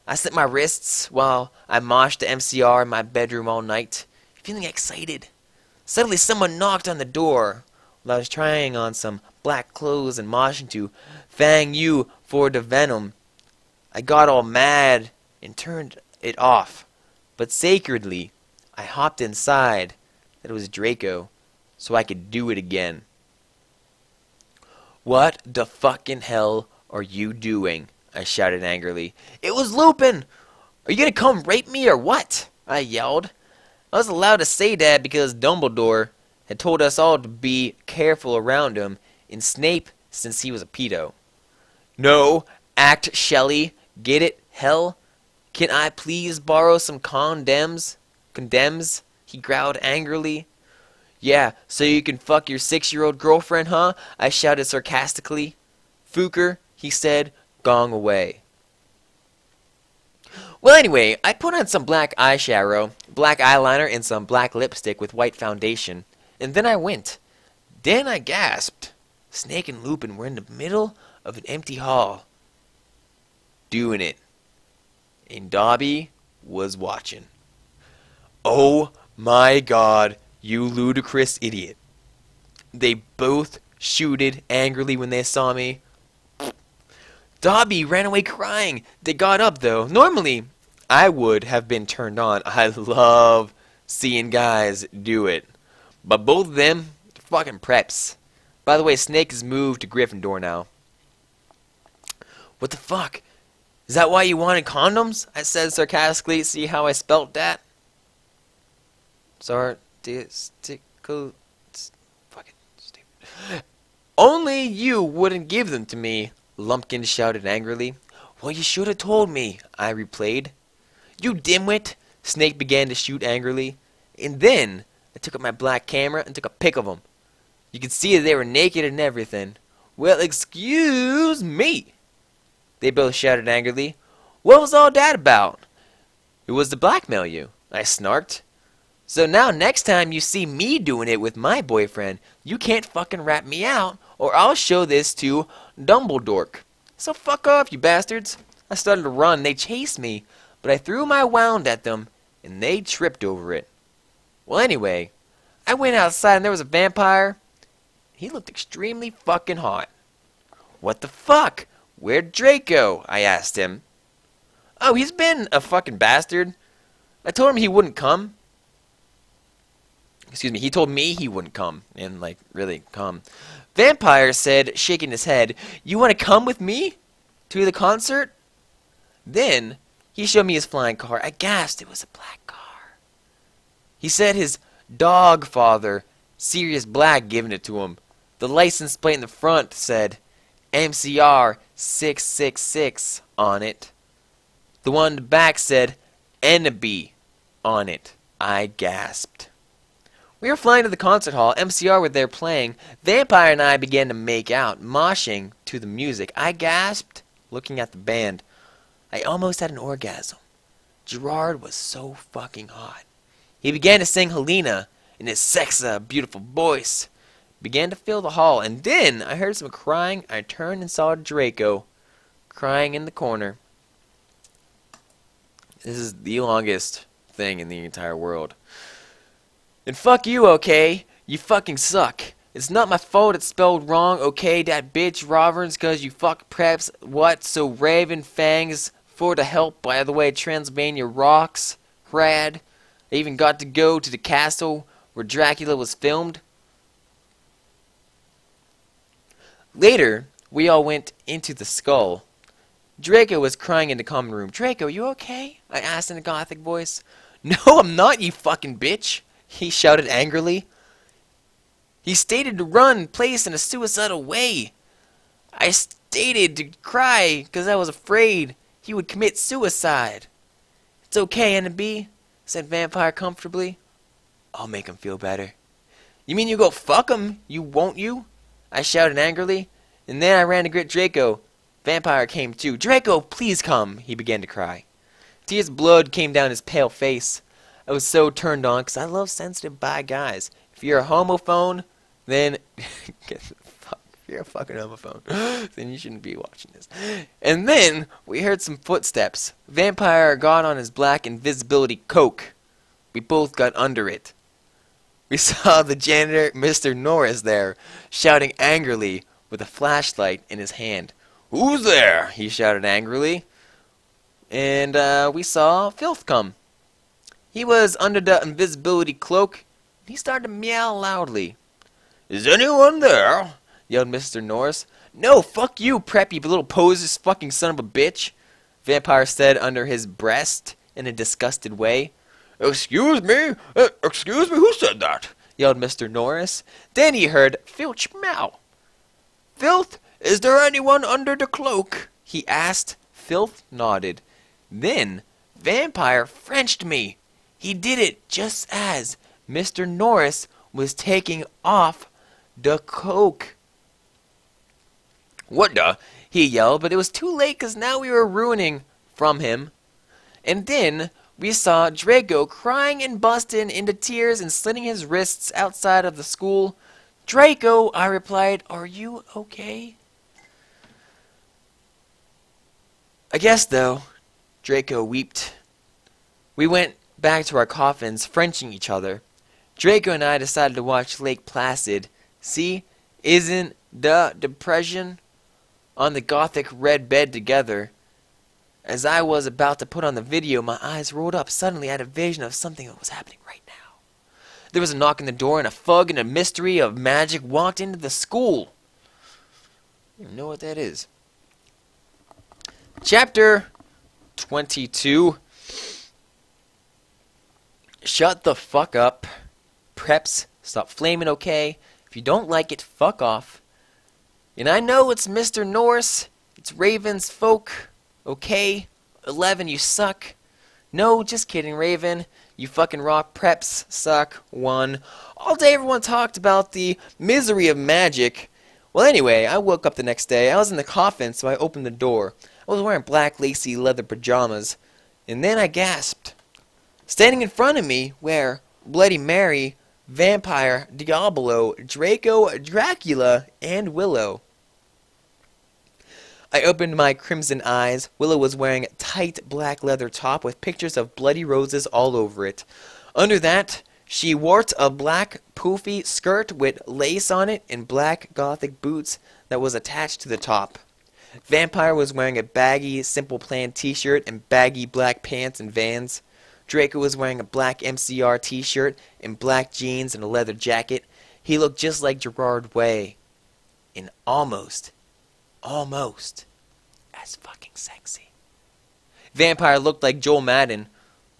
I slit my wrists while I moshed the MCR in my bedroom all night, feeling excited. Suddenly someone knocked on the door while I was trying on some black clothes and moshing to Fang You for the Venom. I got all mad and turned it off, but sacredly I hopped inside that it was Draco so I could do it again. What the fucking hell are you doing? I shouted angrily. It was Lupin! Are you gonna come rape me or what? I yelled. I was allowed to say that because Dumbledore had told us all to be careful around him, and Snape since he was a pedo. No, act Shelley. Get it? Hell? Can I please borrow some condoms? Condemns? He growled angrily. Yeah, so you can fuck your 6-year-old girlfriend, huh? I shouted sarcastically. Fuker, he said, gong away. Well, anyway, I put on some black eyeshadow, black eyeliner, and some black lipstick with white foundation, and then I went. Then I gasped. Snake and Lupin were in the middle of an empty hall, doing it, and Dobby was watching. Oh my god, you ludicrous idiot. They both shooted angrily when they saw me. Dobby ran away crying. They got up, though. Normally, I would have been turned on. I love seeing guys do it. But both of them, they're fucking preps. By the way, Snake has moved to Gryffindor now. What the fuck? Is that why you wanted condoms? I said sarcastically. See how I spelt that? Fucking stupid. Only you wouldn't give them to me, Lumpkin shouted angrily. Well, you should have told me, I replayed. You dimwit, Snake began to shoot angrily. And then I took up my black camera and took a pic of them. You could see that they were naked and everything. Well, excuse me, they both shouted angrily. What was all that about? It was to blackmail you, I snarked. So now next time you see me doing it with my boyfriend, you can't fucking rat me out, or I'll show this to Dumbledore. So fuck off, you bastards. I started to run. They chased me, but I threw my wand at them, and they tripped over it. Well, anyway, I went outside and there was a vampire. He looked extremely fucking hot. What the fuck? Where'd Draco? I asked him. Oh, he's been a fucking bastard. I told him he wouldn't come. Excuse me, he told me he wouldn't come. And, like, really come. Vampire said, shaking his head, you want to come with me to the concert? Then, he showed me his flying car. I gasped. It was a black car. He said his dog father, Sirius Black, giving it to him. The license plate in the front said MCR 666 on it. The one in the back said Enemy on it. I gasped. We were flying to the concert hall. MCR were there playing. Vampire and I began to make out, moshing to the music. I gasped, looking at the band. I almost had an orgasm. Gerard was so fucking hot. He began to sing Helena in his sexy, beautiful voice. Began to fill the hall, and then I heard some crying. I turned and saw Draco crying in the corner. This is the longest thing in the entire world. And fuck you, okay? You fucking suck. It's not my fault it's spelled wrong, okay? That bitch Roverns, cause you fuck preps. What? So Raven Fangs for the help. By the way, Transylvania rocks. Rad. I even got to go to the castle where Dracula was filmed. Later, we all went into the skull. Draco was crying in the common room. Draco, you okay? I asked in a gothic voice. No, I'm not, you fucking bitch, he shouted angrily. He stated to run, place in a suicidal way. I stated to cry because I was afraid he would commit suicide. It's okay, Annabee, said Vampire comfortably. I'll make him feel better. You mean you go fuck him, you won't you? I shouted angrily, and then I ran to get Draco. Vampire came too. Draco, please come, he began to cry. Tears of blood came down his pale face. I was so turned on because I love sensitive bi guys. If you're a homophone, then if you're a fucking homophone, then you shouldn't be watching this. And then we heard some footsteps. Vampire got on his black invisibility coke. We both got under it. We saw the janitor, Mr. Norris, there, shouting angrily with a flashlight in his hand. Who's there? He shouted angrily. And we saw Filth come. He was under the invisibility cloak. He started to meow loudly. Is anyone there? Yelled Mr. Norris. No, fuck you, preppy little posers, fucking son of a bitch, Vampire said under his breast in a disgusted way. Excuse me, who said that? Yelled Mr. Norris. Then he heard Filch meow. Filth, is there anyone under the cloak? He asked. Filth nodded. Then Vampire Frenched me. He did it just as Mr. Norris was taking off the coke. What the? He yelled, but it was too late because now we were ruining from him. And then we saw Draco crying and busting into tears and slitting his wrists outside of the school. Draco, I replied, are you okay? I guess, though, Draco wept. We went back to our coffins, Frenching each other. Draco and I decided to watch Lake Placid. See, isn't the depression on the gothic red bed together? As I was about to put on the video, my eyes rolled up. Suddenly I had a vision of something that was happening right now. There was a knock on the door, and a thug and a mystery of magic walked into the school. You know what that is. Chapter 22. Shut the fuck up. Preps, stop flaming, okay? If you don't like it, fuck off. And I know it's Mr. Norris. It's Raven's folk. Okay? 11, you suck. No, just kidding, Raven. You fucking rock. Preps suck. 1. All day everyone talked about the misery of magic. Well, anyway, I woke up the next day. I was in the coffin, so I opened the door. I was wearing black lacy leather pajamas. And then I gasped. Standing in front of me were Bloody Mary, Vampire, Diablo, Draco, Dracula, and Willow. I opened my crimson eyes. Willow was wearing a tight black leather top with pictures of bloody roses all over it. Under that, she wore a black poofy skirt with lace on it and black gothic boots that was attached to the top. Vampire was wearing a baggy Simple Plan t-shirt and baggy black pants and Vans. Draco was wearing a black MCR t-shirt and black jeans and a leather jacket. He looked just like Gerard Way. And almost as fucking sexy. Vampire looked like Joel Madden.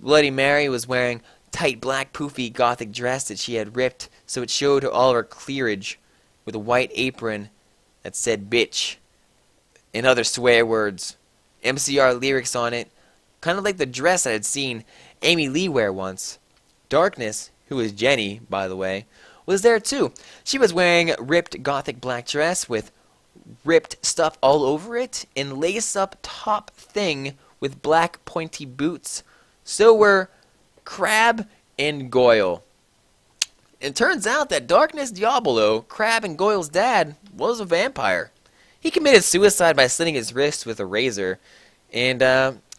Bloody Mary was wearing tight black poofy gothic dress that she had ripped so it showed all her clearage, with a white apron that said bitch and other swear words. MCR lyrics on it, kind of like the dress I had seen Amy Lee wear once. Darkness, who is Jenny, by the way, was there too. She was wearing a ripped gothic black dress with ripped stuff all over it and lace-up top thing with black pointy boots. So were Crab and Goyle. It turns out that Darkness Diablo, Crab and Goyle's dad, was a vampire. He committed suicide by slitting his wrists with a razor, and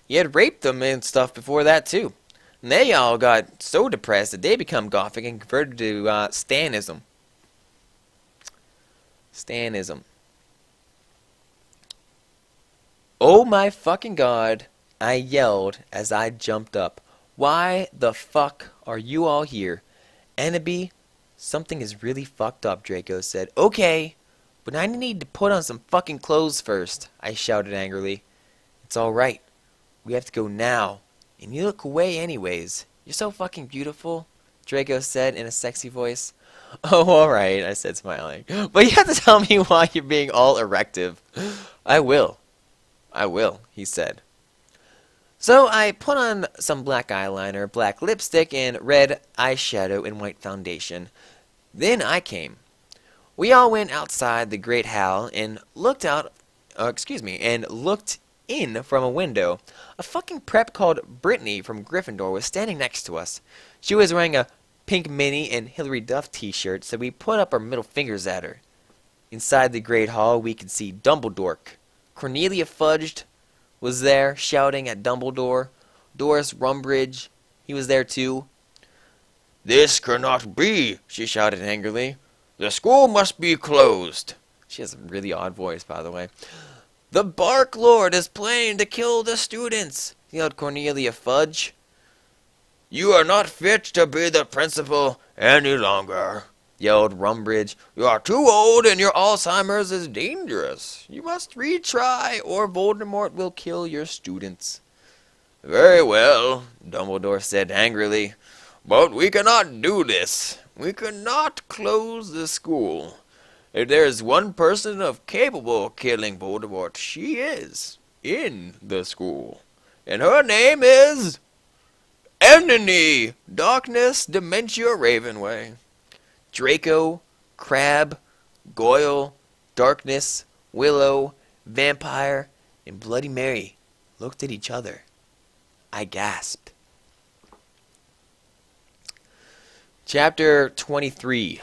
he had raped them and stuff before that too. And they all got so depressed that they become gothic and converted to Stanism. Stanism. Oh my fucking god, I yelled as I jumped up. Why the fuck are you all here? Annabee, something is really fucked up, Draco said. Okay, but I need to put on some fucking clothes first, I shouted angrily. It's alright. We have to go now. And you look away anyways. You're so fucking beautiful, Draco said in a sexy voice. Oh, alright, I said, smiling. But you have to tell me why you're being all erective. I will, he said. So I put on some black eyeliner, black lipstick, and red eyeshadow and white foundation. Then I came. We all went outside the great hall and looked in from a window. A fucking prep called Brittany from Gryffindor was standing next to us. She was wearing a pink Minnie and Hilary Duff t-shirt, so we put up our middle fingers at her. Inside the great hall, we could see Dumbledore. Cornelia Fudge was there, shouting at Dumbledore. Doris Rumbridge, he was there too. "This cannot be," she shouted angrily. "The school must be closed." She has a really odd voice, by the way. "The Bark Lord is planning to kill the students," yelled Cornelia Fudge. "You are not fit to be the principal any longer," yelled Rumbridge. "You are too old and your Alzheimer's is dangerous. You must retry or Voldemort will kill your students." "Very well," Dumbledore said angrily. "But we cannot do this. We cannot close the school. If there is one person capable of killing Voldemort, she is in the school. And her name is Enemy, Darkness, Dementia, Ravenway." Draco, Crab, Goyle, Darkness, Willow, Vampire, and Bloody Mary looked at each other. I gasped. Chapter 23.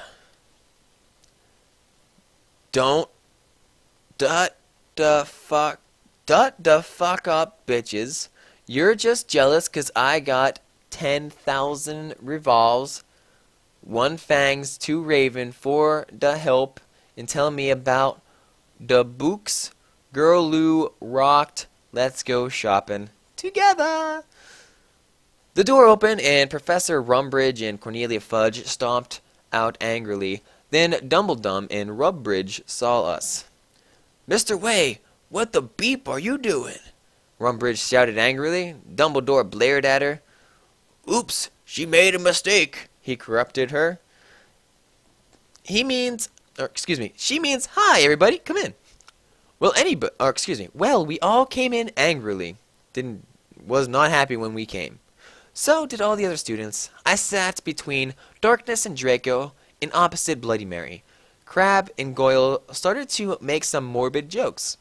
Dut the fuck up, bitches. You're just jealous 'cause I got 10,000 revolves, 1 fangs, 2 raven, 4 the help, and tell me about the books. Girl Lou rocked. Let's go shopping together. The door opened and Professor Rumbridge and Cornelia Fudge stomped out angrily. Then Dumbledum and Rumbridge saw us. "Mr. Way, what the beep are you doing?" Rumbridge shouted angrily. Dumbledore blared at her. "Oops, she made a mistake," he corrupted her. She means, "Hi, everybody, come in." Well, we all came in angrily. Was not happy when we came. So did all the other students. I sat between Darkness and Draco and opposite Bloody Mary. Crab and Goyle started to make some morbid jokes.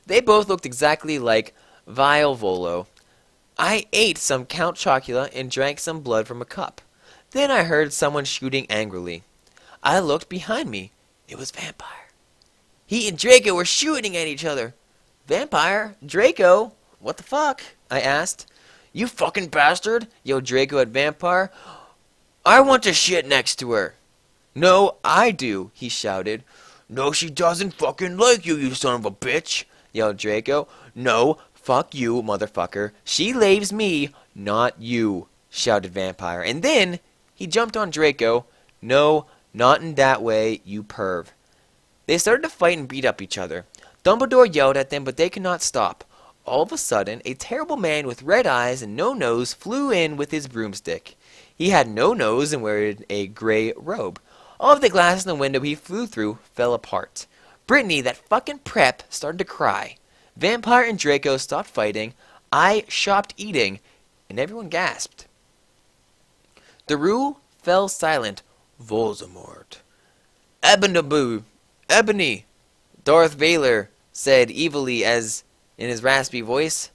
They both looked exactly like Vile Volo. I ate some Count Chocula and drank some blood from a cup. Then I heard someone shooting angrily. I looked behind me. It was Vampire. He and Draco were shooting at each other. "Vampire? Draco? What the fuck?" I asked. "You fucking bastard," yelled Draco at Vampire. "I want to shit next to her." "No, I do," he shouted. "No, she doesn't fucking like you, you son of a bitch," yelled Draco. "No, fuck you, motherfucker. She laves me, not you," shouted Vampire. And then he jumped on Draco. "No, not in that way, you perv." They started to fight and beat up each other. Dumbledore yelled at them, but they could not stop. All of a sudden, a terrible man with red eyes and no nose flew in with his broomstick. He had no nose and wore a gray robe. All of the glass in the window he flew through fell apart. Brittany, that fucking prep, started to cry. Vampire and Draco stopped fighting. I stopped eating, and everyone gasped. The room fell silent. Voldemort. Ebony, Darth Vader said evilly as in his raspy voice.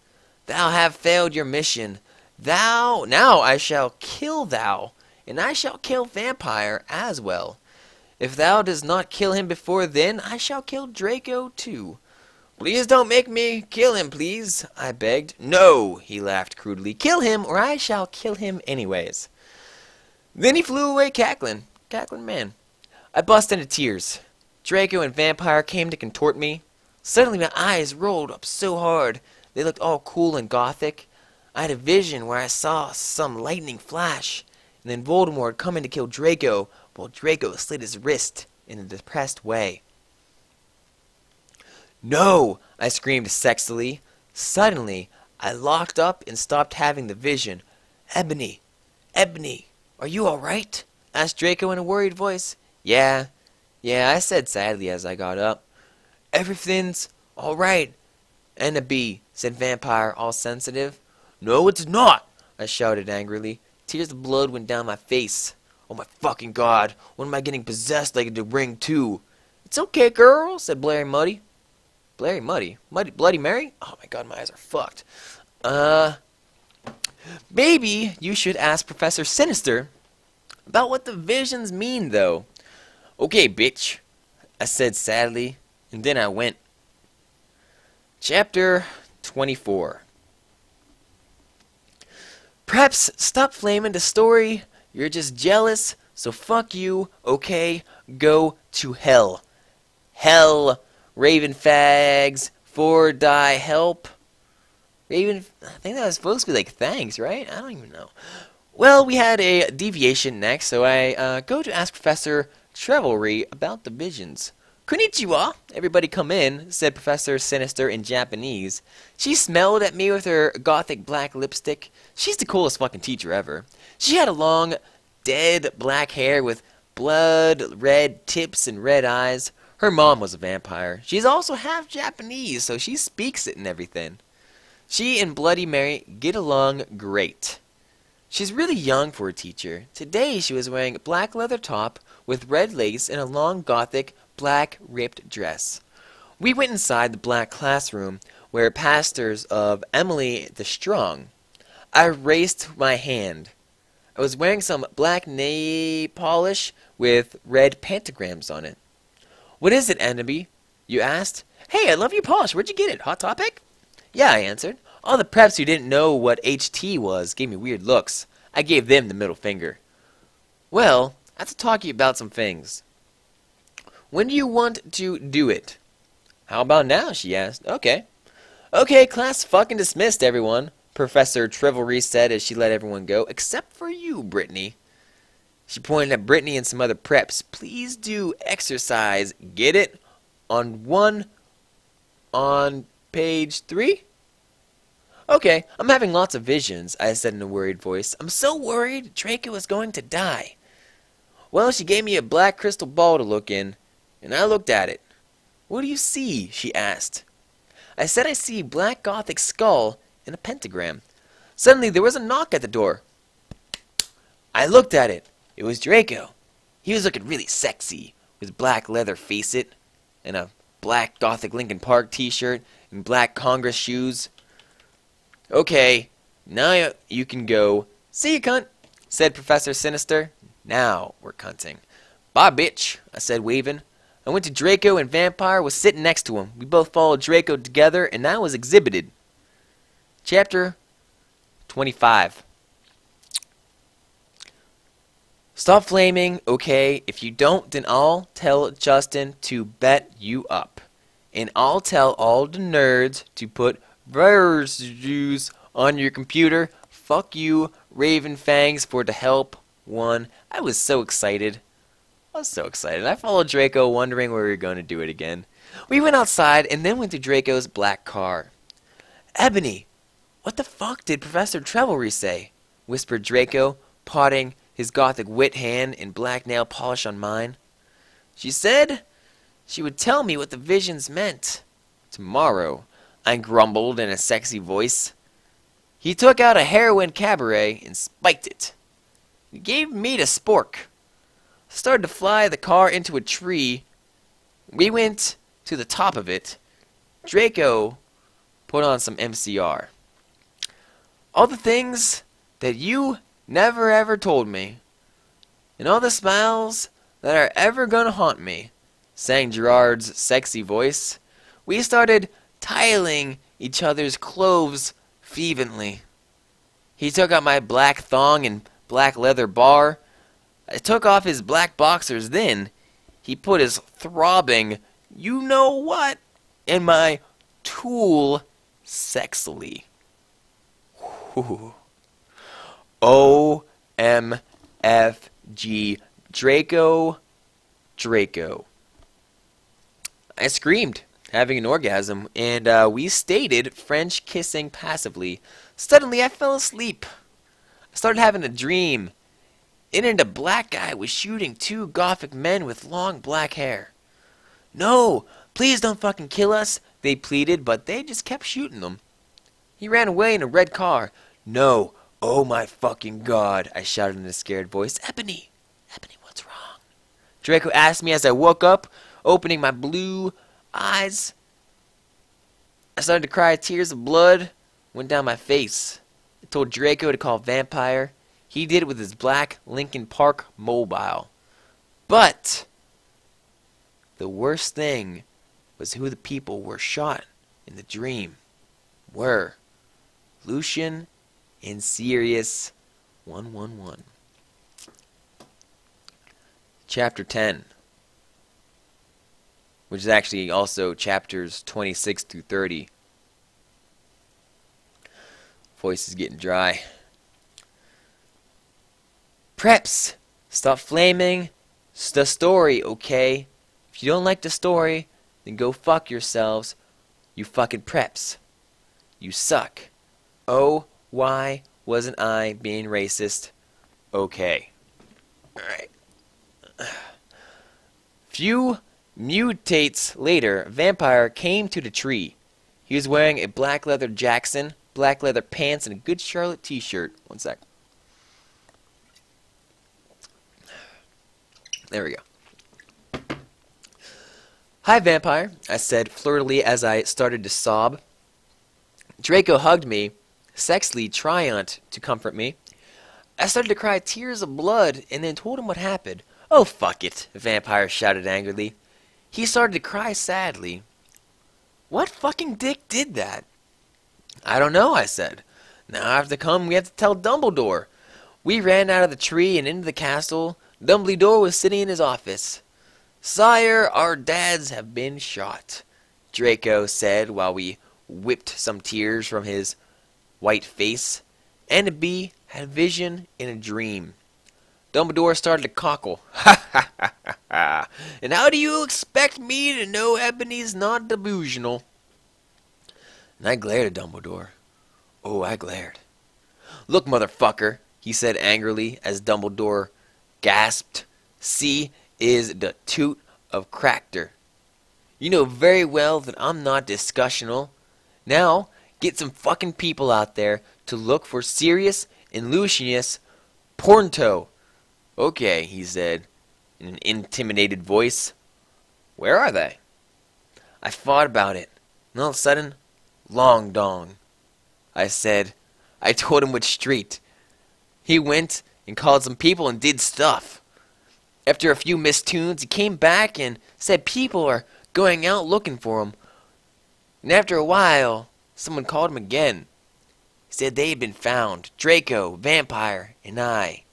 "Thou have failed your mission. Now I shall kill thou, and I shall kill Vampire as well. If thou dost not kill him before then, I shall kill Draco too." "Please don't make me kill him, please," I begged. "No," he laughed crudely. "Kill him, or I shall kill him anyways." Then he flew away cackling man. I burst into tears. Draco and Vampire came to contort me. Suddenly my eyes rolled up so hard, they looked all cool and gothic. I had a vision where I saw some lightning flash, and then Voldemort coming to kill Draco, while Draco slit his wrist in a depressed way. "No!" I screamed sexily. Suddenly, I locked up and stopped having the vision. Ebony, Ebony, are you alright? Asked Draco in a worried voice. Yeah, I said sadly as I got up. Everything's alright, Ennaby, said Vampire, all sensitive. No, it's not, I shouted angrily. Tears of blood went down my face. Oh my fucking god, when am I getting possessed like the Ring too? It's okay, girl, said Bloody Muddy. Bloody Muddy? Bloody Mary? Oh my god, my eyes are fucked. Maybe you should ask Professor Sinister about what the visions mean, though. Okay, bitch, I said sadly, and then I went. Chapter 24. Perhaps stop flaming the story. You're just jealous, so fuck you, okay? Go to hell. Hell, Raven fags, for die help. Raven, I think that was supposed to be like thanks, right? I don't even know. Well, we had a deviation next, so I go to ask Professor Trevelry about the visions. Konnichiwa, everybody come in, said Professor Sinister in Japanese. She smelled at me with her gothic black lipstick. She's the coolest fucking teacher ever. She had a long, dead black hair with blood red tips and red eyes. Her mom was a vampire. She's also half Japanese, so she speaks it and everything. She and Bloody Mary get along great. She's really young for a teacher. Today she was wearing a black leather top with red lace and a long gothic black ripped dress. We went inside the black classroom where pastors of Emily the Strong. I raised my hand. I was wearing some black nail polish with red pentagrams on it. What is it, Ennaby? You asked. Hey, I love your polish. Where'd you get it? Hot Topic? Yeah, I answered. All the preps who didn't know what HT was gave me weird looks. I gave them the middle finger. Well, I have to talk to you about some things. When do you want to do it? How about now, she asked. Okay. Okay, class fucking dismissed, everyone, Professor Trevelry said as she let everyone go, except for you, Brittany. She pointed at Brittany and some other preps. Please do exercise. Get it? On page 3? Okay, I'm having lots of visions, I said in a worried voice. I'm so worried Draco is going to die. Well, she gave me a black crystal ball to look in, and I looked at it. What do you see? She asked. I said I see a black gothic skull and a pentagram. Suddenly there was a knock at the door. I looked at it. It was Draco. He was looking really sexy, with black leather facet, and a black gothic Linkin Park t-shirt, and black Congress shoes. Okay, now you can go. See you, cunt, said Professor Sinister. Now we're cunting. Bye, bitch, I said, waving. I went to Draco, and Vampire was sitting next to him. We both followed Draco together, and that was exhibited. Chapter 25. Stop flaming, okay? If you don't, then I'll tell Justin to bet you up. And I'll tell all the nerds to put viruses on your computer. Fuck you, Raven Fangs, for the help one. I was so excited. I followed Draco, wondering where we were going to do it again. We went outside and then went to Draco's black car. Ebony, what the fuck did Professor Trevelry say? Whispered Draco, potting his gothic wit hand and black nail polish on mine. She said she would tell me what the visions meant. Tomorrow, I grumbled in a sexy voice. He took out a heroin cabaret and spiked it. He gave me the spork. Started to fly the car into a tree. We went to the top of it. Draco put on some MCR. All the things that you never ever told me, and all the smiles that are ever gonna haunt me, sang Gerard's sexy voice. We started tiling each other's clothes fervently. He took out my black thong and black leather bar. I took off his black boxers. Then he put his throbbing you-know-what in my tool sexily. Whew. O-M-F-G. Draco. I screamed. having an orgasm, and we stated French kissing passively. Suddenly, I fell asleep. I started having a dream. In it, a black guy was shooting two gothic men with long black hair. No, please don't fucking kill us, they pleaded, but they just kept shooting them. He ran away in a red car. No, oh my fucking God, I shouted in a scared voice. Ebony, Ebony, what's wrong? Draco asked me as I woke up, opening my blue eyes. I started to cry. Tears of blood went down my face. I told Draco to call Vampire. He did it with his black Lincoln Park mobile. But the worst thing was who the people were shot in the dream were Lucian and Sirius 111. Chapter 10, which is actually also chapters 26 through 30. Voice is getting dry. Preps, stop flaming the story, okay? If you don't like the story, then go fuck yourselves, you fucking preps. You suck. Oh, why wasn't I being racist? Okay. Alright. Few mutates later, a vampire came to the tree. He was wearing a black leather Jackson, black leather pants, and a Good Charlotte t-shirt. One sec. There we go. Hi, Vampire, I said flirtily as I started to sob. Draco hugged me, sexily triumphant to comfort me. I started to cry tears of blood and then told him what happened. Oh, fuck it, the Vampire shouted angrily. He started to cry sadly. What fucking dick did that? I don't know, I said. Now I have to tell Dumbledore. We ran out of the tree and into the castle. Dumbledore was sitting in his office. Sire, our dads have been shot, Draco said while we whipped some tears from his white face. Annabee had vision in a dream. Dumbledore started to cockle. Ha ha ha ha ha. And how do you expect me to know Ebony's not delusional? And I glared at Dumbledore. Oh, I glared. Look, motherfucker, he said angrily as Dumbledore gasped. C is the toot of Cractor. You know very well that I'm not discussional. Now, get some fucking people out there to look for Sirius and Lucius Pornto. Okay, he said in an intimidated voice. Where are they? I thought about it, and all of a sudden, long dong. I said. I told him which street. He went and called some people and did stuff. After a few missed tunes, he came back and said people are going out looking for him. And after a while, someone called him again. He said they had been found. Draco, Vampire, and I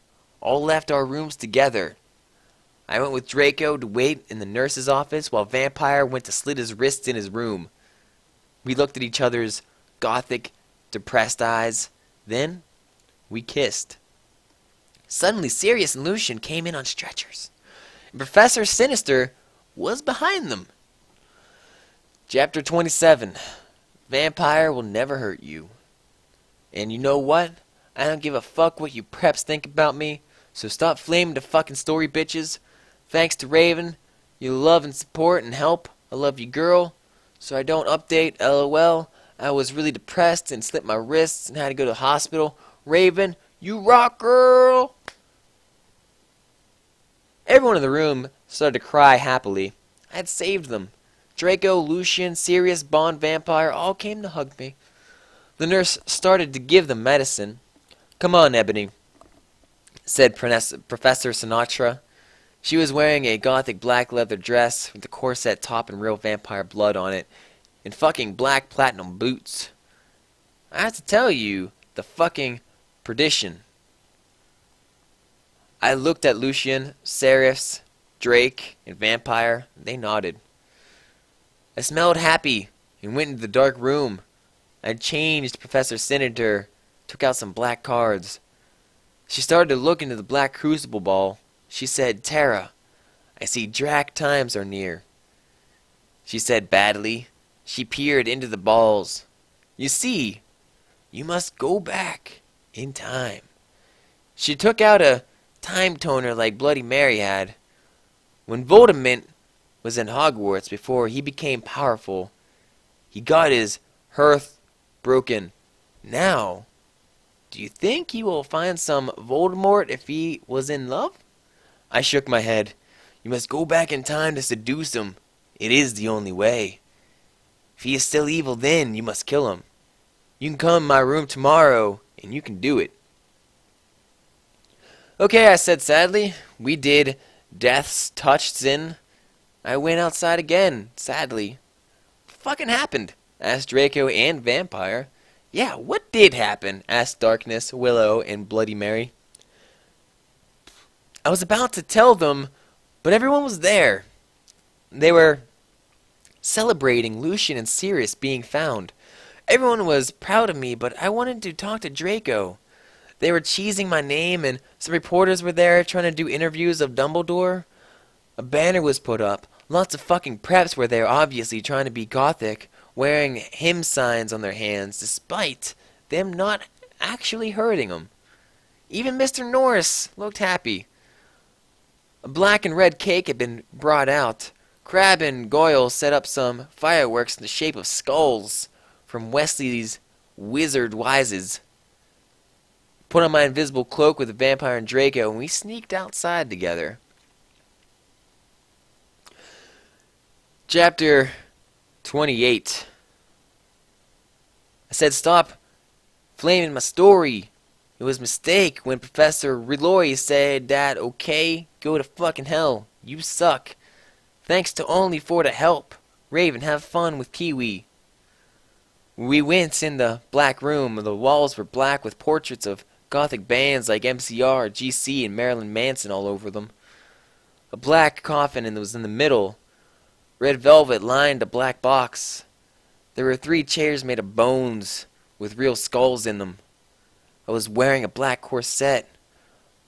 all left our rooms together. I went with Draco to wait in the nurse's office while Vampire went to slit his wrists in his room. We looked at each other's gothic, depressed eyes. Then, we kissed. Suddenly, Sirius and Lucian came in on stretchers, and Professor Sinister was behind them. Chapter 27. Vampire will never hurt you. And you know what? I don't give a fuck what you preps think about me, so stop flaming the fucking story, bitches. Thanks to Raven, you love and support and help. I love you, girl. So I don't update, lol. I was really depressed and slipped my wrists and had to go to the hospital. Raven, you rock, girl! Everyone in the room started to cry happily. I had saved them. Draco, Lucian, Sirius, Bond, Vampire all came to hug me. The nurse started to give them medicine. Come on, Ebony, said Professor Sinatra. She was wearing a gothic black leather dress with a corset top and real vampire blood on it, and fucking black platinum boots. I have to tell you, the fucking perdition. I looked at Lucian, Sirius, Drake, and Vampire. They nodded. I smelled happy and went into the dark room. I changed Professor Sinister, took out some black cards. She started to look into the black crucible ball. She said, Tara, I see Drac times are near. she said badly. She peered into the balls. You see, you must go back in time. She took out a time toner like Bloody Mary had. When Voldemort was in Hogwarts before he became powerful, he got his hearth broken. Now, do you think he will find some Voldemort if he was in love? I shook my head. You must go back in time to seduce him. It is the only way. If he is still evil, then you must kill him. You can come in my room tomorrow, and you can do it. Okay, I said sadly. We did Death's Touch Sin. I went outside again, sadly. What fucking happened? Asked Draco and Vampire. Yeah, what did happen? Asked Darkness, Willow, and Bloody Mary. I was about to tell them, but everyone was there. They were celebrating Lucian and Sirius being found. Everyone was proud of me, but I wanted to talk to Draco. They were cheesing my name, and some reporters were there trying to do interviews of Dumbledore. A banner was put up. Lots of fucking preps were there, obviously trying to be gothic, wearing hymn signs on their hands, despite them not actually hurting them. Even Mr. Norris looked happy. A black and red cake had been brought out. Crabbe and Goyle set up some fireworks in the shape of skulls from Wesley's Wizard Wises. Put on my invisible cloak with the Vampire and Draco, and we sneaked outside together. Chapter 28. I said, stop flaming my story. It was a mistake when Professor Reloy said that, okay, go to fucking hell. You suck. Thanks to only for the help. Raven, have fun with Kiwi. We went in the black room. The walls were black with portraits of gothic bands like MCR, GC, and Marilyn Manson all over them. A black coffin was in the middle. Red velvet lined a black box. There were 3 chairs made of bones with real skulls in them. I was wearing a black corset,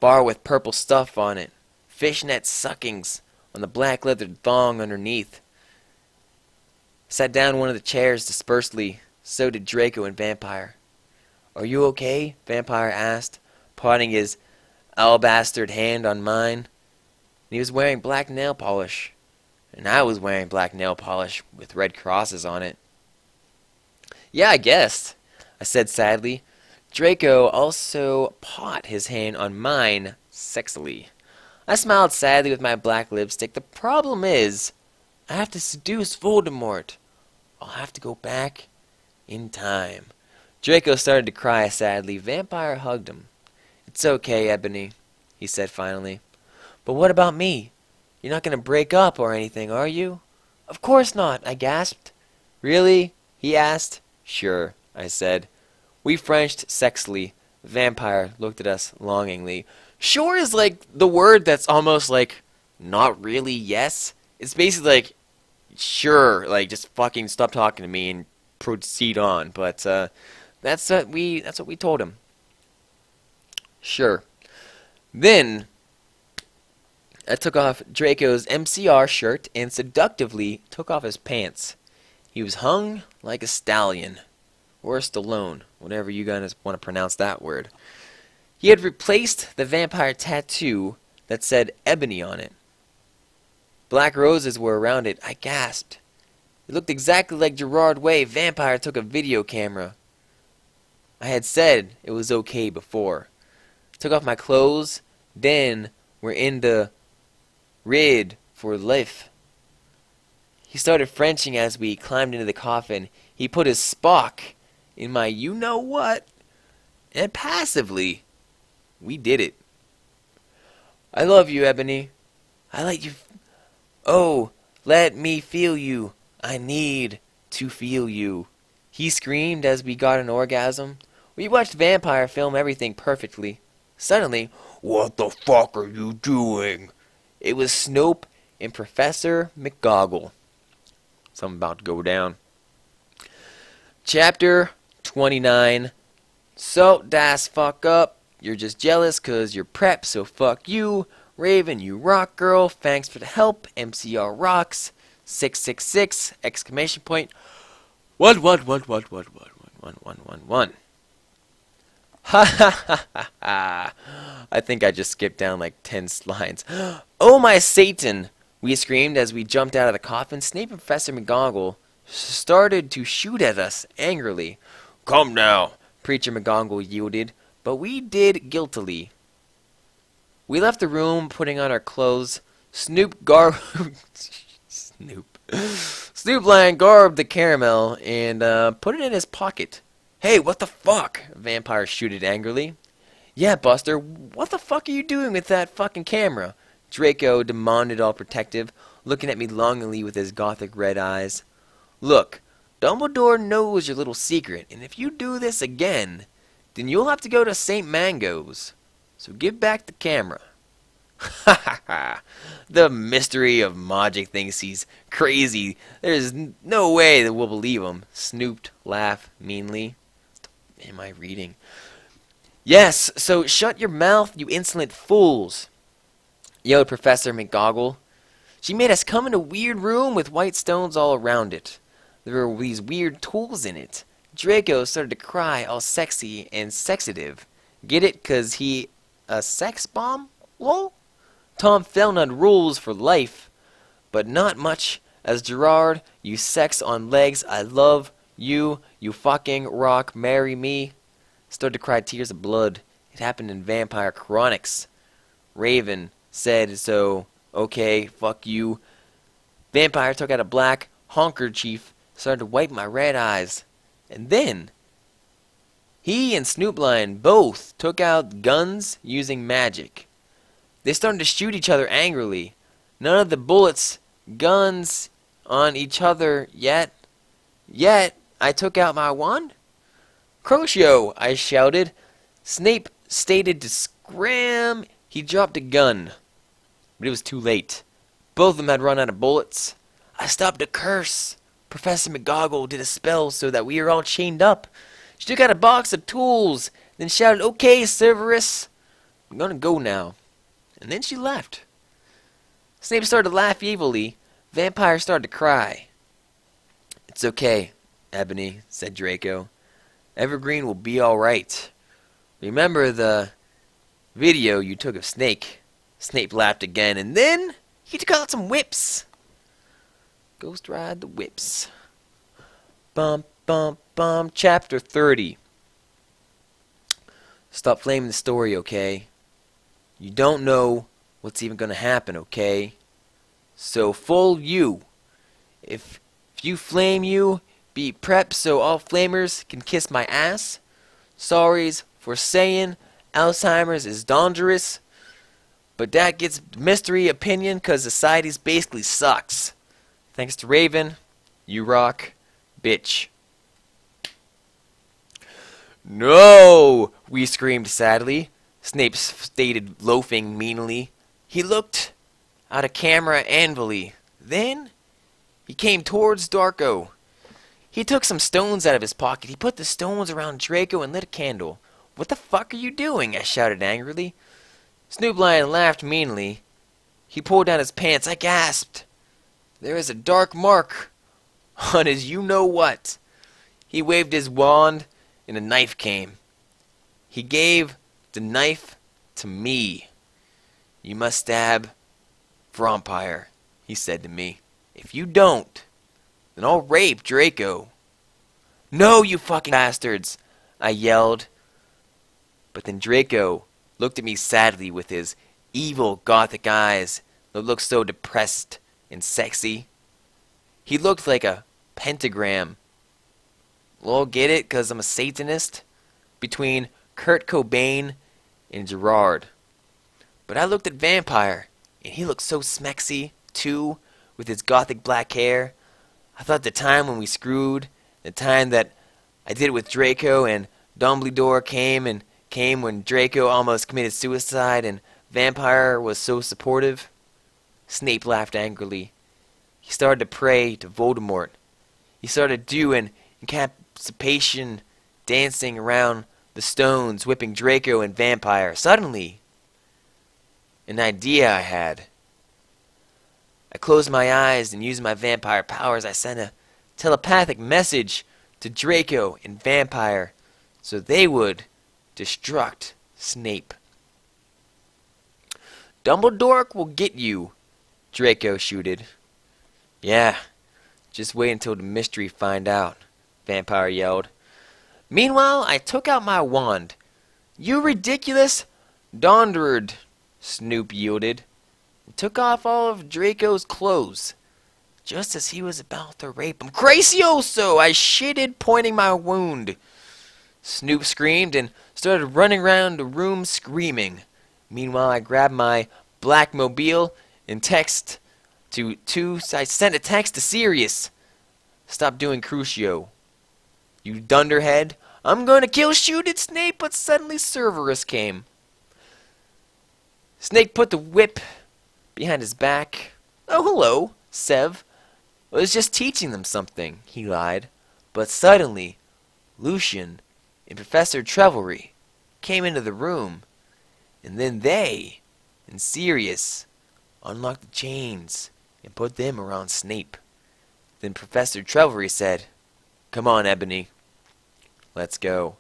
bar with purple stuff on it, fishnet suckings on the black leathered thong underneath. I sat down in one of the chairs dispersely. So did Draco and Vampire. Are you okay? Vampire asked, putting his alabastered hand on mine. And he was wearing black nail polish. And I was wearing black nail polish with red crosses on it. Yeah, I guessed, I said sadly. Draco also put his hand on mine sexily. I smiled sadly with my black lipstick. The problem is, I have to seduce Voldemort. I'll have to go back in time. Draco started to cry sadly. Vampire hugged him. It's okay, Ebony, he said finally. But what about me? You're not going to break up or anything, are you? Of course not, I gasped. Really? He asked. Sure, I said. We Frenched sexily. Vampire looked at us longingly. Sure is like the word that's almost like not really yes. It's basically like sure, like just fucking stop talking to me and proceed on. But that's what we told him. Sure. Then I took off Draco's MCR shirt and seductively took off his pants. He was hung like a stallion. Or a Stallone, whatever you guys want to pronounce that word. He had replaced the vampire tattoo that said Ebony on it. Black roses were around it. I gasped. It looked exactly like Gerard Way. Vampire took a video camera. I had said it was okay before. Took off my clothes. Then we're in the rid for life. He started Frenching as we climbed into the coffin. He put his Spock in my you-know-what, and passively, we did it. I love you, Ebony. I let you... Oh, let me feel you. I need to feel you. He screamed as we got an orgasm. We watched Vampire film everything perfectly. Suddenly, what the fuck are you doing? It was Snope and Professor McGoggle. Something about to go down. Chapter 29. So, das fuck up. You're just jealous cause you're prep, so fuck you. Raven, you rock girl. Thanks for the help. MCR rocks. 666 exclamation point 11111111111. Ha ha ha ha ha. I think I just skipped down like 10 lines. Oh my Satan! We screamed as we jumped out of the coffin. Snape and Professor McGonagall started to shoot at us angrily. Come now, Preacher McGonagall yielded, but we did guiltily. We left the room, putting on our clothes. Snoop Lion garbed the caramel and put it in his pocket. Hey, what the fuck? Vampire shooted angrily. Yeah, Buster, what the fuck are you doing with that fucking camera? Draco demanded, all protective, looking at me longingly with his gothic red eyes. Look, Dumbledore knows your little secret, and if you do this again, then you'll have to go to St. Mango's. So give back the camera. Ha ha ha. The mystery of magic thinks he's crazy. There's no way that we'll believe him. Snooped, laughed meanly. What am I reading? Yes, so shut your mouth, you insolent fools, yelled Professor McGonagall. She made us come in a weird room with white stones all around it. There were these weird tools in it. Draco started to cry, all sexy and sexative. Get it? 'Cause he a sex bomb? Lol? Tom fell on rules for life, but not much. As Gerard, you sex on legs, I love you, you fucking rock, marry me. Started to cry tears of blood. It happened in Vampire Chronics. Raven said so. Okay, fuck you. Vampire took out a black handkerchief, started to wipe my red eyes. And then he and Snoop Lion both took out guns using magic. They started to shoot each other angrily. None of the bullets, guns on each other yet. Yet, I took out my wand. Crucio, I shouted. Snape stated to scram. He dropped a gun. But it was too late. Both of them had run out of bullets. I stopped a curse. Professor McGonagall did a spell so that we are all chained up. She took out a box of tools, then shouted, Okay, Severus, I'm gonna go now. And then she left. Snape started to laugh evilly. Vampire started to cry. It's okay, Ebony, said Draco. Evergreen will be alright. Remember the video you took of Snake? Snape laughed again, and then he took out some whips. Ghost ride the whips. Bum, bum, bum. Chapter 30. Stop flaming the story, okay? You don't know what's even going to happen, okay? So, full you. If you flame you, be prepped so all flamers can kiss my ass. Sorry's for saying Alzheimer's is dangerous. But that gets mystery opinion because society's basically sucks. Thanks to Raven, you rock, bitch. No! We screamed sadly. Snape stated, loafing meanly. He looked out of camera angrily. Then he came towards Draco. He took some stones out of his pocket. He put the stones around Draco and lit a candle. What the fuck are you doing? I shouted angrily. Snoop Lion laughed meanly. He pulled down his pants. I gasped. There is a dark mark on his you-know-what. He waved his wand, and a knife came. He gave the knife to me. You must stab Vampire, he said to me. If you don't, then I'll rape Draco. No, you fucking bastards, I yelled. But then Draco looked at me sadly with his evil gothic eyes that looked so depressed and sexy. He looked like a pentagram. Well, get it? 'Cause I'm a Satanist? Between Kurt Cobain and Gerard. But I looked at Vampire, and he looked so smexy, too, with his gothic black hair. I thought the time when we screwed, the time that I did it with Draco, and Dumbledore came when Draco almost committed suicide, and Vampire was so supportive. Snape laughed angrily. He started to pray to Voldemort. He started to do an incantation, dancing around the stones, whipping Draco and Vampire. Suddenly, an idea I had. I closed my eyes and using my vampire powers, I sent a telepathic message to Draco and Vampire so they would destruct Snape. Dumbledore will get you, Draco shooted. Yeah, just wait until the mystery find out, Vampire yelled. Meanwhile, I took out my wand. You ridiculous Donderd, Snoop yielded, and took off all of Draco's clothes, just as he was about to rape him. Gracioso! I shitted, pointing my wound. Snoop screamed and started running around the room screaming. Meanwhile, I grabbed my Blackmobile and I sent a text to Sirius. Stop doing Crucio. You dunderhead. I'm going to kill Shooted Snape, but suddenly Cerberus came. Snape put the whip behind his back. Oh, hello, Sev. I was just teaching them something, he lied. But suddenly, Lucian and Professor Trevelry came into the room, and then they and Sirius unlocked the chains and put them around Snape. Then Professor Trevelry said, Come on, Ebony. Let's go.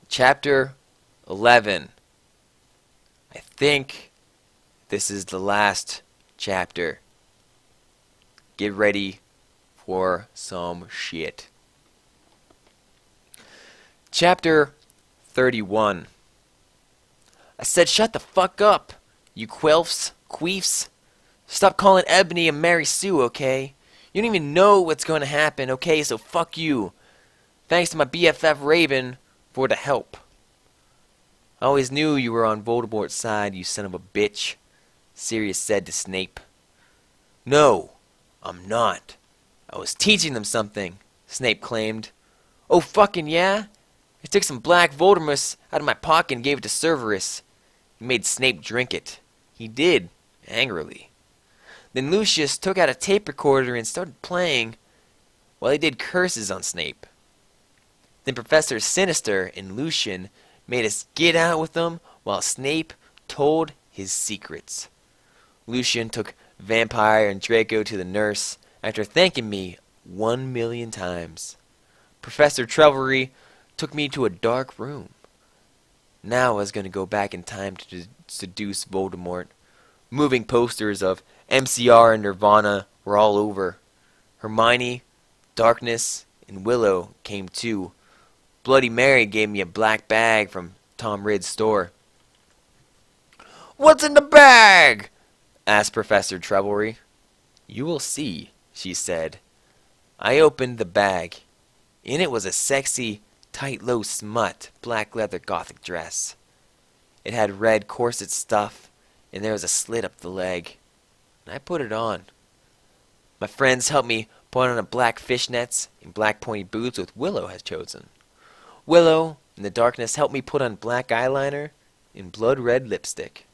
Chapter 11. I think this is the last chapter. Get ready for some shit. Chapter 31. I said shut the fuck up, you queefs. Stop calling Ebony a Mary Sue, okay? You don't even know what's going to happen, okay? So fuck you. Thanks to my BFF Raven for the help. I always knew you were on Voldemort's side, you son of a bitch, Sirius said to Snape. No, I'm not. I was teaching them something, Snape claimed. Oh, fucking yeah? I took some black Voldemort out of my pocket and gave it to Cerberus. He made Snape drink it. He did, angrily. Then Lucius took out a tape recorder and started playing while he did curses on Snape. Then Professor Sinister and Lucian made us get out with them while Snape told his secrets. Lucian took Vampire and Draco to the nurse after thanking me 1,000,000 times. Professor Trevelry took me to a dark room. Now I was going to go back in time to seduce Voldemort. Moving posters of MCR and Nirvana were all over. Hermione, Darkness, and Willow came too. Bloody Mary gave me a black bag from Tom Ridd's store. What's in the bag? Asked Professor Trevelry. You will see, she said. I opened the bag. In it was a sexy, tight-low smut, black leather gothic dress. It had red corset stuff, and there was a slit up the leg. And I put it on. My friends helped me put on a black fishnets and black pointy boots which Willow had chosen. Willow, in the darkness, helped me put on black eyeliner and blood-red lipstick.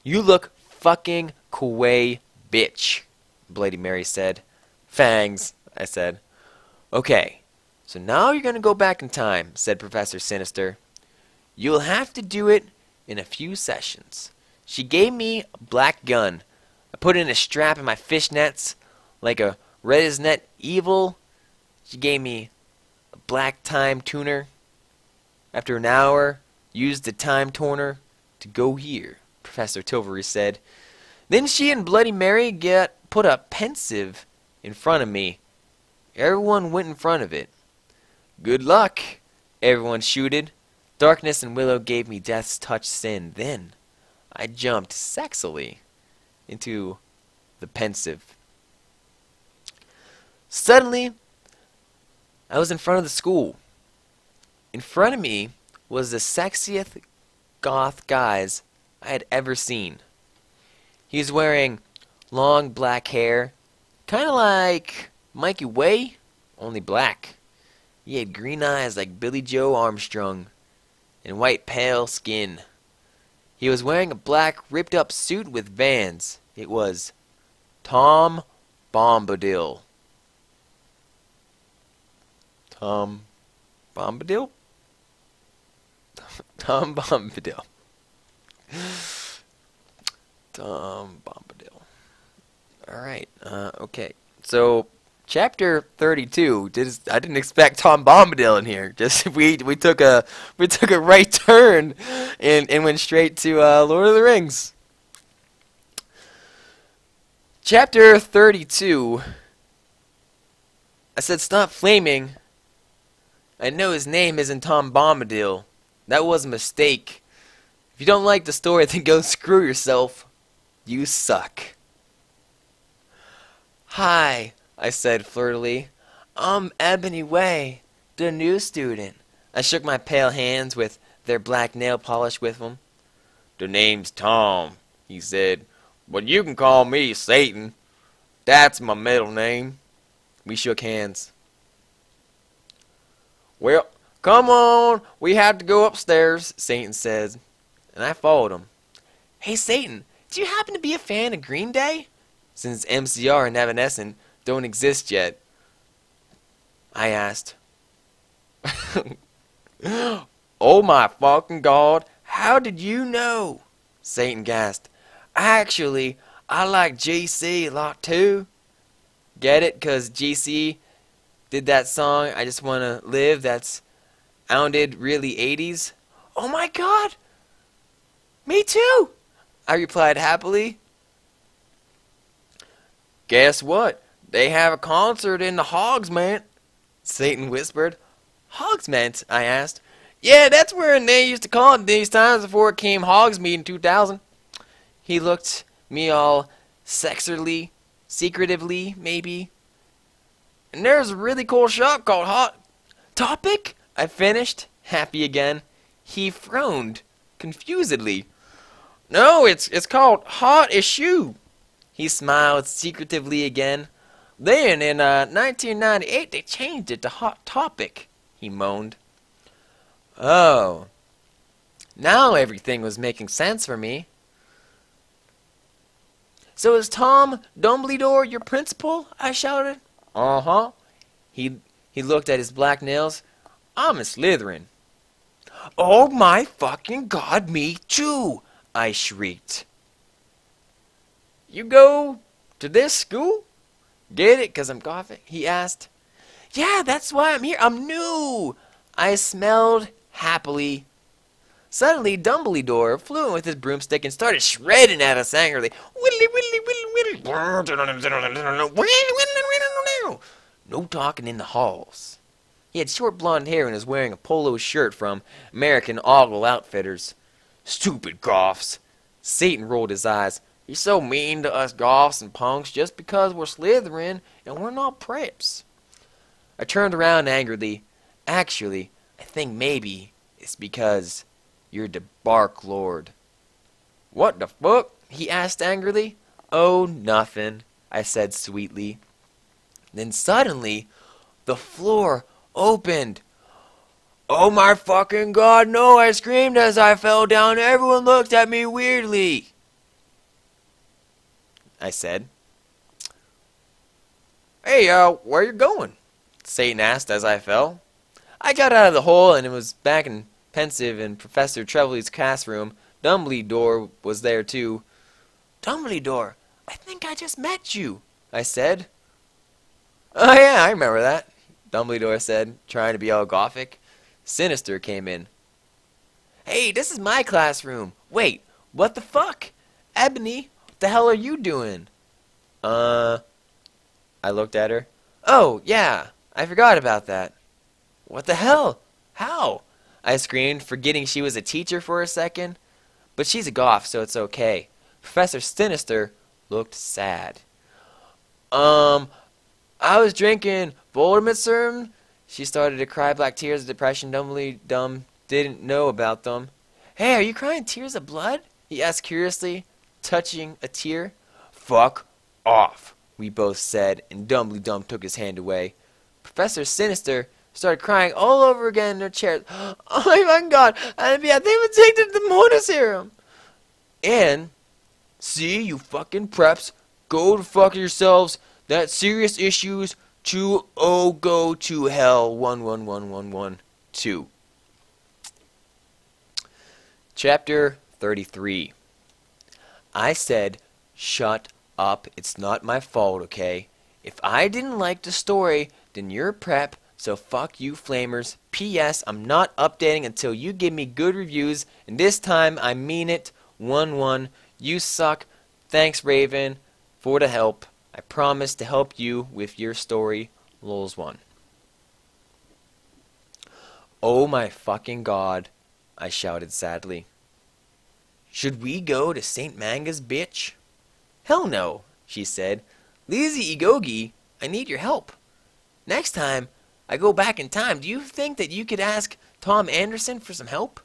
You look fucking kawaii, bitch, Bloody Mary said. Fangs, I said. Okay, so now you're going to go back in time, said Professor Sinister. You'll have to do it in a few sessions. She gave me a black gun. I put in a strap in my fishnets like a red as net evil. She gave me a black time tuner. After an hour, used the time tuner to go here, Professor Tilbury said. Then she and Bloody Mary put a pensive in front of me. Everyone went in front of it. Good luck, everyone shooted. Darkness and Willow gave me Death's Touch Sin. Then I jumped sexily into the pensive. Suddenly, I was in front of the school. In front of me was the sexiest goth guys I had ever seen. He was wearing long black hair, kind of like Mikey Way, only black. He had green eyes like Billy Joe Armstrong and white pale skin. He was wearing a black ripped up suit with Vans. It was Tom Bombadil. Tom Bombadil? Tom Bombadil. Tom Bombadil. Alright, okay. So, chapter 32, I didn't expect Tom Bombadil in here. Just we took a right turn and went straight to Lord of the Rings. Chapter 32. I said stop flaming. I know his name isn't Tom Bombadil. That was a mistake. If you don't like the story, then go screw yourself. You suck. Hi, I said flirtily. I'm Ebony Way, the new student. I shook my pale hands with their black nail polish with them. The name's Tom, he said, but you can call me Satan. That's my middle name. We shook hands. Well, come on, we have to go upstairs, Satan said, and I followed him. Hey, Satan, do you happen to be a fan of Green Day? Since MCR and Evanescent don't exist yet, I asked. Oh my fucking God, how did you know? Satan gasped. Actually, I like GC a lot too. Get it? 'Cause GC did that song, I Just Wanna Live, that's sounded really 80s. Oh my God! Me too! I replied happily. Guess what? They have a concert in the Hogsmeade, Satan whispered. Hogsmeade? I asked. Yeah, that's where they used to call it these times before it came Hogsmeade in 2000. He looked me all sexily, secretively, maybe. And there's a really cool shop called Hot Topic, I finished, happy again. He frowned, confusedly. No, it's called Hot Issue. He smiled secretively again. Then, in 1998, they changed it to Hot Topic, he moaned. Oh. Now everything was making sense for me. So is Tom Dumbledore your principal? I shouted. Uh-huh. He looked at his black nails. I'm a Slytherin. Oh my fucking God, me too, I shrieked. You go to this school? Get it? 'Cause I'm Gothic? He asked. Yeah, that's why I'm here. I'm new. I smelled happily. Suddenly, Dumbledore flew in with his broomstick and started shredding at us angrily. No talking in the halls. He had short blonde hair and was wearing a polo shirt from American Ogle Outfitters. Stupid Goths. Satan rolled his eyes. He's so mean to us Goths and punks just because we're Slytherin and we're not preps. I turned around angrily. Actually, I think maybe it's because you're the Bark Lord. What the fuck? He asked angrily. Oh, nothing, I said sweetly. Then suddenly, the floor opened. Oh my fucking God, no, I screamed as I fell down. Everyone looked at me weirdly, I said. Hey, where you going? Satan asked as I fell. I got out of the hole and it was back in pensive in Professor Trevelyan's classroom. Dumbledore was there too. Dumbledore, I think I just met you, I said. Oh yeah, I remember that, Dumbledore said, trying to be all Gothic. Sinister came in. Hey, this is my classroom. Wait, what the fuck? Ebony, what the hell are you doing? I looked at her. Oh, yeah, I forgot about that. What the hell? How? I screamed, forgetting she was a teacher for a second. But she's a goth, so it's okay. Professor Sinister looked sad. I was drinking Voldemort serum. She started to cry black tears of depression. Dumb didn't know about them. Hey, are you crying tears of blood? He asked curiously, touching a tear. Fuck off, we both said, and Dumb took his hand away. Professor Sinister started crying all over again in her chair. Oh my God, I think we take the Mona serum. And, see, you fucking preps, go to fuck yourselves. That's serious issues. 2-0 go to hell. 111112. Chapter 33. I said, shut up, it's not my fault, okay? If I didn't like the story, then you're prep, so fuck you flamers. P.S. I'm not updating until you give me good reviews, and this time I mean it. 1-1. You suck. Thanks, Raven, for the help. I promise to help you with your story. Lols1. Oh my fucking god, I shouted sadly. Should we go to St. Manga's, bitch? Hell no, she said. Lizzie Igogi, I need your help. Next time I go back in time, do you think that you could ask Tom Anderson for some help?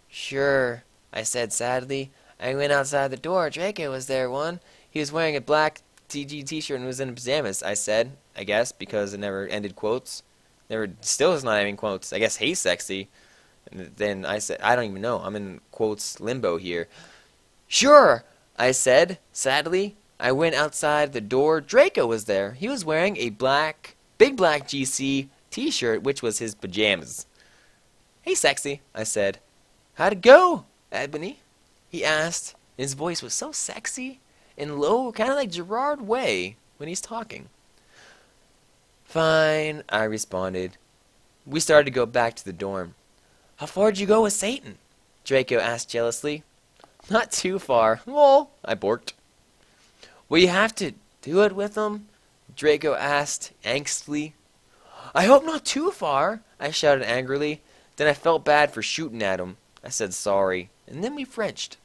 Sure, I said sadly. I went outside the door. Draco was there, one. He was wearing a black TG t-shirt and was in pajamas, I said. I guess, because it never ended quotes. Still is not ending quotes. I guess, hey, sexy. And then I said, I don't even know. I'm in quotes limbo here. Sure, I said, sadly. I went outside the door. Draco was there. He was wearing a big black GC t-shirt, which was his pajamas. Hey, sexy, I said. How'd it go, Ebony? He asked. His voice was so sexy and low, kind of like Gerard Way when he's talking. Fine, I responded. We started to go back to the dorm. How far did you go with Satan? Draco asked jealously. Not too far. Lol, I borked. Will you have to do it with him? Draco asked angstily. I hope not too far, I shouted angrily. Then I felt bad for shooting at him. I said sorry, and then we Frenched.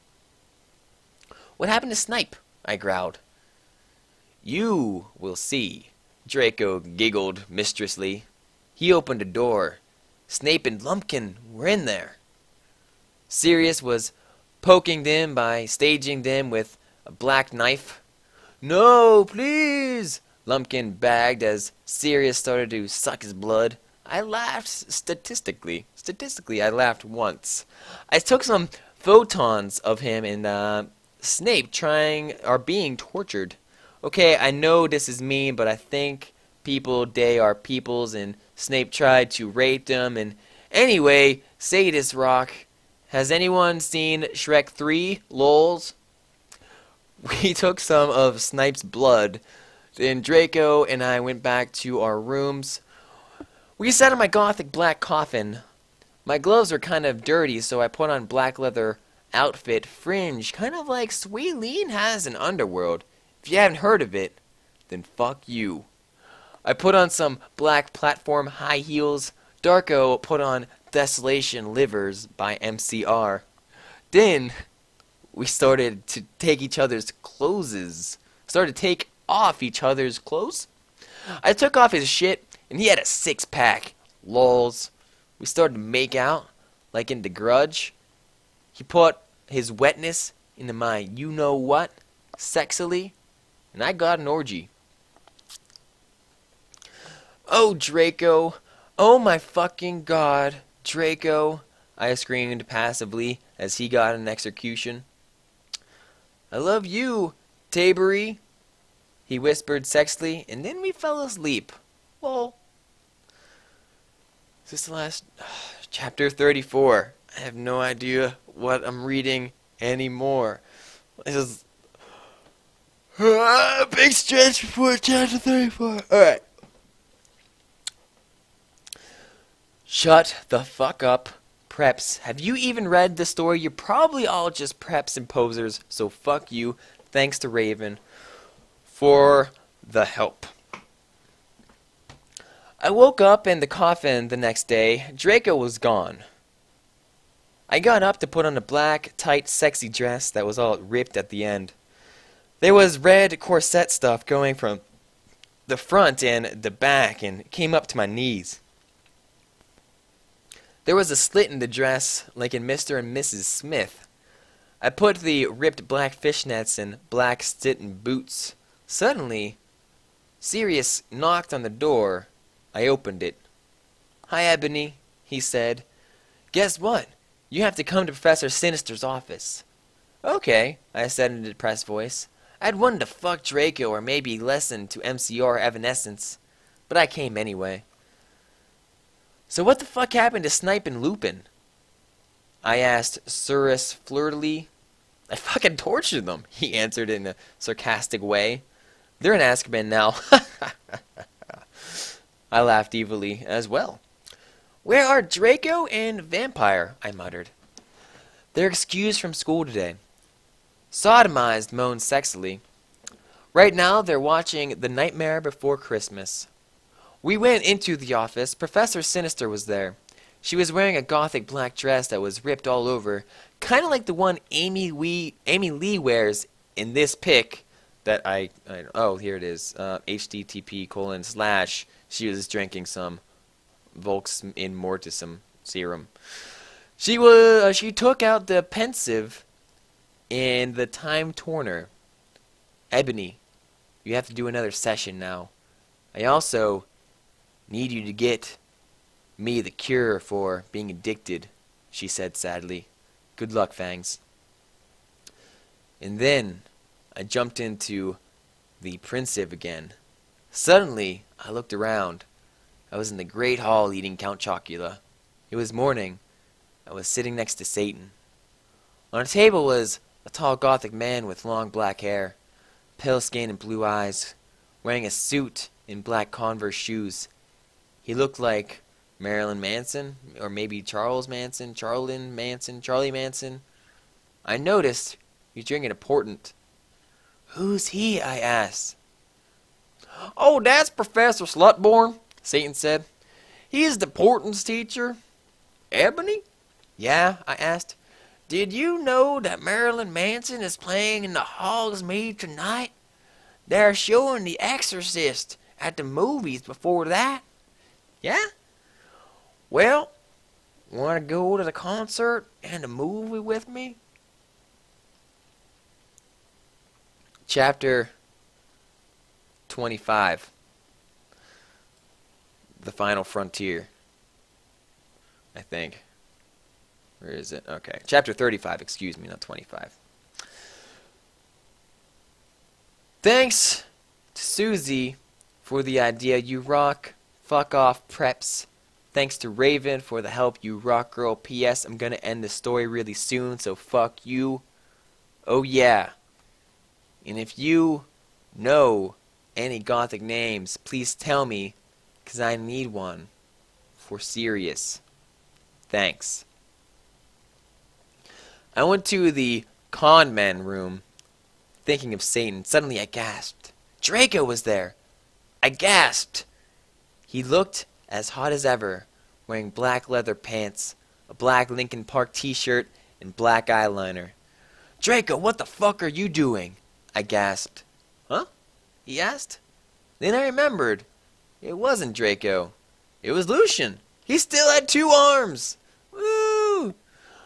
What happened to Snipe? I growled. You will see. Draco giggled mistressly. He opened a door. Snape and Lumpkin were in there. Sirius was poking them by staging them with a black knife. No, please! Lumpkin begged as Sirius started to suck his blood. I laughed statistically. I laughed once. I took some photons of him and Snape being tortured. Okay, I know this is mean, but I think they are peoples, and Snape tried to rape them. And anyway, Sadist Rock. Has anyone seen Shrek 3? Lols. We took some of Snape's blood. Then Draco and I went back to our rooms. We sat in my gothic black coffin. My gloves were kind of dirty, so I put on black leather outfit fringe, kind of like Suilene has in Underworld. If you haven't heard of it, then fuck you. I put on some black platform high heels. Darko put on Desolation Livers by MCR. Then we started to take off each other's clothes. I took off his shit, and he had a six-pack. Lols. We started to make out, like in The Grudge. He put his wetness into my you-know-what, sexily, and I got an orgy. Oh, Draco. Oh, my fucking God. Draco, I screamed passively as he got an execution. I love you, Tabery, he whispered sexily, and then we fell asleep. Lol. Is this the last? Chapter 34. I have no idea what I'm reading anymore. This is a big stretch before chapter 34. Alright. Shut the fuck up, preps. Have you even read the story? You're probably all just preps and posers, so fuck you. Thanks to Raven for the help. I woke up in the coffin the next day. Draco was gone. I got up to put on a black, tight, sexy dress that was all ripped at the end. There was red corset stuff going from the front and the back and came up to my knees. There was a slit in the dress, like in Mr. and Mrs. Smith. I put the ripped black fishnets and black Stilton boots. Suddenly, Sirius knocked on the door. I opened it. Hi, Ebony, he said. Guess what? You have to come to Professor Sinister's office. Okay, I said in a depressed voice. I'd wanted to fuck Draco or maybe listen to MCR Evanescence, but I came anyway. So what the fuck happened to Snipe and Lupin? I asked Surus flirtily. I fucking tortured them, he answered in a sarcastic way. They're in Azkaban now. I laughed evilly as well. Where are Draco and Vampire? I muttered. They're excused from school today. Sodomized moaned sexily. Right now they're watching The Nightmare Before Christmas. We went into the office. Professor Sinister was there. She was wearing a gothic black dress that was ripped all over, kind of like the one Amy Lee wears in this pic that oh, here it is, http:// she was drinking some Volks in Mortisum serum. She took out the pensive and the time torner. Ebony, you have to do another session now. I also need you to get me the cure for being addicted, she said sadly. Good luck, Fangs. And then I jumped into the pensive again. Suddenly, I looked around. I was in the great hall eating Count Chocula. It was morning. I was sitting next to Satan. On a table was a tall gothic man with long black hair, pale skin and blue eyes, wearing a suit and black Converse shoes. He looked like Marilyn Manson, or maybe Charles Manson, Charlie Manson. I noticed he was drinking a portent. Who's he? I asked. Oh, that's Professor Slutborn, Satan said. He's the portents teacher. Ebony? Yeah, I asked. Did you know that Marilyn Manson is playing in the Hogsmeade tonight? They're showing The Exorcist at the movies before that. Yeah? Well, want to go to the concert and the movie with me? Chapter 25. The Final Frontier. I think. Where is it? Okay. Chapter 35, excuse me, not 25. Thanks to Susie for the idea, you rock. Fuck off, preps. Thanks to Raven for the help, you rock girl. P.S. I'm gonna end the story really soon, so fuck you. Oh yeah. And if you know any gothic names, please tell me, 'cause I need one. For serious. Thanks. I went to the con man room, thinking of Satan. Suddenly I gasped. Draco was there. I gasped. He looked as hot as ever, wearing black leather pants, a black Linkin Park t-shirt, and black eyeliner. Draco, what the fuck are you doing? I gasped. Huh? He asked. Then I remembered. It wasn't Draco. It was Lucian. He still had 2 arms. Woo!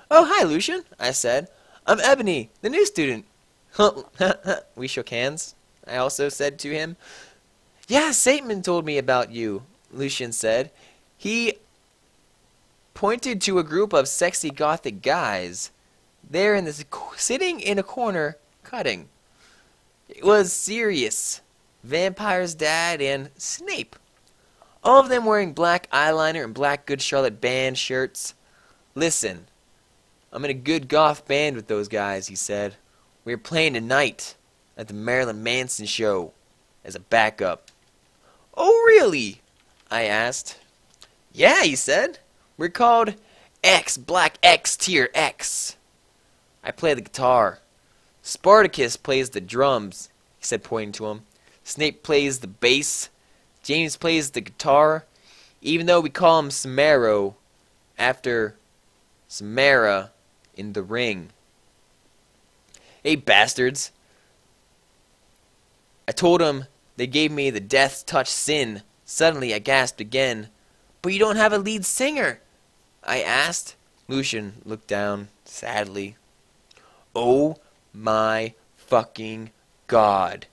Oh, hi, Lucian, I said. I'm Ebony, the new student. We shook hands, I also said to him. Yeah, Satan told me about you, Lucian said. He pointed to a group of sexy gothic guys there sitting in a corner cutting. It was Sirius, Vampire's dad, and Snape. All of them wearing black eyeliner and black Good Charlotte band shirts. Listen, I'm in a good goth band with those guys, he said. We're playing tonight at the Marilyn Manson show as a backup. Oh, really? I asked. Yeah, he said. We're called X, Black X Tier X. I play the guitar. Spartacus plays the drums, he said, pointing to him. Snape plays the bass. James plays the guitar, even though we call him Samaro after Samara in The Ring. Hey, bastards. I told him they gave me the Death's Touch Sin. Suddenly I gasped again. But you don't have a lead singer, I asked. Lucian looked down sadly. Oh my fucking God.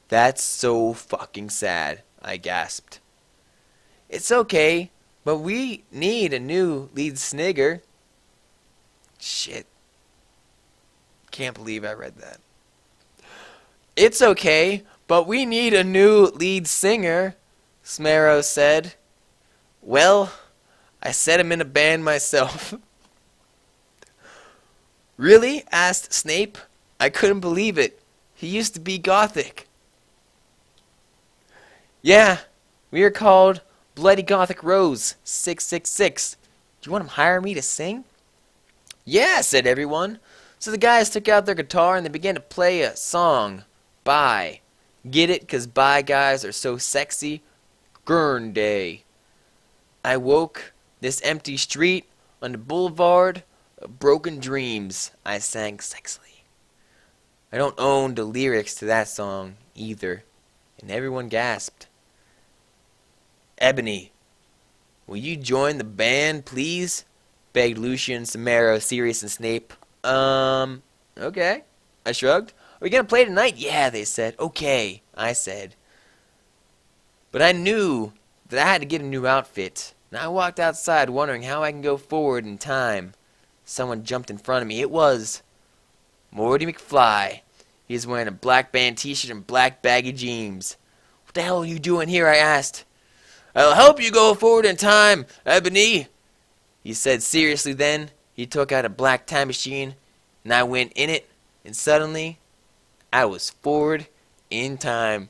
That's so fucking sad, I gasped. It's okay, but we need a new lead snigger. Shit. Can't believe I read that. It's okay, but we need a new lead singer, Smaro said. Well, I said I'm in a band myself. Really? Asked Snape. I couldn't believe it. He used to be Gothic. Yeah, we are called Bloody Gothic Rose 666. Do you want to hire me to sing? Yeah, said everyone. So the guys took out their guitar and they began to play a song. Bye. Get it? 'Cause bye guys are so sexy. Gurn Day. I woke this empty street on the boulevard of broken dreams. I sang sexily. I don't own the lyrics to that song either. And everyone gasped. Ebony, will you join the band, please? Begged Lucian, Samara, Sirius, and Snape. Okay. I shrugged. Are we gonna play tonight? Yeah, they said. Okay, I said. But I knew that I had to get a new outfit. And I walked outside wondering how I can go forward in time. Someone jumped in front of me. It was Morty McFly. He was wearing a black band t-shirt and black baggy jeans. What the hell are you doing here? I asked. I'll help you go forward in time, Ebony. He said seriously then. He took out a black time machine, and I went in it, and suddenly, I was forward in time.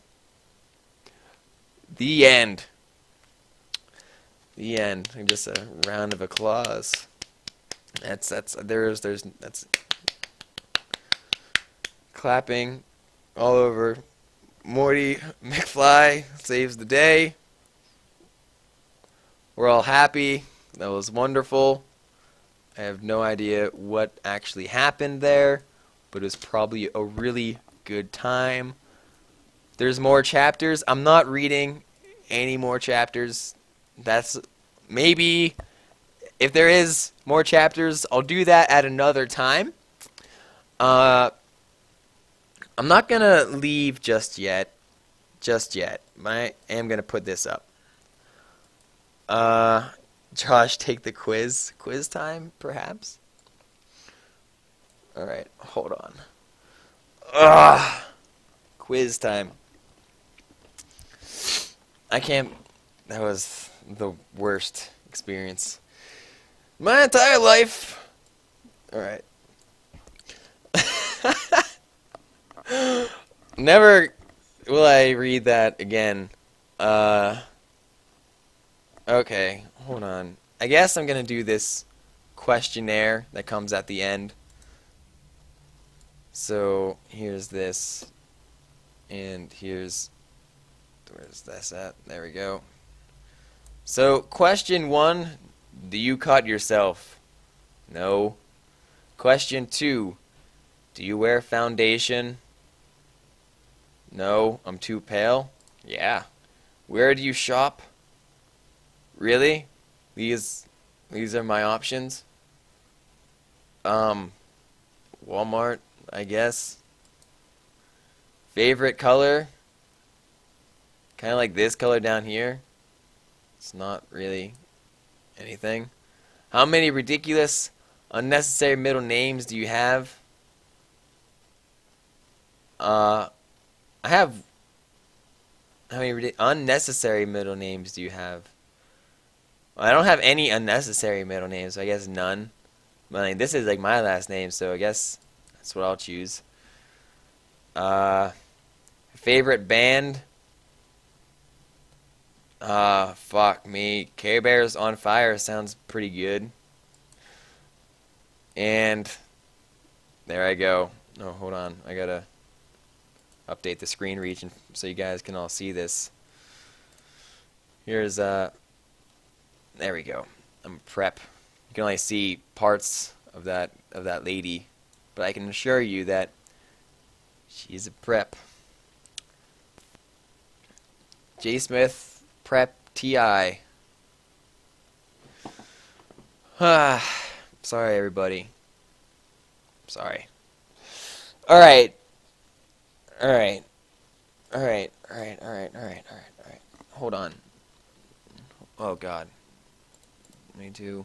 The end. The end. Just a round of applause. That's clapping all over. Morty McFly saves the day. We're all happy. That was wonderful. I have no idea what actually happened there, but it was probably a really good time. There's more chapters. I'm not reading any more chapters. That's maybe if there is more chapters, I'll do that at another time. I'm not gonna leave just yet. I am gonna put this up. Josh, take the quiz. Quiz time, perhaps? Alright, hold on. Quiz time. I can't... That was the worst experience. My entire life! Alright. Never will I read that again. Okay, hold on. I guess I'm gonna do this questionnaire that comes at the end. So here's this, and where's this at? There we go. So question 1: do you cut yourself? No. Question 2: do you wear foundation? No, I'm too pale. Yeah. Where do you shop? Really? These are my options. Walmart, I guess. Favorite color? Kind of like this color down here. It's not really anything. How many ridiculous, unnecessary middle names do you have? I have... How many unnecessary middle names do you have? Well, I don't have any unnecessary middle names, so I guess none. But I mean, this is like my last name, so I guess that's what I'll choose. Favorite band? Fuck me. Care Bears on Fire sounds pretty good. And there I go. Oh, hold on. I gotta update the screen region so you guys can all see this. Here's there we go. I'm prep. You can only see parts of that lady, but I can assure you that she's a prep. JSmith Prep TI. Sorry, everybody. Sorry. Alright. Alright. Alright. Alright. Alright. Alright. Alright. Hold on. Oh, God. Me too.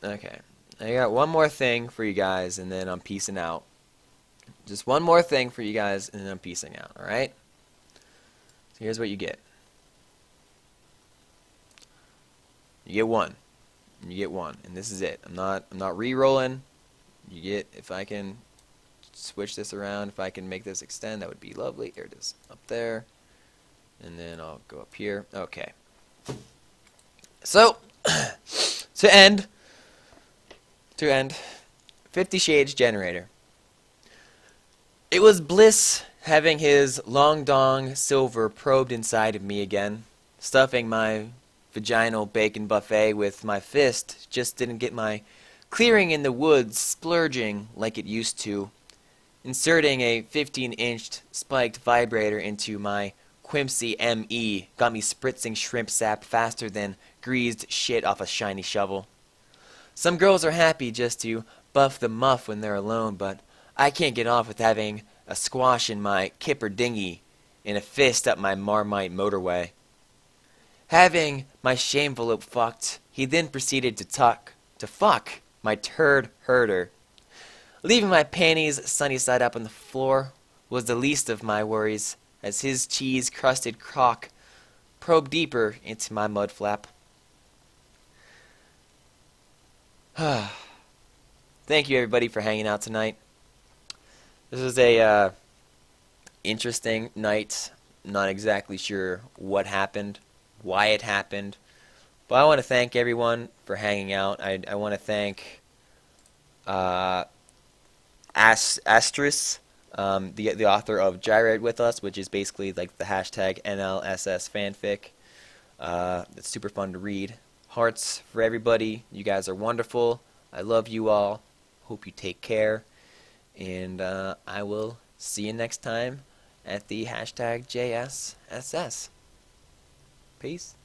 Okay. I got one more thing for you guys, and then I'm peacing out. Just one more thing for you guys, and then I'm peacing out, alright? So here's what you get. You get one. You get one, and this is it. I'm not re-rolling. You get, if I can switch this around, if I can make this extend, that would be lovely. Here it is, up there, and then I'll go up here. Okay. So to end, 50 Shades Generator. It was bliss having his long dong silver probed inside of me again, stuffing my vaginal bacon buffet with my fist. Just didn't get my clearing in the woods splurging like it used to. Inserting a 15-inch spiked vibrator into my Quimpsy ME got me spritzing shrimp sap faster than greased shit off a shiny shovel. Some girls are happy just to buff the muff when they're alone, but I can't get off with having a squash in my kipper dinghy and a fist up my Marmite motorway. Having my shamevelope fucked, he then proceeded to fuck my turd herder. Leaving my panties sunny side up on the floor was the least of my worries, as his cheese-crusted cock probed deeper into my mud flap. Thank you everybody for hanging out tonight. This was a interesting night. Not exactly sure what happened, why it happened, but I want to thank everyone for hanging out. I want to thank Astris, the author of Gyrate with us, which is basically like the hashtag NLSS fanfic. It's super fun to read. Hearts for everybody. You guys are wonderful. I love you all. Hope you take care. And I will see you next time at the hashtag JSSS. Peace.